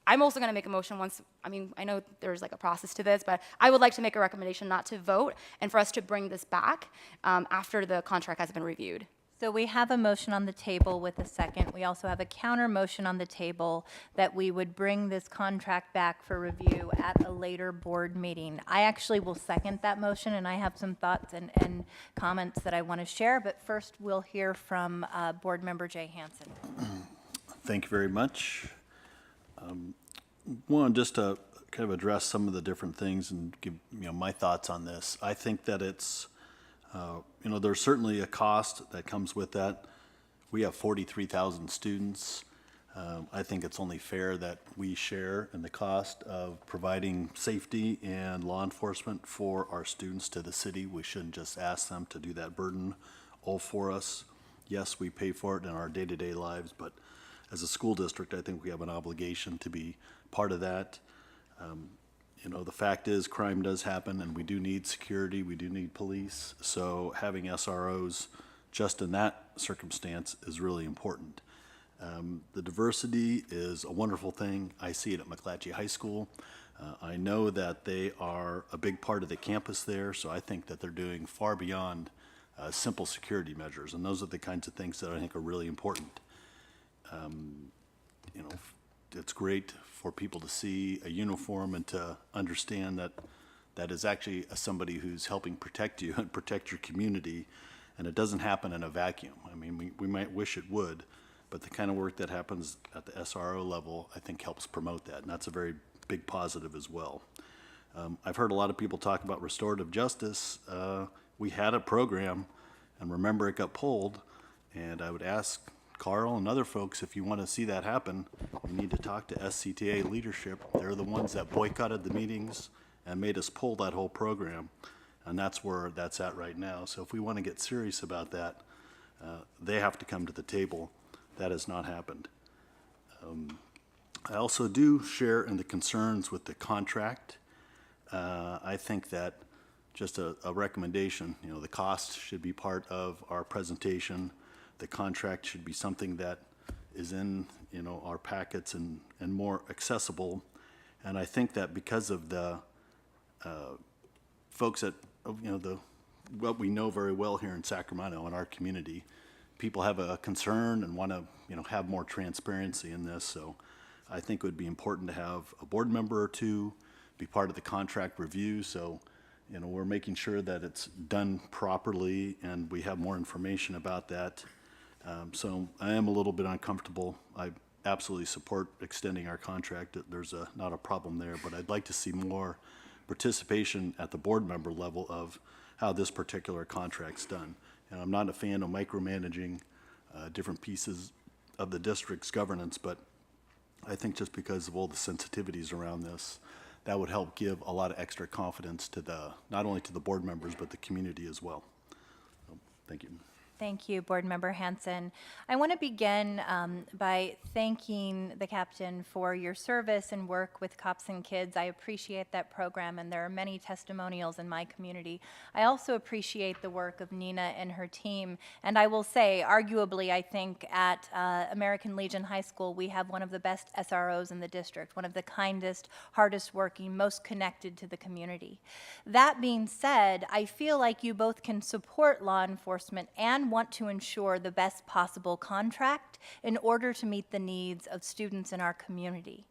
I'm also going to make a motion once, I know there's like a process to this, but I would like to make a recommendation not to vote and for us to bring this back after the contract has been reviewed. So we have a motion on the table with a second. We also have a counter motion on the table that we would bring this contract back for review at a later board meeting. I actually will second that motion, and I have some thoughts and comments that I want to share, but first we'll hear from Board Member Jay Hansen. Thank you very much. One, just to kind of address some of the different things and give my thoughts on this. I think that it's there's certainly a cost that comes with that. We have 43,000 students. I think it's only fair that we share in the cost of providing safety and law enforcement for our students to the city. We shouldn't just ask them to do that burden all for us. Yes, we pay for it in our day-to-day lives, but as a school district, I think we have an obligation to be part of that. The fact is crime does happen, and we do need security, we do need police, so having SROs just in that circumstance is really important. The diversity is a wonderful thing. I see it at McClatchy High School. I know that they are a big part of the campus there, so I think that they're doing far beyond simple security measures, and those are the kinds of things that I think are really important. It's great for people to see a uniform and to understand that that is actually somebody who's helping protect you and protect your community, and it doesn't happen in a vacuum. We might wish it would, but the kind of work that happens at the SRO level, I think, helps promote that, and that's a very big positive as well. I've heard a lot of people talk about restorative justice. We had a program, and remember it got pulled, and I would ask Carl and other folks, if you want to see that happen, you need to talk to SCTA leadership. They're the ones that boycotted the meetings and made us pull that whole program, and that's where that's at right now. So if we want to get serious about that, they have to come to the table. That has not happened. I also do share in the concerns with the contract. I think that just a recommendation, the cost should be part of our presentation. The contract should be something that is in, our packets and more accessible. And I think that because of the folks that, what we know very well here in Sacramento in our community, people have a concern and want to, have more transparency in this. So I think it would be important to have a board member or two be part of the contract review. So, we're making sure that it's done properly and we have more information about that. So I am a little bit uncomfortable. I absolutely support extending our contract. There's not a problem there, but I'd like to see more participation at the board member level of how this particular contract's done. And I'm not a fan of micromanaging different pieces of the district's governance, but I think just because of all the sensitivities around this, that would help give a lot of extra confidence to not only to the board members, but the community as well. So, thank you. Thank you, Board Member Hansen. I want to begin by thanking the captain for your service and work with Cops and Kids. I appreciate that program, and there are many testimonials in my community. I also appreciate the work of Nina and her team, and I will say, arguably, I think at American Legion High School, we have one of the best SROs in the district, one of the kindest, hardest working, most connected to the community. That being said, I feel like you both can support law enforcement and want to ensure the best possible contract in order to meet the needs of students in our community.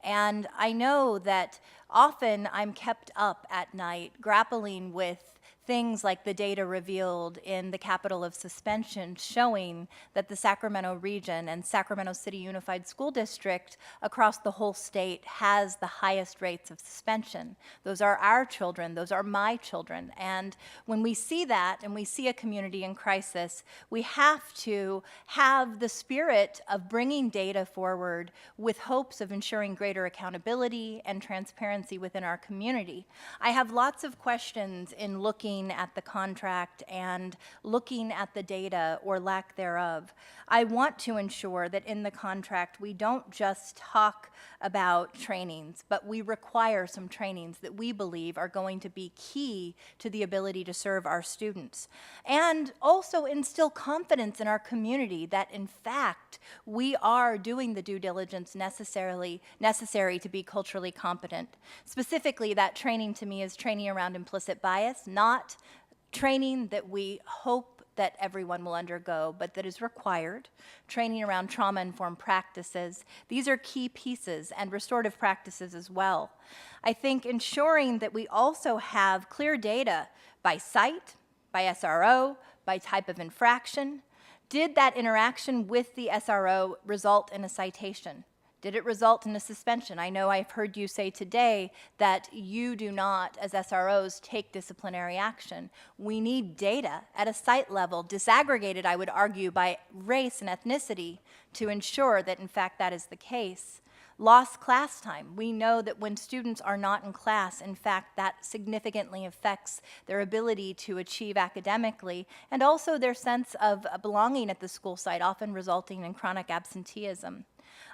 And I know that often I'm kept up at night grappling with things like the data revealed in the capital of suspension showing that the Sacramento region and Sacramento City Unified School District across the whole state has the highest rates of suspension. Those are our children, those are my children. And when we see that and we see a community in crisis, we have to have the spirit of bringing data forward with hopes of ensuring greater accountability and transparency within our community. I have lots of questions in looking at the contract and looking at the data or lack thereof. I want to ensure that in the contract we don't just talk about trainings, but we require some trainings that we believe are going to be key to the ability to serve our students. And also instill confidence in our community that in fact we are doing the due diligence necessary to be culturally competent. Specifically, that training to me is training around implicit bias, not training that we hope that everyone will undergo, but that is required, training around trauma-informed practices. These are key pieces, and restorative practices as well. I think ensuring that we also have clear data by site, by SRO, by type of infraction. Did that interaction with the SRO result in a citation? Did it result in a suspension? I know I've heard you say today that you do not, as SROs, take disciplinary action. We need data at a site level, disaggregated, I would argue, by race and ethnicity to ensure that, in fact, that is the case. Lost class time. We know that when students are not in class, in fact, that significantly affects their ability to achieve academically and also their sense of belonging at the school site, often resulting in chronic absenteeism.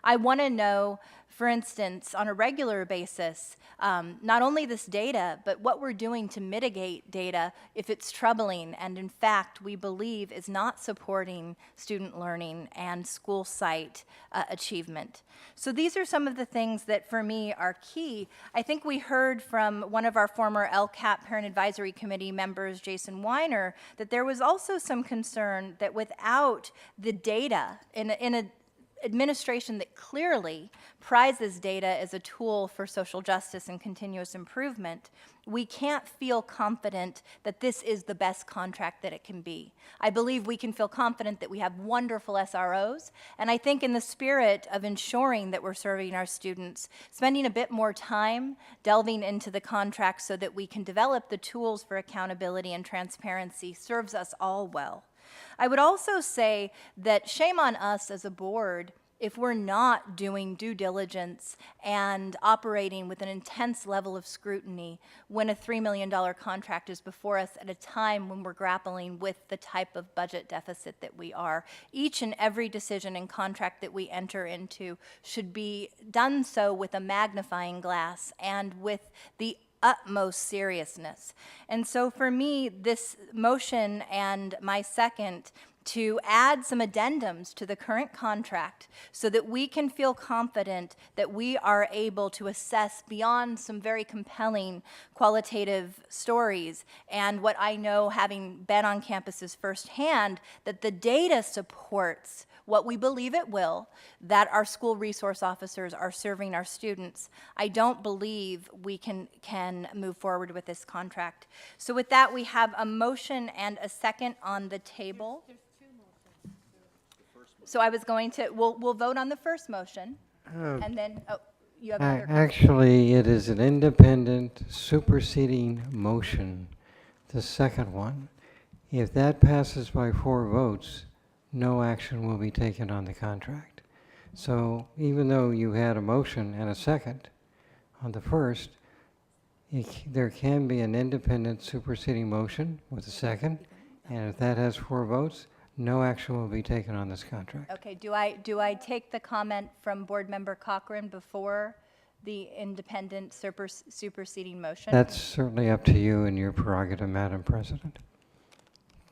I want to know, for instance, on a regular basis, not only this data, but what we're doing to mitigate data if it's troubling and, in fact, we believe is not supporting student learning and school site achievement. So these are some of the things that, for me, are key. I think we heard from one of our former LCAP Parent Advisory Committee members, Jason Weiner, that there was also some concern that without the data in a administration that clearly prizes data as a tool for social justice and continuous improvement, we can't feel confident that this is the best contract that it can be. I believe we can feel confident that we have wonderful SROs, and I think in the spirit of ensuring that we're serving our students, spending a bit more time delving into the contract so that we can develop the tools for accountability and transparency serves us all well. I would also say that shame on us as a board if we're not doing due diligence and operating with an intense level of scrutiny when a $3 million contract is before us at a time when we're grappling with the type of budget deficit that we are. Each and every decision and contract that we enter into should be done so with a magnifying glass and with the utmost seriousness. And so for me, this motion and my second to add some addendums to the current contract so that we can feel confident that we are able to assess beyond some very compelling qualitative stories and what I know, having been on campuses firsthand, that the data supports what we believe it will, that our school resource officers are serving our students. I don't believe we can move forward with this contract. So with that, we have a motion and a second on the table. So I was going to, we'll vote on the first motion, and then, you have another question. Actually, it is an independent superseding motion, the second one. If that passes by 4 votes, no action will be taken on the contract. So even though you had a motion and a second on the first, there can be an independent superseding motion with a second, and if that has 4 votes, no action will be taken on this contract. Okay, do I take the comment from Board Member Cochran before the independent superseding motion? That's certainly up to you and your prerogative, Madam President.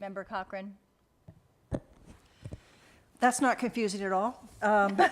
Member Cochran? That's not confusing at all. But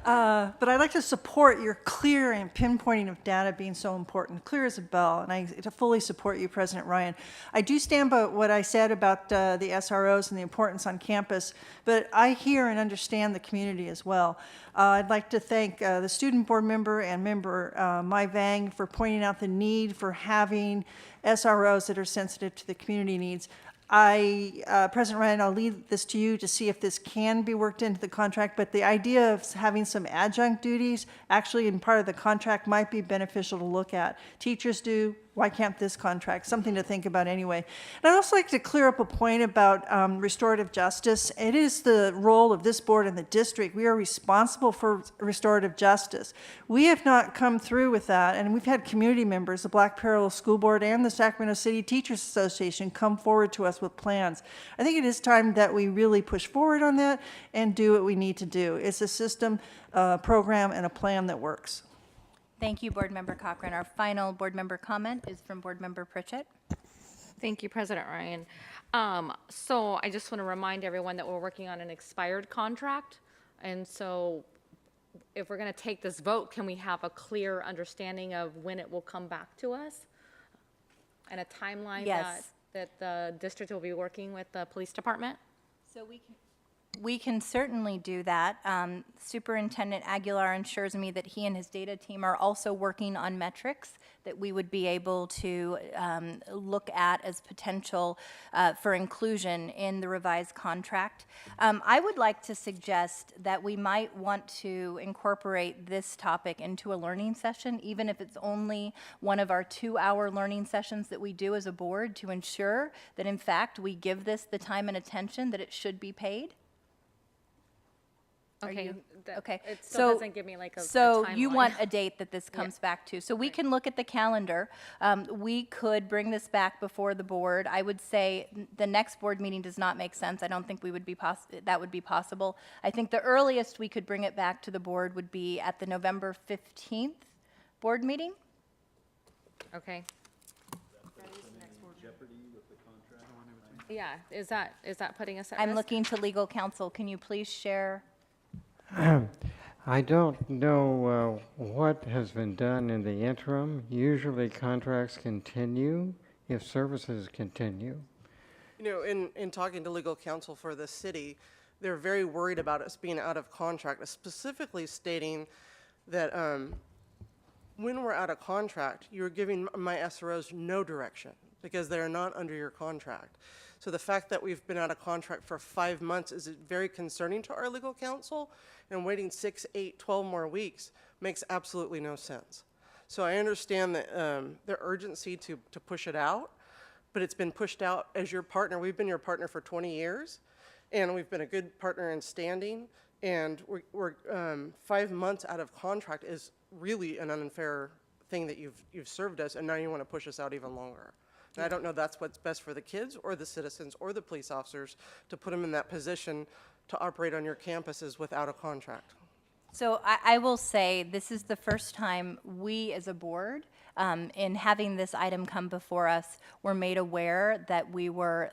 I'd like to support your clear and pinpointing of data being so important, clear as a bell, and I fully support you, President Ryan. I do stand by what I said about the SROs and the importance on campus, but I hear and understand the community as well. I'd like to thank the student board member and member Mai Vang for pointing out the need for having SROs that are sensitive to the community needs. President Ryan, I'll leave this to you to see if this can be worked into the contract, but the idea of having some adjunct duties actually in part of the contract might be beneficial to look at. Teachers do. Why can't this contract? Something to think about anyway. And I'd also like to clear up a point about restorative justice. It is the role of this board and the district. We are responsible for restorative justice. We have not come through with that, and we've had community members, the Black Parallel School Board and the Sacramento City Teachers Association, come forward to us with plans. I think it is time that we really push forward on that and do what we need to do. It's a system, program, and a plan that works. Thank you, Board Member Cochran. Our final board member comment is from Board Member Pritchett. Thank you, President Ryan. So I just want to remind everyone that we're working on an expired contract. And so if we're going to take this vote, can we have a clear understanding of when it will come back to us? And a timeline Yes. that the district will be working with the police department? So we can certainly do that. Superintendent Aguilar assures me that he and his data team are also working on metrics that we would be able to look at as potential for inclusion in the revised contract. I would like to suggest that we might want to incorporate this topic into a learning session, even if it's only one of our 2-hour learning sessions that we do as a board, to ensure that in fact we give this the time and attention that it should be paid. Okay. Okay. It still doesn't give me like a So you timeline. want a date that this comes back to. So we can look at the calendar. We could bring this back before the board. I would say the next board meeting does not make sense. I don't think we would be that would be possible. I think the earliest we could bring it back to the board would be at the November 15th board meeting. Okay. Yeah, is that putting us at I'm risk? looking to legal counsel. Can you please share? I don't know what has been done in the interim. Usually contracts continue if services continue. You know, in talking to legal counsel for the city, they're very worried about us being out of contract, specifically stating that when we're out of contract, you're giving my SROs no direction because they're not under your contract. So the fact that we've been out of contract for 5 months is very concerning to our legal counsel, and waiting 6, 8, 12 more weeks makes absolutely no sense. So I understand that the urgency to push it out, but it's been pushed out as your partner. We've been your partner for 20 years, and we've been a good partner in standing, and we're 5 months out of contract is really an unfair thing that you've served us, and now you want to push us out even longer. And I don't know that's what's best for the kids or the citizens or the police officers to put them in that position to operate on your campuses without a contract. So I will say this is the first time we as a board, in having this item come before us, were made aware that we were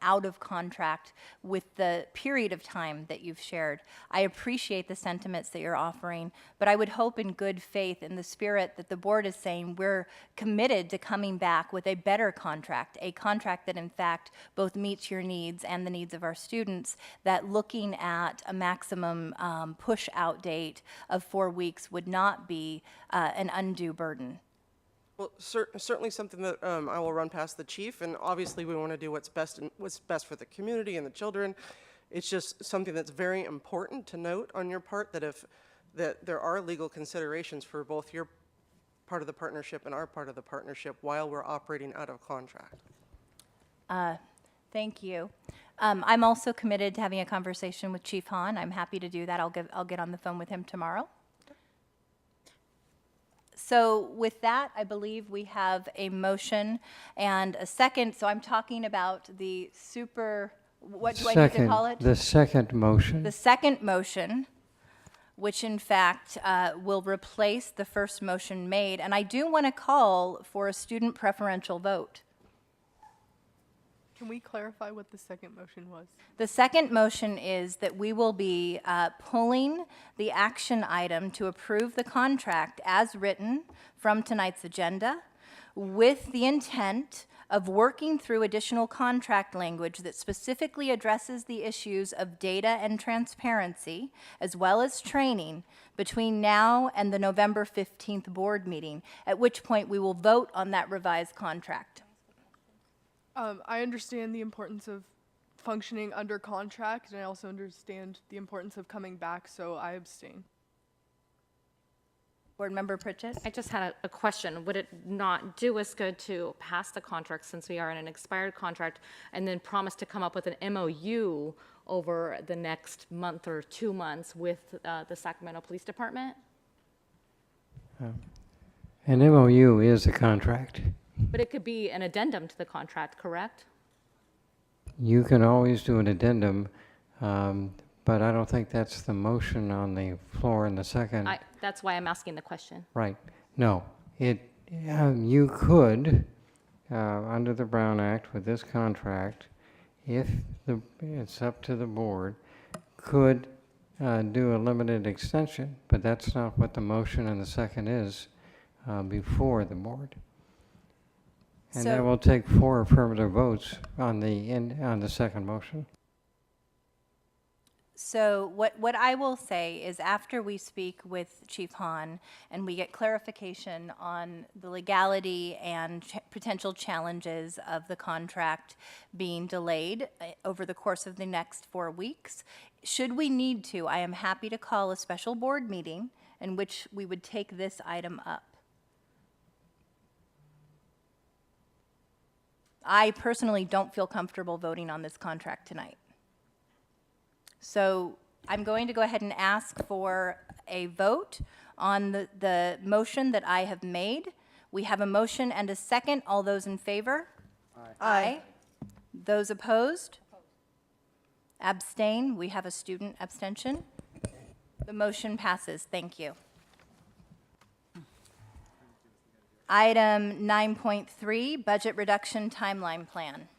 out of contract with the period of time that you've shared. I appreciate the sentiments that you're offering, but I would hope in good faith, in the spirit that the board is saying, we're committed to coming back with a better contract, a contract that in fact both meets your needs and the needs of our students, that looking at a maximum push out date of 4 weeks would not be an undue burden. Well, certainly something that I will run past the chief, and obviously we want to do what's best for the community and the children. It's just something that's very important to note on your part, that there are legal considerations for both your part of the partnership and our part of the partnership while we're operating out of contract. Thank you. I'm also committed to having a conversation with Chief Hahn. I'm happy to do that. I'll get on the phone with him tomorrow. So with that, I believe we have a motion and a second. So I'm talking about the what do I need to call it? The second motion. The second motion, which in fact will replace the first motion made. And I do want to call for a student preferential vote. Can we clarify what the second motion was? The second motion is that we will be pulling the action item to approve the contract as written from tonight's agenda with the intent of working through additional contract language that specifically addresses the issues of data and transparency, as well as training, between now and the November 15th board meeting, at which point we will vote on that revised contract. I understand the importance of functioning under contract, and I also understand the importance of coming back, so I abstain. Board Member Pritchett? I just had a question. Would it not do us good to pass the contract since we are in an expired contract and then promise to come up with an MOU over the next month or 2 months with the Sacramento Police Department? An MOU is a contract. But it could be an addendum to the contract, correct? You can always do an addendum, but I don't think that's the motion on the floor in the second. That's why I'm asking the question. Right. No. You could, under the Brown Act with this contract, if it's up to the board, could do a limited extension, but that's not what the motion in the second is before the board. And that will take 4 affirmative votes on the second motion. So what I will say is after we speak with Chief Hahn and we get clarification on the legality and potential challenges of the contract being delayed over the course of the next 4 weeks, should we need to, I am happy to call a special board meeting in which we would take this item up. I personally don't feel comfortable voting on this contract tonight. So I'm going to go ahead and ask for a vote on the motion that I have made. We have a motion and a second. All those in favor? Aye. Those opposed? Abstain? We have a student abstention. The motion passes. Thank you. Item 9.3, Budget Reduction Timeline Plan.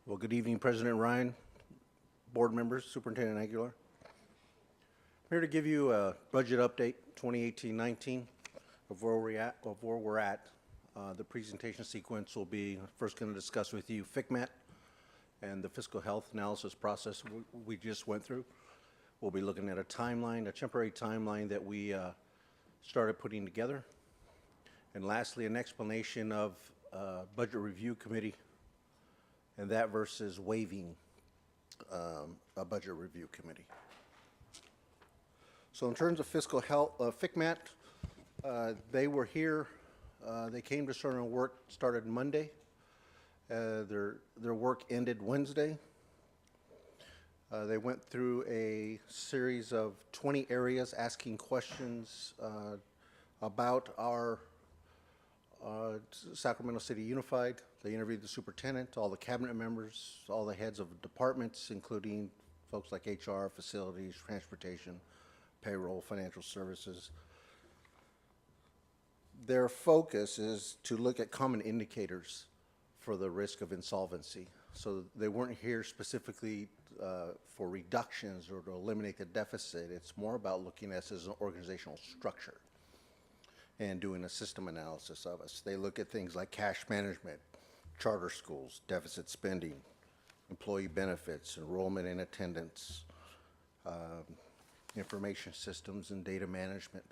Well, good evening, President Ryan, board members, Superintendent Aguilar. I'm here to give you a budget update, 2018-19, of where we're at. The presentation sequence will be first going to discuss with you FCMAT and the fiscal health analysis process we just went through. We'll be looking at a timeline, a temporary timeline that we started putting together. And lastly, an explanation of budget review committee and that versus waiving a budget review committee. So in terms of fiscal health, FCMAT, they were here. They came to start work, started Monday. Their work ended Wednesday. They went through a series of 20 areas asking questions about our Sacramento City Unified. They interviewed the superintendent, all the cabinet members, all the heads of departments, including folks like HR, facilities, transportation, payroll, financial services. Their focus is to look at common indicators for the risk of insolvency. So they weren't here specifically for reductions or to eliminate the deficit. It's more about looking at us as an organizational structure and doing a system analysis of us. They look at things like cash management, charter schools, deficit spending, employee benefits, enrollment and attendance, information systems and data management,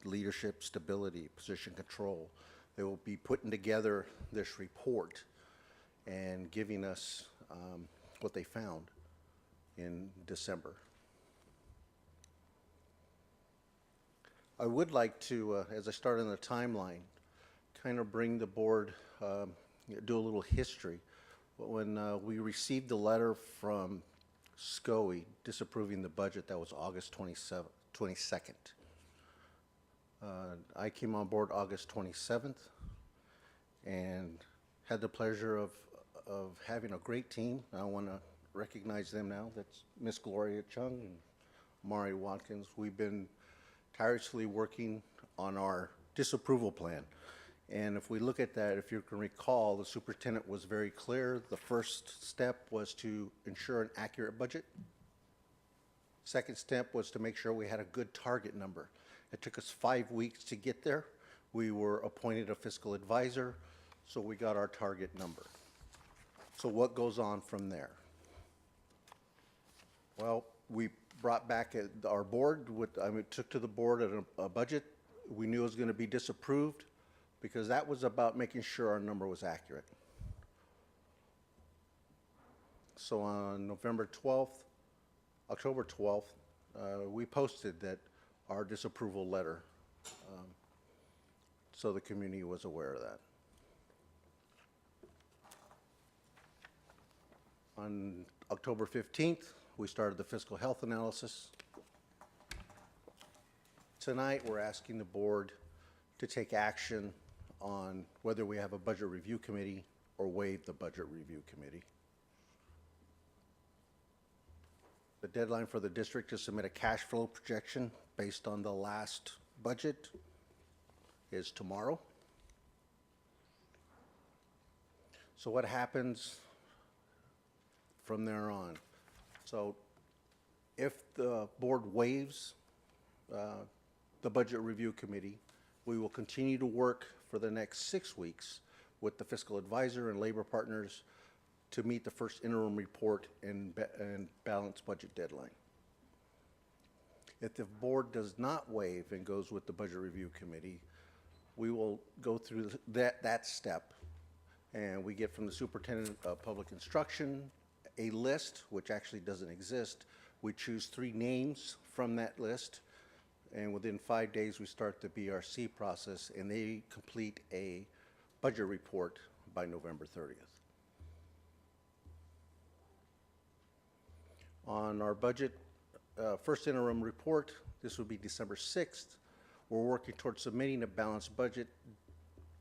leadership stability, position control. They will be putting together this report and giving us what they found in December. I would like to, as I start on the timeline, kind of bring the board, do a little history. When we received the letter from SCOE disapproving the budget that was August 22nd. I came on board August 27th and had the pleasure of having a great team. I want to recognize them now. That's Miss Gloria Chung and Mari Watkins. We've been tirelessly working on our disapproval plan. And if we look at that, if you can recall, the superintendent was very clear. The first step was to ensure an accurate budget. Second step was to make sure we had a good target number. It took us 5 weeks to get there. We were appointed a fiscal advisor, so we got our target number. So what goes on from there? Well, we brought back our board took to the board a budget. We knew it was going to be disapproved because that was about making sure our number was accurate. So on October 12th, we posted that our disapproval letter, so the community was aware of that. On October 15th, we started the fiscal health analysis. Tonight, we're asking the board to take action on whether we have a budget review committee or waive the budget review committee. The deadline for the district to submit a cash flow projection based on the last budget is tomorrow. So what happens from there on? So if the board waives the budget review committee, we will continue to work for the next 6 weeks with the fiscal advisor and labor partners to meet the first interim report and balanced budget deadline. If the board does not waive and goes with the budget review committee, we will go through that step, and we get from the superintendent of public instruction a list, which actually doesn't exist. We choose 3 names from that list, and within 5 days we start the BRC process, and they complete a budget report by November 30th. On our budget first interim report, this would be December 6th. We're working towards submitting a balanced budget,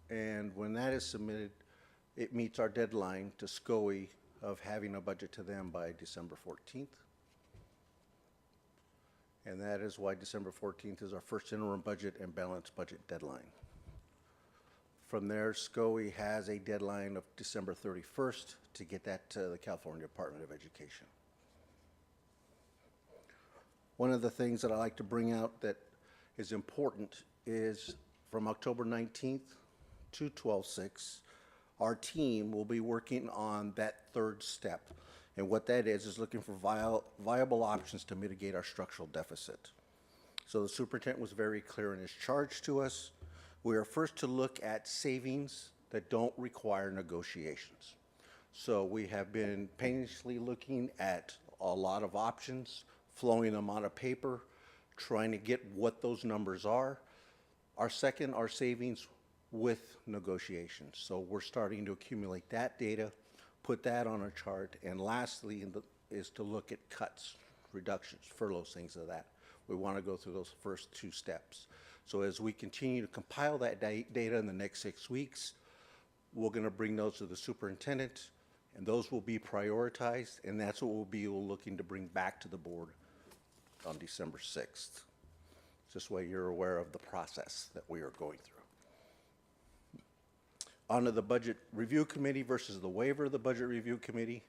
and when that is submitted, it meets our deadline to SCOE of having a budget to them by December 14th. And that is why December 14th is our first interim budget and balanced budget deadline. From there, SCOE has a deadline of December 31st to get that to the California Department of Education. One of the things that I like to bring out that is important is from October 19th to 12/6, our team will be working on that third step. And what that is looking for viable options to mitigate our structural deficit. So the superintendent was very clear in his charge to us. We are first to look at savings that don't require negotiations. So we have been painlessly looking at a lot of options, flowing them on a paper, trying to get what those numbers are. Our second are savings with negotiations. So we're starting to accumulate that data, put that on a chart, and lastly is to look at cuts, reductions, furloughs, things of that. We want to go through those first 2 steps. So as we continue to compile that data in the next 6 weeks, we're going to bring those to the superintendent, and those will be prioritized, and that's what we'll be looking to bring back to the board on December 6th. This way you're aware of the process that we are going through. On to the Budget Review Committee versus the waiver of the Budget Review Committee.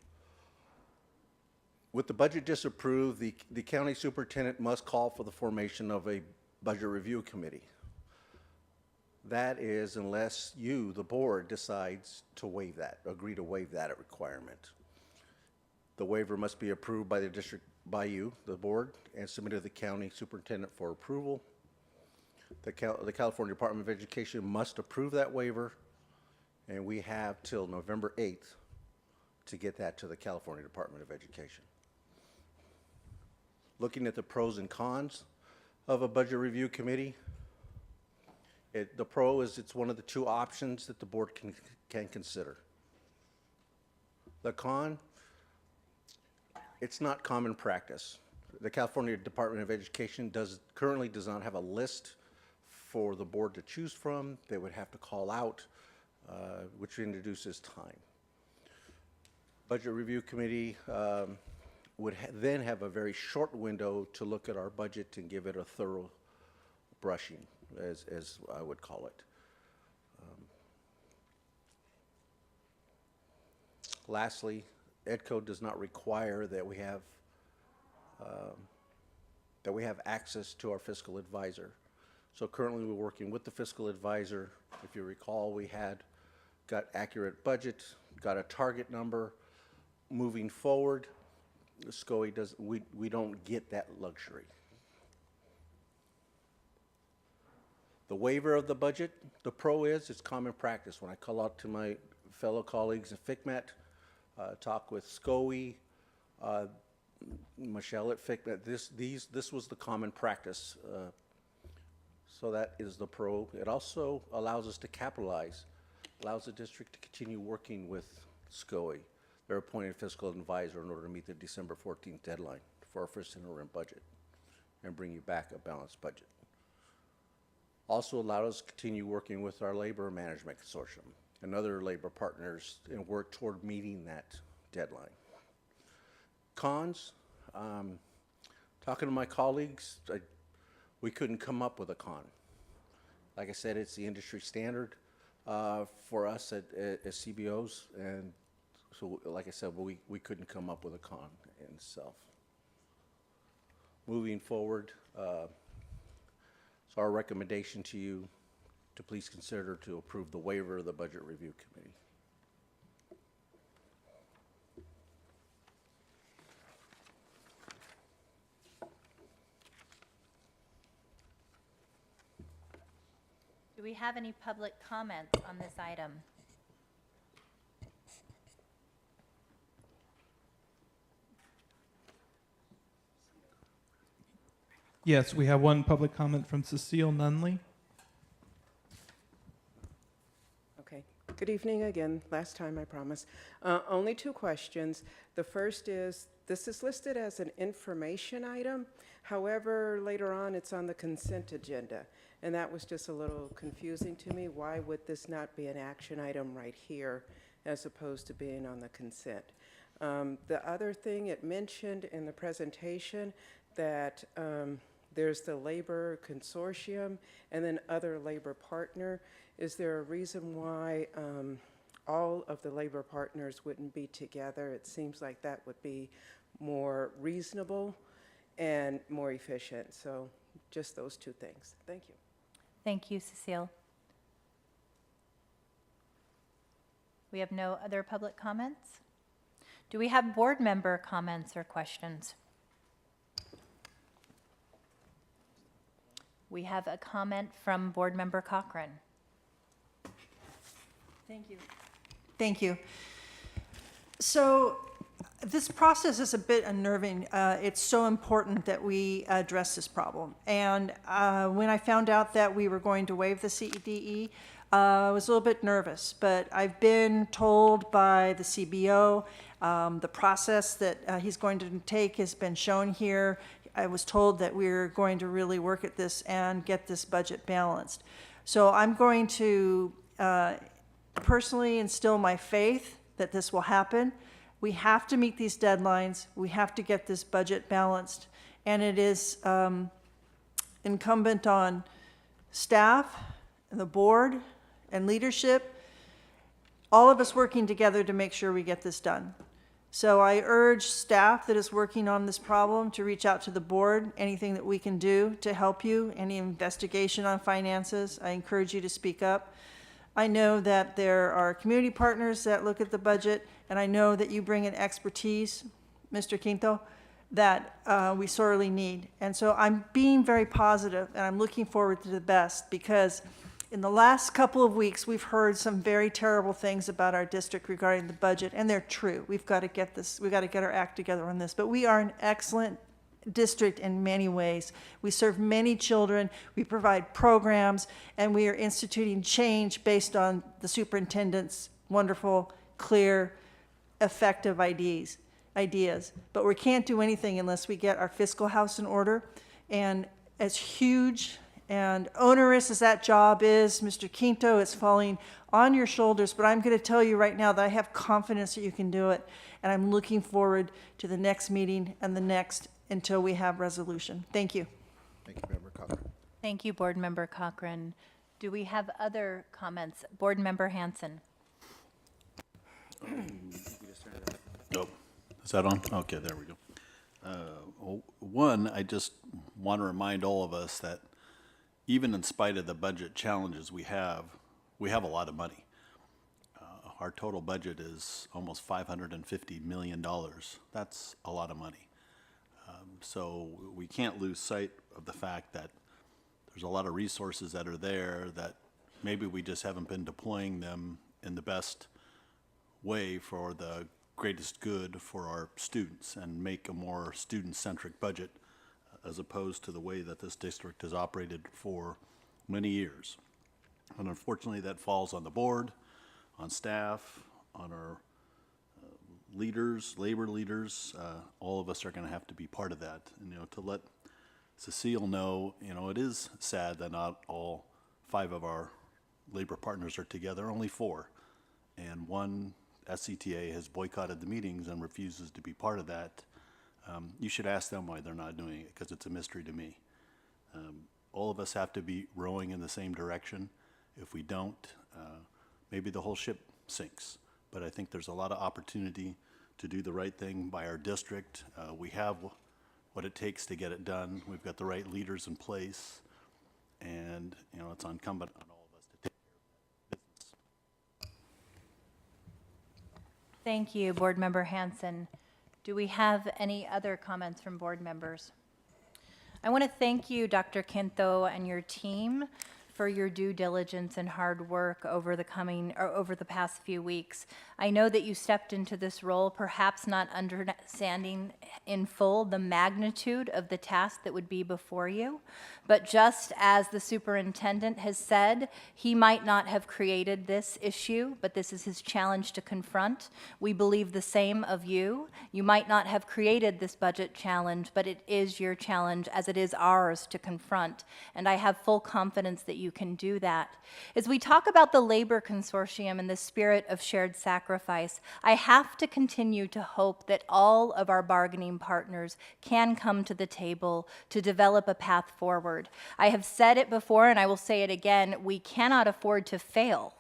With the budget disapproved, the county superintendent must call for the formation of a Budget Review Committee. That is unless you, the board, decides to waive that, agree to waive that requirement. The waiver must be approved by the district, by you, the board, and submitted to the county superintendent for approval. The California Department of Education must approve that waiver, and we have till November 8th to get that to the California Department of Education. Looking at the pros and cons of a budget review committee, the pro is it's one of the 2 options that the board can consider. The con, It's not common practice. The California Department of Education currently does not have a list for the board to choose from. They would have to call out, which introduces time. Budget Review Committee would then have a very short window to look at our budget and give it a thorough brushing, as I would call it. Lastly, EDCO does not require that we have access to our fiscal advisor. So currently we're working with the fiscal advisor. If you recall, we got accurate budget, got a target number. Moving forward, SCOE we don't get that luxury. The waiver of the budget, the pro is, it's common practice. When I call out to my fellow colleagues in FCMAT, talk with SCOE, Michelle at FCMAT, this was the common practice. So that is the pro. It also allows us to capitalize, allows the district to continue working with SCOE, their appointed fiscal advisor, in order to meet the December 14th deadline for our first interim budget and bring you back a balanced budget. Also allowed us to continue working with our labor management consortium and other labor partners and work toward meeting that deadline. Cons, talking to my colleagues, we couldn't come up with a con. Like I said, it's the industry standard for us at CBOs, and so like I said, we couldn't come up with a con in itself. Moving forward, so our recommendation to you to please consider to approve the waiver of the Budget Review Committee. Do we have any public comments on this item? Yes, we have one public comment from Cecile Nunley. Okay. Good evening again. Last time, I promise. Only 2 questions. The first is, this is listed as an information item. However, later on, it's on the consent agenda. And that was just a little confusing to me. Why would this not be an action item right here as opposed to being on the consent? The other thing, it mentioned in the presentation that there's the labor consortium and then other labor partner. Is there a reason why all of the labor partners wouldn't be together? It seems like that would be more reasonable and more efficient. So just those 2 things. Thank you. Thank you, Cecile. We have no other public comments? Do we have board member comments or questions? We have a comment from Board Member Cochran. Thank you. Thank you. So this process is a bit unnerving. It's so important that we address this problem. And when I found out that we were going to waive the CEDE, I was a little bit nervous, but I've been told by the CBO, the process that he's going to take has been shown here. I was told that we're going to really work at this and get this budget balanced. So I'm going to personally instill my faith that this will happen. We have to meet these deadlines. We have to get this budget balanced. And it is incumbent on staff, and the board, and leadership, all of us working together to make sure we get this done. So I urge staff that is working on this problem to reach out to the board, anything that we can do to help you, any investigation on finances, I encourage you to speak up. I know that there are community partners that look at the budget, and I know that you bring an expertise, Mr. Quinto, that we sorely need. And so I'm being very positive, and I'm looking forward to the best, because in the last couple of weeks, we've heard some very terrible things about our district regarding the budget, and they're true. We've got to get this, we've got to get our act together on this. But we are an excellent district in many ways. We serve many children, we provide programs, and we are instituting change based on the superintendent's wonderful, clear, effective ideas. But we can't do anything unless we get our fiscal house in order. And as huge and onerous as that job is, Mr. Quinto, it's falling on your shoulders. But I'm going to tell you right now that I have confidence that you can do it. And I'm looking forward to the next meeting and the next until we have resolution. Thank you. Thank you, Member Cochran. Thank you, Board Member Cochran. Do we have other comments? Board Member Hanson. Nope. Is that on? Okay, there we go. One, I just want to remind all of us that even in spite of the budget challenges we have a lot of money. Our total budget is almost $550 million. That's a lot of money. So we can't lose sight of the fact that there's a lot of resources that are there that maybe we just haven't been deploying them in the best way for the greatest good for our students and make a more student-centric budget as opposed to the way that this district has operated for many years. And unfortunately, that falls on the board, on staff, on our leaders, labor leaders. All of us are going to have to be part of that. And, to let Cecile know, it is sad that not all 5 of our labor partners are together, only 4. And one SCTA has boycotted the meetings and refuses to be part of that. You should ask them why they're not doing it, because it's a mystery to me. All of us have to be rowing in the same direction. If we don't, maybe the whole ship sinks. But I think there's a lot of opportunity to do the right thing by our district. We have what it takes to get it done. We've got the right leaders in place. And, it's incumbent on all of us to take care of that business. Thank you, Board Member Hanson. Do we have any other comments from board members? I want to thank you, Dr. Quinto, and your team for your due diligence and hard work over the past few weeks. I know that you stepped into this role perhaps not understanding in full the magnitude of the task that would be before you, but just as the superintendent has said, he might not have created this issue, but this is his challenge to confront. We believe the same of you. You might not have created this budget challenge, but it is your challenge as it is ours to confront, and I have full confidence that you can do that. As we talk about the labor consortium and the spirit of shared sacrifice, I have to continue to hope that all of our bargaining partners can come to the table to develop a path forward. I have said it before and I will say it again, we cannot afford to fail.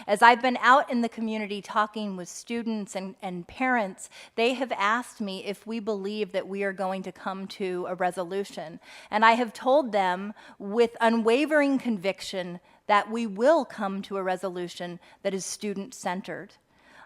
As I've been out in the community talking with students and parents, they have asked me if we believe that we are going to come to a resolution. And I have told them with unwavering conviction that we will come to a resolution that is student-centered.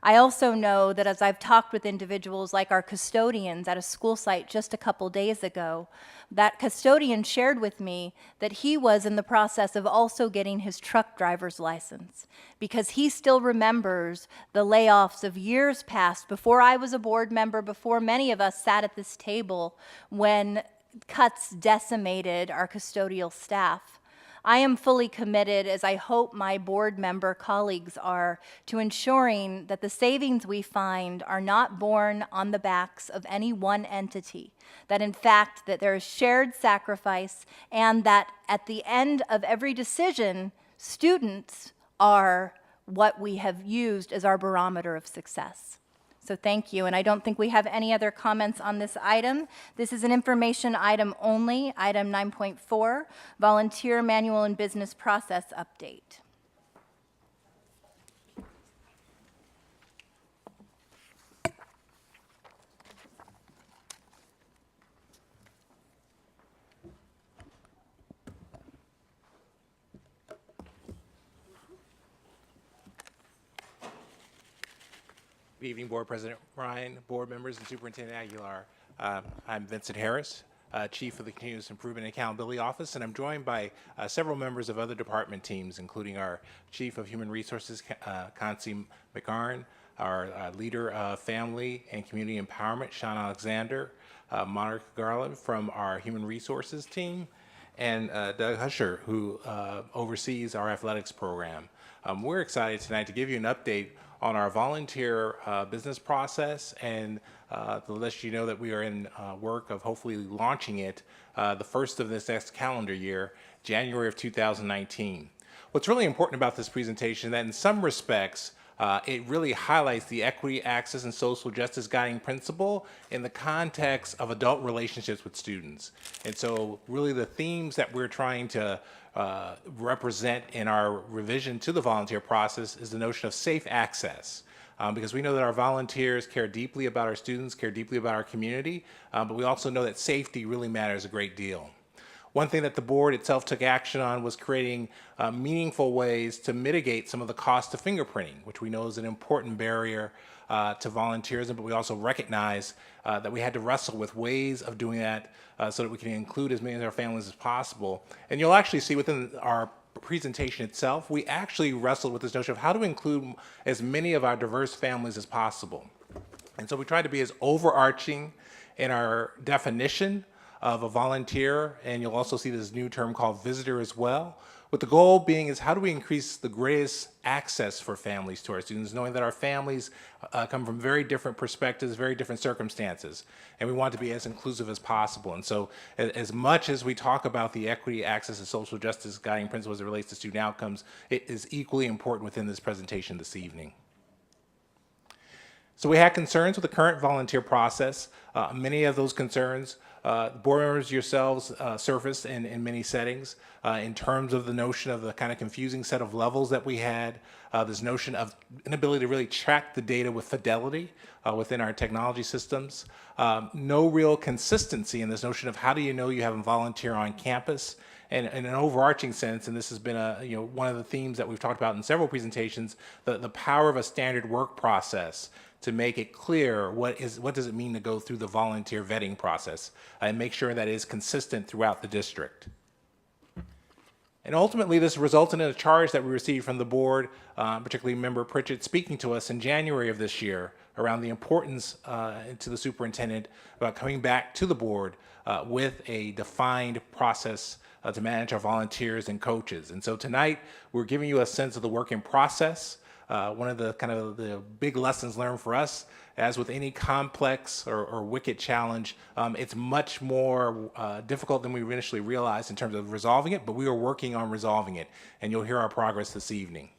I also know that as I've talked with individuals like our custodians at a school site just a couple days ago, that custodian shared with me that he was in the process of also getting his truck driver's license because he still remembers the layoffs of years past before I was a board member, before many of us sat at this table when cuts decimated our custodial staff. I am fully committed, as I hope my board member colleagues are, to ensuring that the savings we find are not borne on the backs of any one entity, that in fact that there is shared sacrifice and that at the end of every decision, students are what we have used as our barometer of success. So thank you, and I don't think we have any other comments on this item. This is an information item only, item 9.4, volunteer manual and business process update. Good evening, Board President Ryan, board members, and Superintendent Aguilar. I'm Vincent Harris, Chief of the Continuous Improvement and Accountability Office, and I'm joined by several members of other department teams, including our Chief of Human Resources, Concy McGarn, our Leader of Family and Community Empowerment, Sean Alexander, Monica Garland from our Human Resources team, and Doug Husher, who oversees our athletics program. We're excited tonight to give you an update on our volunteer business process and to let you know that we are in work of hopefully launching it the first of this next calendar year, January of 2019. What's really important about this presentation is that in some respects, it really highlights the equity, access, and social justice guiding principle in the context of adult relationships with students. And so really the themes that we're trying to represent in our revision to the volunteer process is the notion of safe access. Because we know that our volunteers care deeply about our students, care deeply about our community, but we also know that safety really matters a great deal. One thing that the board itself took action on was creating meaningful ways to mitigate some of the cost of fingerprinting, which we know is an important barrier to volunteerism, but we also recognize that we had to wrestle with ways of doing that so that we can include as many of our families as possible. And you'll actually see within our presentation itself, we actually wrestled with this notion of how to include as many of our diverse families as possible. And so we tried to be as overarching in our definition of a volunteer, and you'll also see this new term called visitor as well, with the goal being is how do we increase the greatest access for families to our students, knowing that our families come from very different perspectives, very different circumstances, and we want to be as inclusive as possible. And so as much as we talk about the equity, access, and social justice guiding principles as it relates to student outcomes, it is equally important within this presentation this evening. So we had concerns with the current volunteer process. Many of those concerns, board members yourselves surfaced in many settings in terms of the notion of the kind of confusing set of levels that we had, this notion of inability to really track the data with fidelity within our technology systems, no real consistency in this notion of how do you know you have a volunteer on campus. And in an overarching sense, and this has been one of the themes that we've talked about in several presentations, the power of a standard work process to make it clear what does it mean to go through the volunteer vetting process and make sure that it is consistent throughout the district. And ultimately, this resulted in a charge that we received from the board, particularly Member Pritchett speaking to us in January of this year around the importance to the superintendent about coming back to the board with a defined process to manage our volunteers and coaches. And so tonight, we're giving you a sense of the work in process. One of the kind of the big lessons learned for us, as with any complex or wicked challenge, it's much more difficult than we initially realized in terms of resolving it, but we are working on resolving it, and you'll hear our progress this evening.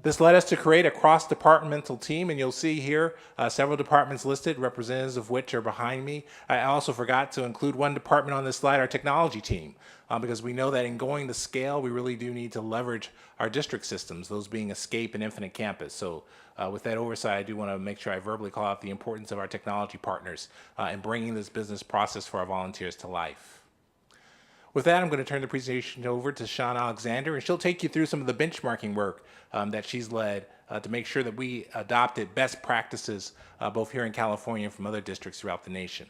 This led us to create a cross-departmental team, and you'll see here several departments listed, representatives of which are behind me. I also forgot to include one department on this slide, our technology team, because we know that in going to scale, we really do need to leverage our district systems, those being Escape and Infinite Campus. So with that oversight, I do want to make sure I verbally call out the importance of our technology partners in bringing this business process for our volunteers to life. With that, I'm going to turn the presentation over to Sean Alexander, and she'll take you through some of the benchmarking work that she's led to make sure that we adopted best practices both here in California and from other districts throughout the nation.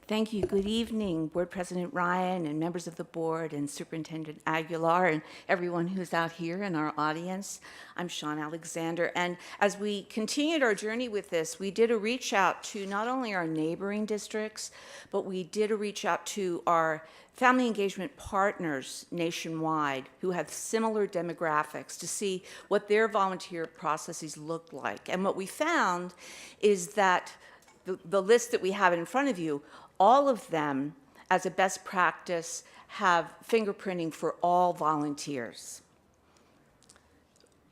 Thank you. Good evening, Board President Ryan and members of the board and Superintendent Aguilar and everyone who's out here in our audience. I'm Sean Alexander, and as we continued our journey with this, we did a reach out to not only our neighboring districts, but we did a reach out to our family engagement partners nationwide who have similar demographics to see what their volunteer processes look like. And what we found is that the list that we have in front of you, all of them, as a best practice, have fingerprinting for all volunteers.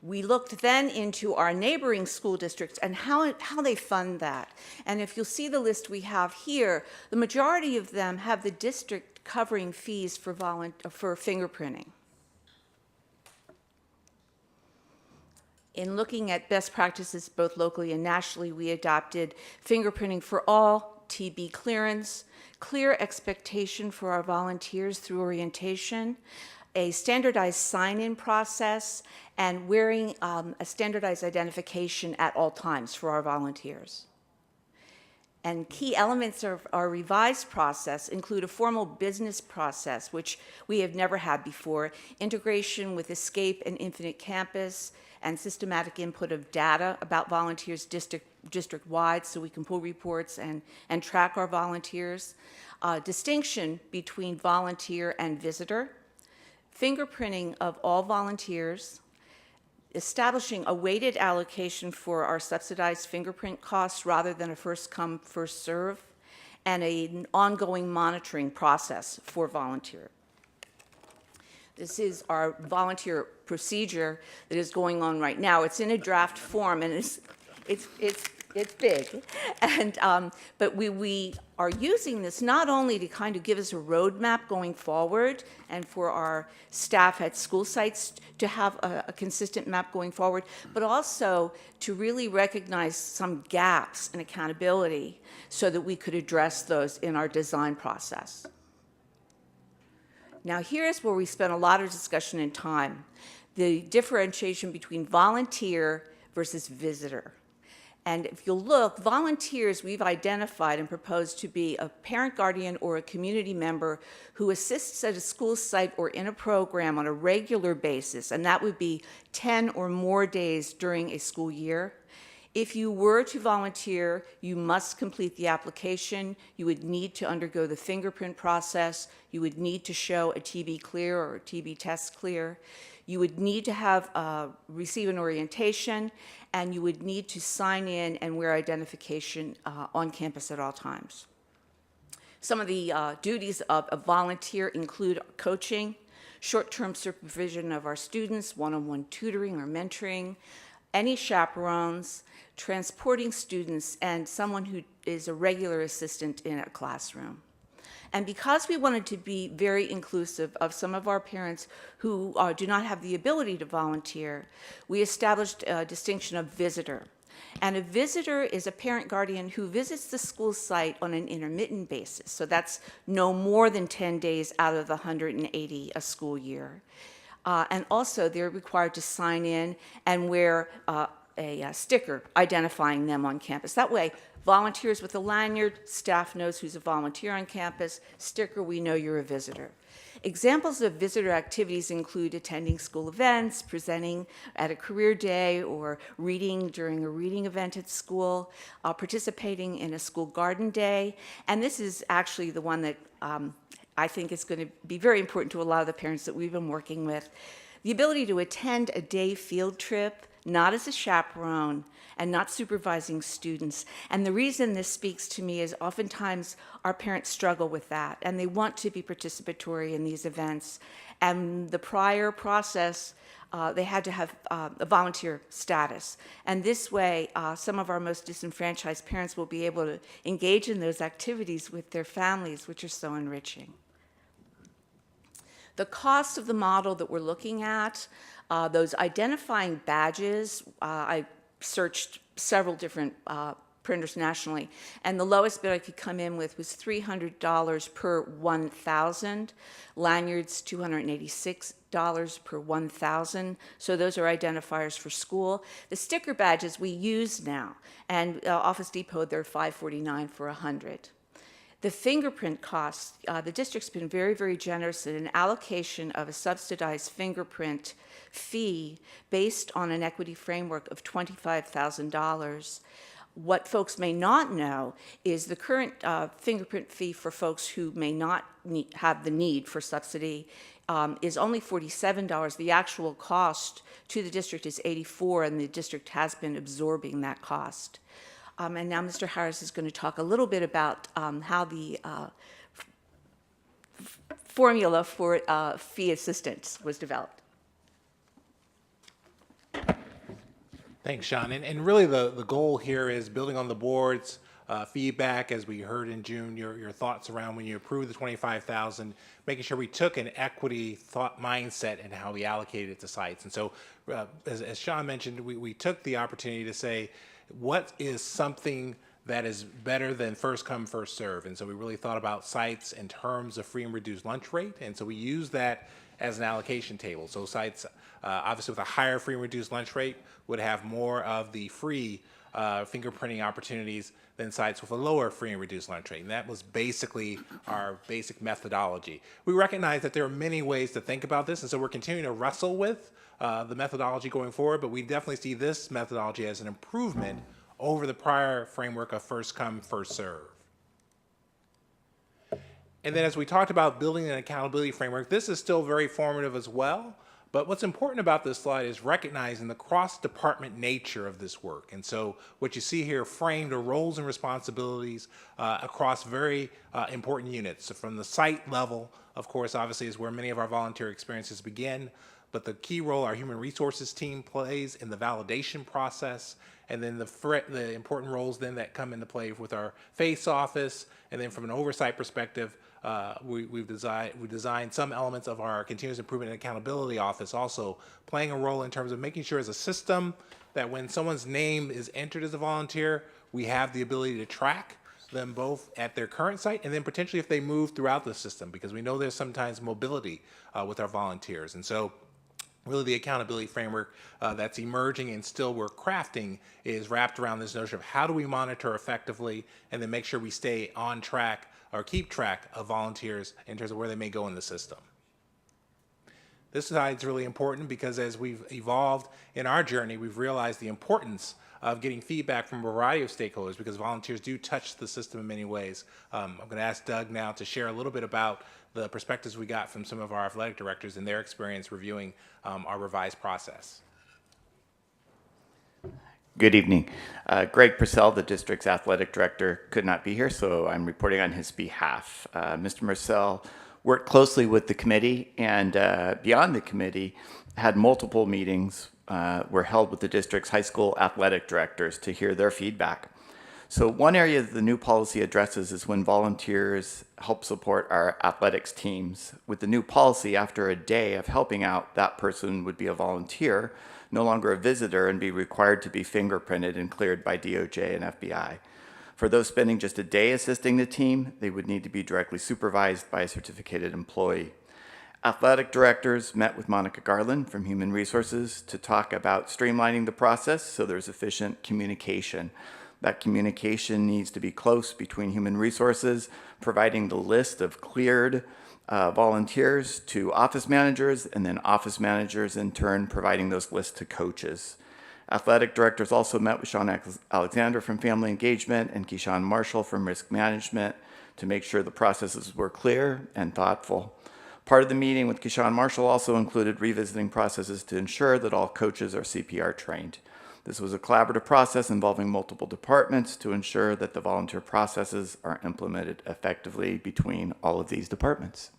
We looked then into our neighboring school districts and how they fund that. And if you'll see the list we have here, the majority of them have the district covering fees for fingerprinting. In looking at best practices both locally and nationally, we adopted fingerprinting for all, TB clearance, clear expectation for our volunteers through orientation, a standardized sign-in process, and wearing a standardized identification at all times for our volunteers. And key elements of our revised process include a formal business process, which we have never had before, integration with Escape and Infinite Campus, and systematic input of data about volunteers district-wide so we can pull reports and track our volunteers, distinction between volunteer and visitor, fingerprinting of all volunteers, establishing a weighted allocation for our subsidized fingerprint costs rather than a first-come, first-serve, and an ongoing monitoring process for volunteer. This is our volunteer procedure that is going on right now. It's in a draft form, and it's big. And, but we are using this not only to kind of give us a roadmap going forward and for our staff at school sites to have a consistent map going forward, but also to really recognize some gaps in accountability so that we could address those in our design process. Now, here's where we spent a lot of discussion and time, the differentiation between volunteer versus visitor. And if you'll look, volunteers we've identified and proposed to be a parent, guardian, or a community member who assists at a school site or in a program on a regular basis, and that would be 10 or more days during a school year. If you were to volunteer, you must complete the application. You would need to undergo the fingerprint process. You would need to show a TB clear or a TB test clear. You would need to have receive an orientation, and you would need to sign in and wear identification on campus at all times. Some of the duties of a volunteer include coaching, short-term supervision of our students, one-on-one tutoring or mentoring, any chaperones, transporting students, and someone who is a regular assistant in a classroom. And because we wanted to be very inclusive of some of our parents who do not have the ability to volunteer, we established a distinction of visitor. And a visitor is a parent guardian who visits the school site on an intermittent basis. So that's no more than 10 days out of the 180 a school year. And also they're required to sign in and wear a sticker identifying them on campus. That way, volunteers with a lanyard, staff knows who's a volunteer on campus, sticker, we know you're a visitor. Examples of visitor activities include attending school events, presenting at a career day, or reading during a reading event at school, participating in a school garden day, and this is actually the one that I think is going to be very important to a lot of the parents that we've been working with. The ability to attend a day field trip, not as a chaperone, and not supervising students. And the reason this speaks to me is oftentimes our parents struggle with that, and they want to be participatory in these events. And the prior process, they had to have a volunteer status. And this way, some of our most disenfranchised parents will be able to engage in those activities with their families, which are so enriching. The cost of the model that we're looking at, those identifying badges, I searched several different printers nationally, and the lowest bid I could come in with was $300 per 1,000. Lanyards, $286 per 1,000. So those are identifiers for school. The sticker badges we use now, and Office Depot, they're $549 for 100. The fingerprint costs, the district's been very, very generous in an allocation of a subsidized fingerprint fee based on an equity framework of $25,000. What folks may not know is the current fingerprint fee for folks who may not have the need for subsidy is only $47. The actual cost to the district is $84, and the district has been absorbing that cost. And now Mr. Harris is going to talk a little bit about how the formula for fee assistance was developed. Thanks, Sean. And really the goal here is building on the board's feedback, as we heard in June, your thoughts around when you approved the $25,000, making sure we took an equity thought mindset and how we allocated it to sites. And so, as Sean mentioned, we took the opportunity to say, what is something that is better than first come, first serve? And so we really thought about sites in terms of free and reduced lunch rate. And so we used that as an allocation table. So sites, obviously with a higher free and reduced lunch rate, would have more of the free fingerprinting opportunities than sites with a lower free and reduced lunch rate. And that was basically our basic methodology. We recognize that there are many ways to think about this, and so we're continuing to wrestle with the methodology going forward, but we definitely see this methodology as an improvement over the prior framework of first come, first serve. And then as we talked about building an accountability framework, this is still very formative as well. But what's important about this slide is recognizing the cross-department nature of this work. And so what you see here framed are roles and responsibilities across very important units. So from the site level, of course, obviously is where many of our volunteer experiences begin. But the key role our human resources team plays in the validation process, and then the important roles then that come into play with our FACE office, and then from an oversight perspective, we've designed some elements of our continuous improvement and accountability office also playing a role in terms of making sure as a system that when someone's name is entered as a volunteer, we have the ability to track them both at their current site and then potentially if they move throughout the system, because we know there's sometimes mobility with our volunteers. And so really the accountability framework that's emerging and still we're crafting is wrapped around this notion of how do we monitor effectively and then make sure we stay on track or keep track of volunteers in terms of where they may go in the system. This side is really important because as we've evolved in our journey, we've realized the importance of getting feedback from a variety of stakeholders because volunteers do touch the system in many ways. I'm going to ask Doug now to share a little bit about the perspectives we got from some of our athletic directors and their experience reviewing our revised process. Good evening. Greg Purcell, the district's athletic director, could not be here, so I'm reporting on his behalf. Mr. Purcell worked closely with the committee and beyond the committee, had multiple meetings were held with the district's high school athletic directors to hear their feedback. So one area that the new policy addresses is when volunteers help support our athletics teams. With the new policy, after a day of helping out, that person would be a volunteer, no longer a visitor, and be required to be fingerprinted and cleared by DOJ and FBI. For those spending just a day assisting the team, they would need to be directly supervised by a certificated employee. Athletic directors met with Monica Garland from Human Resources to talk about streamlining the process so there's efficient communication. That communication needs to be close between Human Resources, providing the list of cleared volunteers to office managers, and then office managers in turn providing those lists to coaches. Athletic directors also met with Sean Alexander from Family Engagement and Keyshawn Marshall from Risk Management to make sure the processes were clear and thoughtful. Part of the meeting with Keyshawn Marshall also included revisiting processes to ensure that all coaches are CPR trained. This was a collaborative process involving multiple departments to ensure that the volunteer processes are implemented effectively between all of these departments.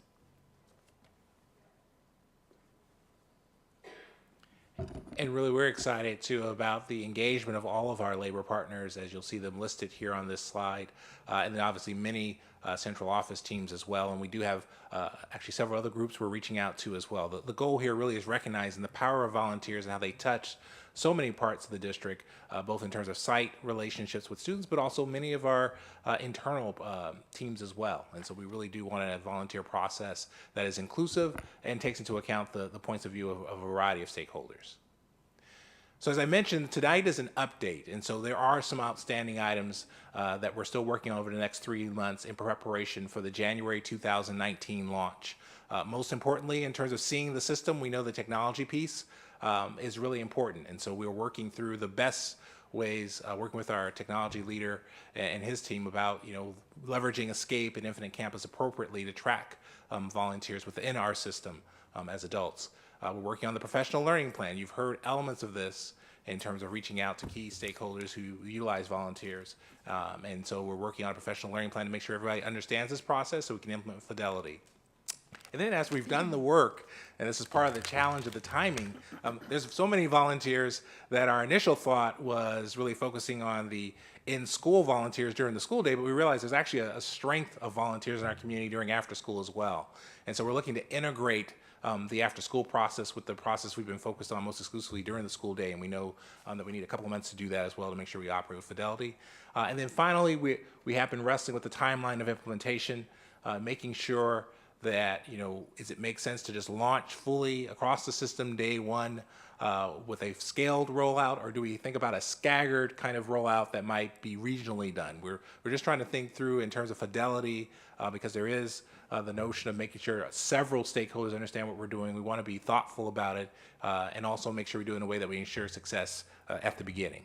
And really, we're excited too about the engagement of all of our labor partners, as you'll see them listed here on this slide, and then obviously many central office teams as well. And we do have actually several other groups we're reaching out to as well. The goal here really is recognizing the power of volunteers and how they touch so many parts of the district, both in terms of site relationships with students, but also many of our internal teams as well. And so we really do want a volunteer process that is inclusive and takes into account the points of view of a variety of stakeholders. So as I mentioned, tonight is an update, and so there are some outstanding items that we're still working on over the next 3 months in preparation for the January 2019 launch. Most importantly, in terms of seeing the system, we know the technology piece is really important, and so we're working through the best ways, working with our technology leader and his team about leveraging Escape and Infinite Campus appropriately to track volunteers within our system as adults. We're working on the professional learning plan. You've heard elements of this in terms of reaching out to key stakeholders who utilize volunteers. And so we're working on a professional learning plan to make sure everybody understands this process so we can implement fidelity. And then as we've done the work, and this is part of the challenge of the timing, there's so many volunteers that our initial thought was really focusing on the in-school volunteers during the school day, but we realized there's actually a strength of volunteers in our community during after school as well. And so we're looking to integrate the after-school process with the process we've been focused on most exclusively during the school day, and we know that we need a couple of months to do that as well to make sure we operate with fidelity. And then finally, we have been wrestling with the timeline of implementation, making sure that, does it make sense to just launch fully across the system day one with a scaled rollout, or do we think about a staggered kind of rollout that might be regionally done? We're just trying to think through in terms of fidelity, because there is the notion of making sure several stakeholders understand what we're doing. We want to be thoughtful about it, and also make sure we do it in a way that we ensure success at the beginning.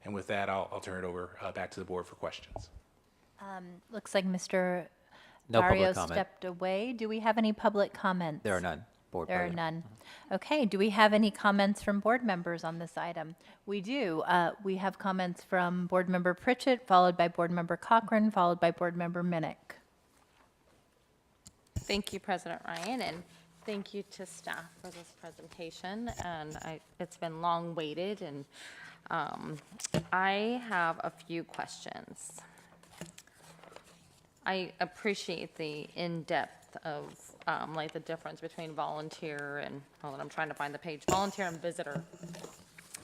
And with that, I'll turn it over back to the board for questions. Looks like Mr. No public Barrios comment. stepped away. Do we have any public comments? There are none, Board There are President. none. Okay, do we have any comments from board members on this item? We do. We have comments from Board Member Pritchett, followed by Board Member Cochran, followed by Board Member Minnick. Thank you, President Ryan, and thank you to staff for this presentation. And it's been long waited, and I have a few questions. I appreciate the in-depth of like the difference between volunteer and, hold on, I'm trying to find the page, volunteer and visitor.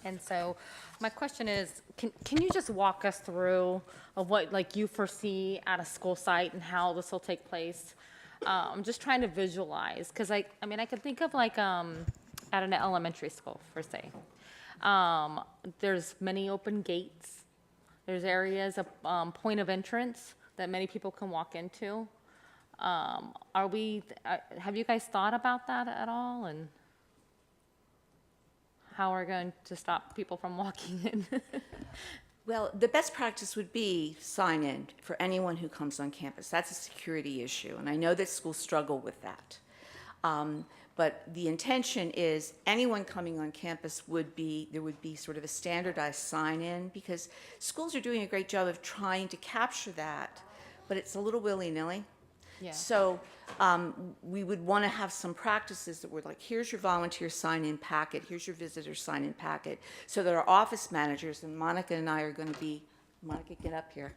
And so my question is, can you just walk us through of what like you foresee at a school site and how this will take place? I'm just trying to visualize, because I mean, I could think of like at an elementary school, per se. There's many open gates. There's areas of point of entrance that many people can walk into. Have you guys thought about that at all, and how we're going to stop people from walking in? Well, the best practice would be sign in for anyone who comes on campus. That's a security issue, and I know that schools struggle with that. But the intention is anyone coming on campus there would be sort of a standardized sign in, because schools are doing a great job of trying to capture that, but it's a little willy-nilly. Yeah. So we would want to have some practices that were like, here's your volunteer sign-in packet, here's your visitor sign-in packet, so that our office managers, and Monica and I are going to be, Monica, get up here.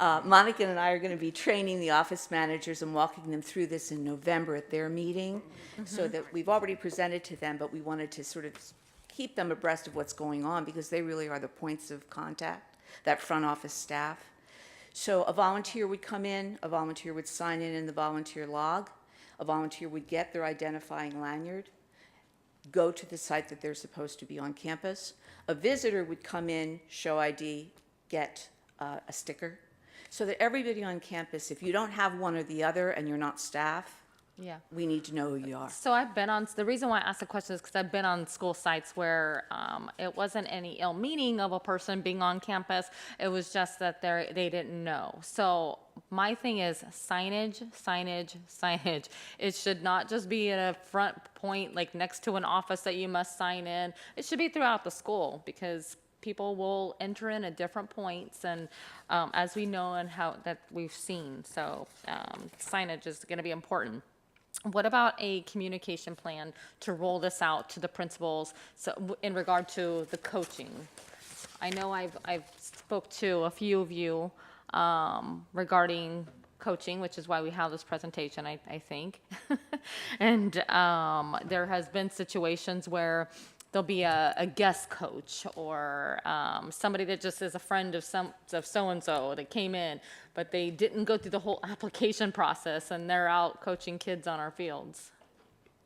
Monica and I are going to be training the office managers and walking them through this in November at their meeting, so that we've already presented to them, but we wanted to sort of keep them abreast of what's going on, because they really are the points of contact, that front office staff. So a volunteer would come in, a volunteer would sign in the volunteer log, a volunteer would get their identifying lanyard, go to the site that they're supposed to be on campus. A visitor would come in, show ID, get a sticker, so that everybody on campus, if you don't have one or the other and you're not staff, Yeah. we need to know who you are. So I've been on, the reason why I asked the question is because I've been on school sites where it wasn't any ill meaning of a person being on campus. It was just that they didn't know. So my thing is signage, signage, signage. It should not just be at a front point, like next to an office that you must sign in. It should be throughout the school, because people will enter in at different points, and as we know and how that we've seen. So signage is going to be important. What about a communication plan to roll this out to the principals, so in regard to the coaching? I know I've spoke to a few of you regarding coaching, which is why we have this presentation, I think. And there has been situations where there'll be a guest coach, or somebody that just is a friend of so-and-so that came in, but they didn't go through the whole application process, and they're out coaching kids on our fields.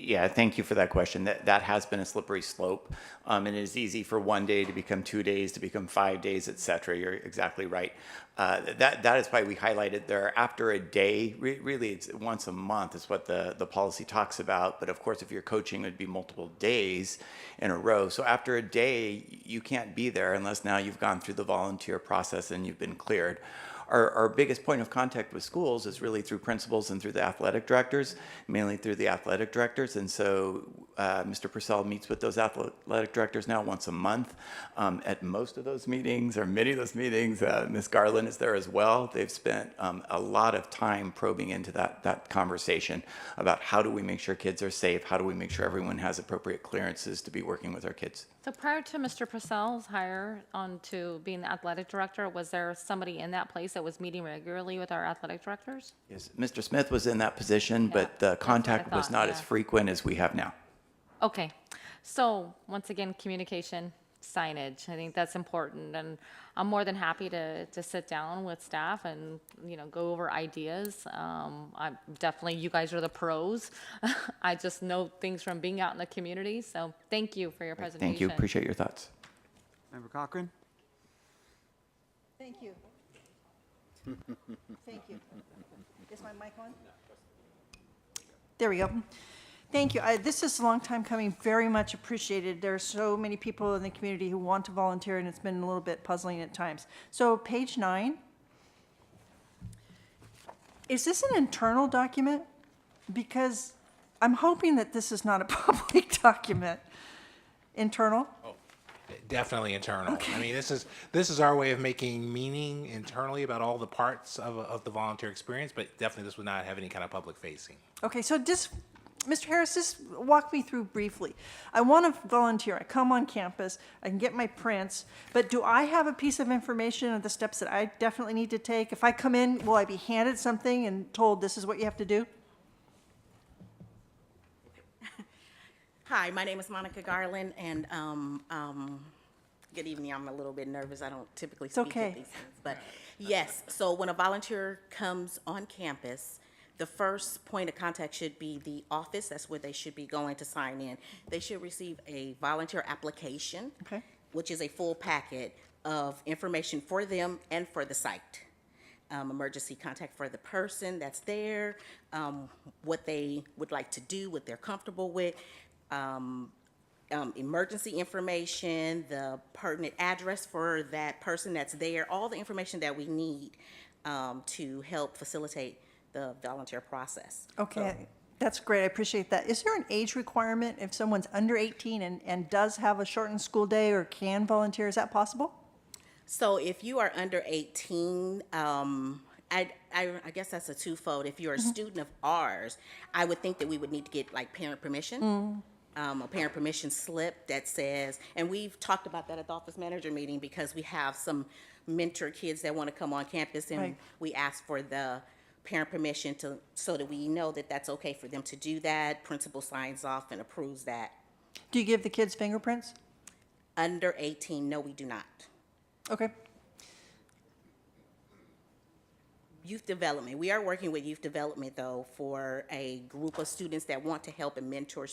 Yeah, thank you for that question. That has been a slippery slope. And it is easy for one day to become 2 days, to become 5 days, et cetera. You're exactly right. That is why we highlighted there after a day. Really, it's once a month is what the policy talks about. But of course, if you're coaching, it would be multiple days in a row. So after a day, you can't be there unless now you've gone through the volunteer process and you've been cleared. Our biggest point of contact with schools is really through principals and through the athletic directors, mainly through the athletic directors. And so Mr. Purcell meets with those athletic directors now once a month. At most of those meetings, or many of those meetings, Ms. Garland is there as well. They've spent a lot of time probing into that conversation about how do we make sure kids are safe, how do we make sure everyone has appropriate clearances to be working with our kids. So prior to Mr. Purcell's hire on to being the athletic director, was there somebody in that place that was meeting regularly with our athletic directors? Yes, Mr. Smith was in that position, but the contact was not as frequent as we have now. Okay, so once again, communication, signage. I think that's important, and I'm more than happy to sit down with staff and, go over ideas. I'm definitely, you guys are the pros. I just know things from being out in the community, so thank you for your presentation. Thank you. Appreciate your thoughts. Member Cochran? Thank you. Thank you. Is my mic on? There we go. Thank you. This is a long time coming, very much appreciated. There are so many people in the community who want to volunteer, and it's been a little bit puzzling at times. So page 9, is this an internal document? Because I'm hoping that this is not a public document. Internal? Definitely internal. I mean, this is our way of making meaning internally about all the parts of the volunteer experience, but definitely this would not have any kind of public facing. Okay, so just, Mr. Harris, just walk me through briefly. I want to volunteer. I come on campus. I can get my prints. But do I have a piece of information of the steps that I definitely need to take? If I come in, will I be handed something and told this is what you have to do? Hi, my name is Monica Garland, and good evening. I'm a little bit nervous. I don't typically speak at these things, but yes. So when a volunteer comes on campus, the first point of contact should be the office. That's where they should be going to sign in. They should receive a volunteer application, which is a full packet of information for them and for the site. Emergency contact for the person that's there, what they would like to do, what they're comfortable with, emergency information, the pertinent address for that person that's there, all the information that we need to help facilitate the volunteer process. Okay, that's great. I appreciate that. Is there an age requirement if someone's under 18 and does have a shortened school day or can volunteer? Is that possible? So if you are under 18, I guess that's a twofold. If you're a student of ours, I would think that we would need to get like parent permission. A parent permission slip that says, and we've talked about that at the office manager meeting because we have some mentor kids that want to come on campus, and we ask for the parent permission so that we know that that's okay for them to do that. Principal signs off and approves that. Do you give the kids fingerprints? Under 18, no, we do not. Okay. Youth development. We are working with youth development, though, for a group of students that want to help and mentor,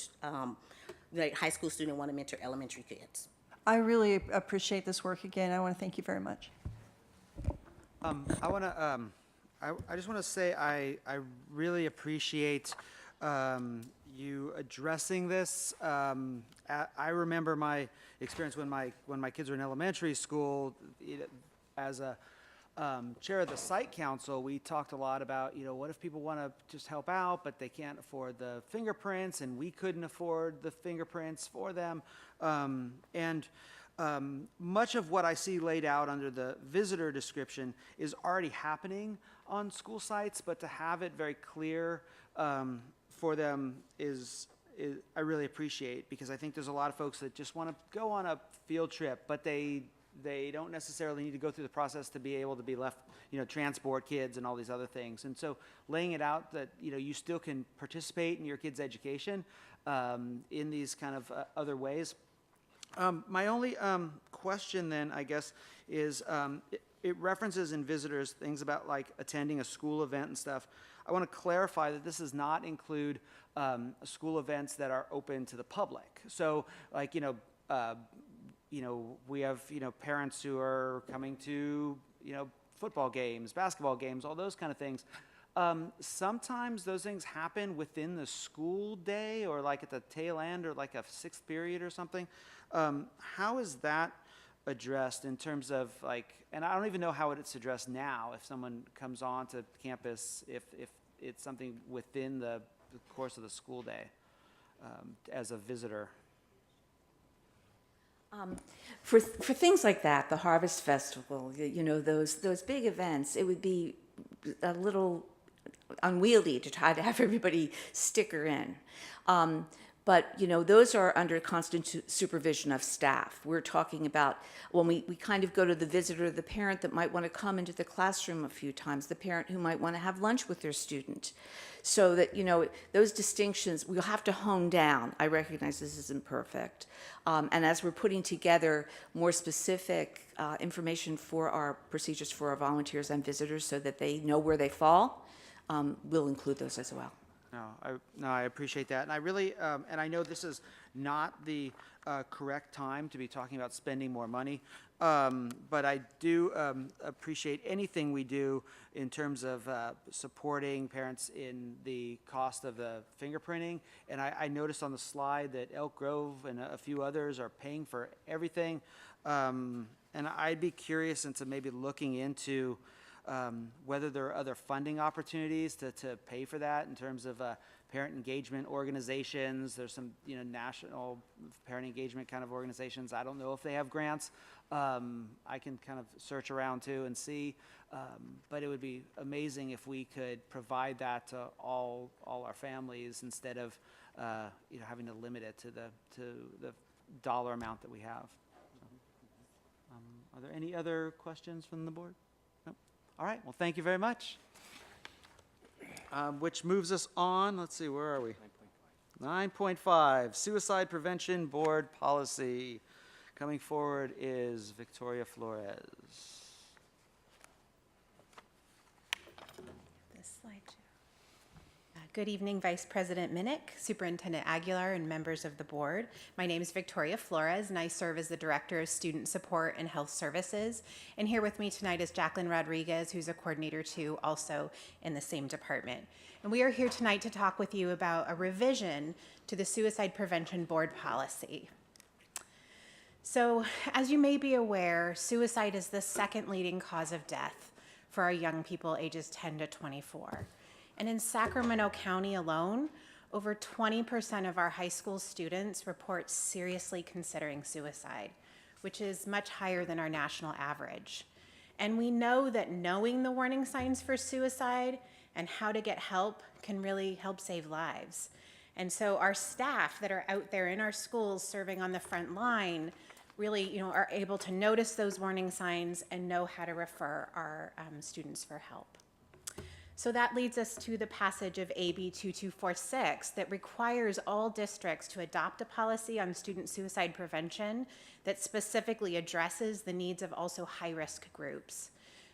like high school student want to mentor elementary kids. I really appreciate this work again. I want to thank you very much. I just want to say I really appreciate you addressing this. I remember my experience when my kids were in elementary school. As a chair of the site council, we talked a lot about, what if people want to just help out, but they can't afford the fingerprints, and we couldn't afford the fingerprints for them. Much of what I see laid out under the visitor description is already happening on school sites, but to have it very clear for them is I really appreciate, because I think there's a lot of folks that just want to go on a field trip, but they don't necessarily need to go through the process to be able to be left, transport kids and all these other things. And so laying it out that, you still can participate in your kids' education in these kind of other ways. My only question then, I guess, is it references in visitors things about like attending a school event and stuff. I want to clarify that this does not include school events that are open to the public. So like, we have, parents who are coming to, football games, basketball games, all those kind of things. Sometimes those things happen within the school day or like at the tail end or like a sixth period or something. How is that addressed in terms of like, and I don't even know how it's addressed now if someone comes on to campus, if it's something within the course of the school day as a visitor. For things like that, the Harvest Festival, those big events, it would be a little unwieldy to try to have everybody sticker in. But, you know, those are under constant supervision of staff. We're talking about when we kind of go to the visitor, the parent that might want to come into the classroom a few times, the parent who might want to have lunch with their student. So that, you know, those distinctions, we'll have to hone down. I recognize this isn't perfect. And as we're putting together more specific information for our procedures for our volunteers and visitors so that they know where they fall, we'll include those as well. No, I appreciate that. And I really, and I know this is not the correct time to be talking about spending more money, but I do appreciate anything we do in terms of supporting parents in the cost of the fingerprinting. And I noticed on the slide that Elk Grove and a few others are paying for everything. And I'd be curious into maybe looking into whether there are other funding opportunities to pay for that in terms of parent engagement organizations. There's some, you know, national parent engagement kind of organizations. I don't know if they have grants. I can kind of search around too and see. But it would be amazing if we could provide that to all our families instead of you know, having to limit it to the dollar amount that we have. Are there any other questions from the board? All right, well, thank you very much. Which moves us on, let's see, where are we? 9.5, Suicide Prevention Board Policy. Coming forward is Victoria Flores. This slide. Good evening, Vice President Minnick, Superintendent Aguilar, and members of the board. My name is Victoria Flores, and I serve as the Director of Student Support and Health Services. And here with me tonight is Jacqueline Rodriguez, who's a coordinator too, also in the same department. And we are here tonight to talk with you about a revision to the Suicide Prevention Board Policy. So, as you may be aware, suicide is the second leading cause of death for our young people ages 10 to 24. And in Sacramento County alone, over 20% of our high school students report seriously considering suicide, which is much higher than our national average. And we know that knowing the warning signs for suicide and how to get help can really help save lives. And so our staff that are out there in our schools serving on the front line really, you know, are able to notice those warning signs and know how to refer our students for help. So that leads us to the passage of AB 2246 that requires all districts to adopt a policy on student suicide prevention that specifically addresses the needs of also high-risk groups.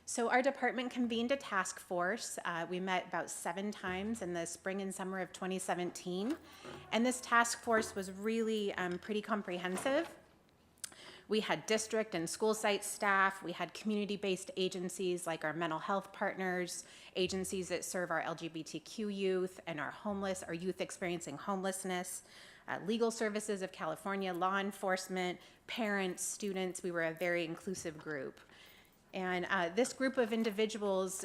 So our department convened a task force. We met about 7 times in the spring and summer of 2017. And this task force was really pretty comprehensive. We had district and school site staff. We had community-based agencies like our mental health partners, agencies that serve our LGBTQ youth and our homeless, our youth experiencing homelessness, Legal Services of California, law enforcement, parents, students. We were a very inclusive group. And this group of individuals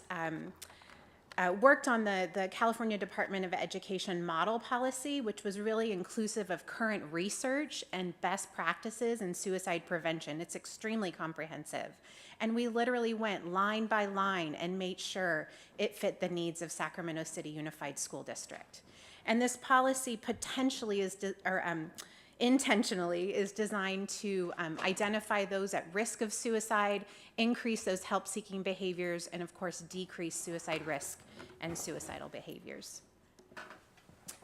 worked on the California Department of Education model policy, which was really inclusive of current research and best practices in suicide prevention. It's extremely comprehensive. And we literally went line by line and made sure it fit the needs of Sacramento City Unified School District. And this policy potentially is, intentionally is designed to identify those at risk of suicide, increase those help-seeking behaviors, and of course decrease suicide risk and suicidal behaviors.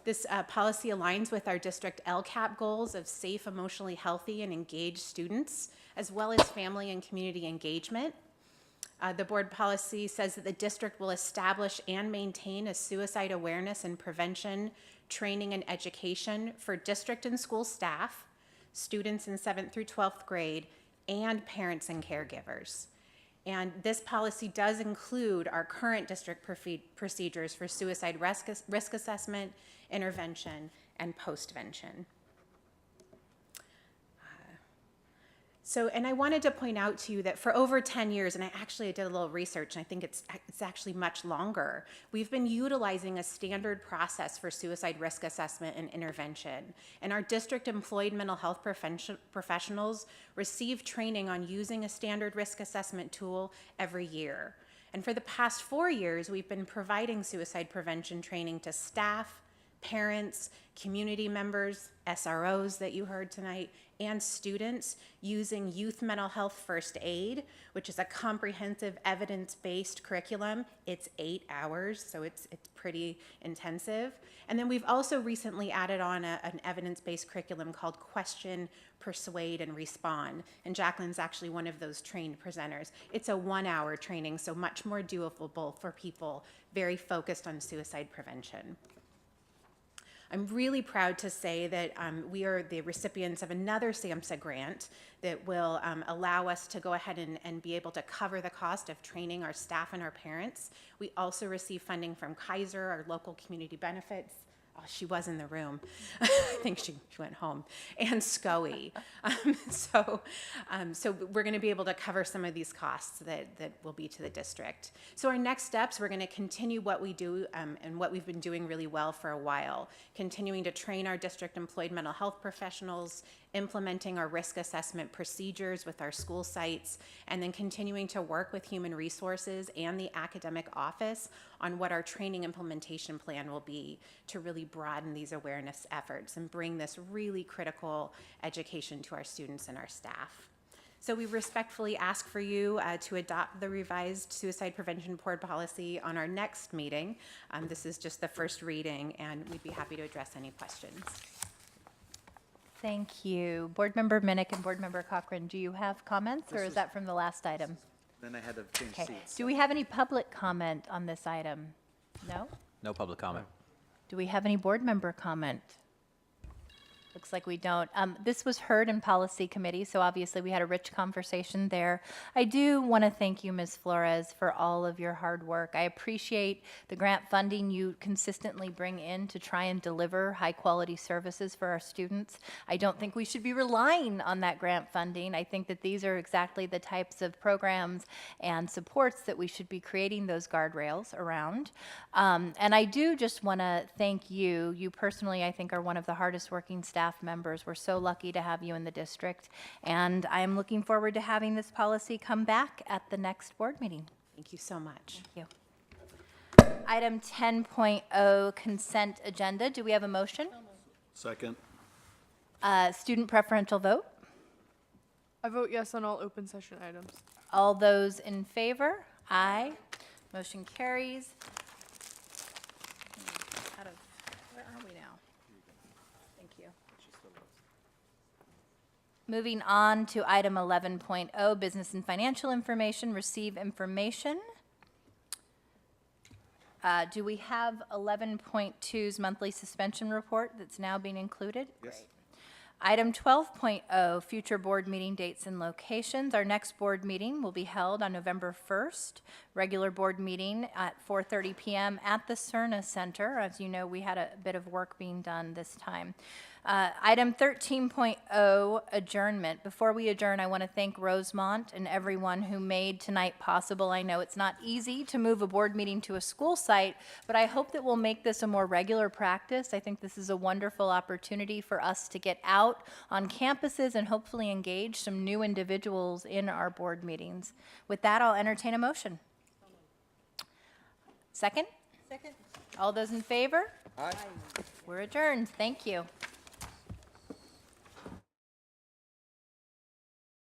This policy aligns with our district LCAP goals of safe, emotionally healthy, and engaged students, as well as family and community engagement. The board policy says that the district will establish and maintain a suicide awareness and prevention training and education for district and school staff, students in 7th through 12th grade, and parents and caregivers. And this policy does include our current district procedures for suicide risk assessment, intervention, and postvention. And I wanted to point out to you that for over 10 years, and I did a little research, and I think it's actually much longer, we've been utilizing a standard process for suicide risk assessment and intervention. And our district employed mental health professionals receive training on using a standard risk assessment tool every year. And for the past 4 years, we've been providing suicide prevention training to staff, parents, community members, SROs that you heard tonight, and students using youth mental health first aid, which is a comprehensive evidence-based curriculum. It's 8 hours, so it's pretty intensive. And then we've also recently added on an evidence-based curriculum called Question, Persuade, and Respond. And Jacqueline's actually one of those trained presenters. It's a 1-hour training, so much more doable for people very focused on suicide prevention. I'm really proud to say that we are the recipients of another SAMHSA grant that will allow us to go ahead and be able to cover the cost of training our staff and our parents. We also receive funding from Kaiser, our local community benefits. Oh, she was in the room. I think she went home. And SCUSD. So we're going to be able to cover some of these costs that will be to the district. So our next steps, we're going to continue what we do and what we've been doing really well for a while, continuing to train our district employed mental health professionals, implementing our risk assessment procedures with our school sites, and then continuing to work with human resources and the academic office on what our training implementation plan will be to really broaden these awareness efforts and bring this really critical education to our students and our staff. So we respectfully ask for you to adopt the revised suicide prevention board policy on our next meeting. This is just the first reading, and we'd be happy to address any questions. Thank you. Board Member Minnick and Board Member Cochran, do you have comments, or is that from the last item? Then I had to change Okay. seats. Do we have any public comment on this item? No? No public comment. Do we have any board member comment? Looks like we don't. This was heard in policy committee, so obviously we had a rich conversation there. I do want to thank you, Ms. Flores, for all of your hard work. I appreciate the grant funding you consistently bring in to try and deliver high-quality services for our students. I don't think we should be relying on that grant funding. I think that these are exactly the types of programs and supports that we should be creating those guardrails around. And I do just want to thank you. You personally, I think, are one of the hardest working staff members. We're so lucky to have you in the district, and I am looking forward to having this policy come back at the next board meeting. Thank you so much. Thank you. Item 10.0, consent agenda. Do we have a motion? Second. Student preferential vote. I vote yes on all open session items. All those in favor? Aye. Motion carries. Where are we now? Thank you. Moving on to item 11.0, business and financial information, receive information. Do we have 11.2's monthly suspension report that's now being included? Yes. Great. Item 12.0, future board meeting dates and locations. Our next board meeting will be held on November 1st, regular board meeting at 4:30 p.m. at the Cerna Center. As you know, we had a bit of work being done this time. Item 13.0, adjournment. Before we adjourn, I want to thank Rosemont and everyone who made tonight possible. I know it's not easy to move a board meeting to a school site, but I hope that we'll make this a more regular practice. I think this is a wonderful opportunity for us to get out on campuses and hopefully engage some new individuals in our board meetings. With that, I'll entertain a motion. Second? Second. All those in favor? Aye. We're adjourned. Thank you.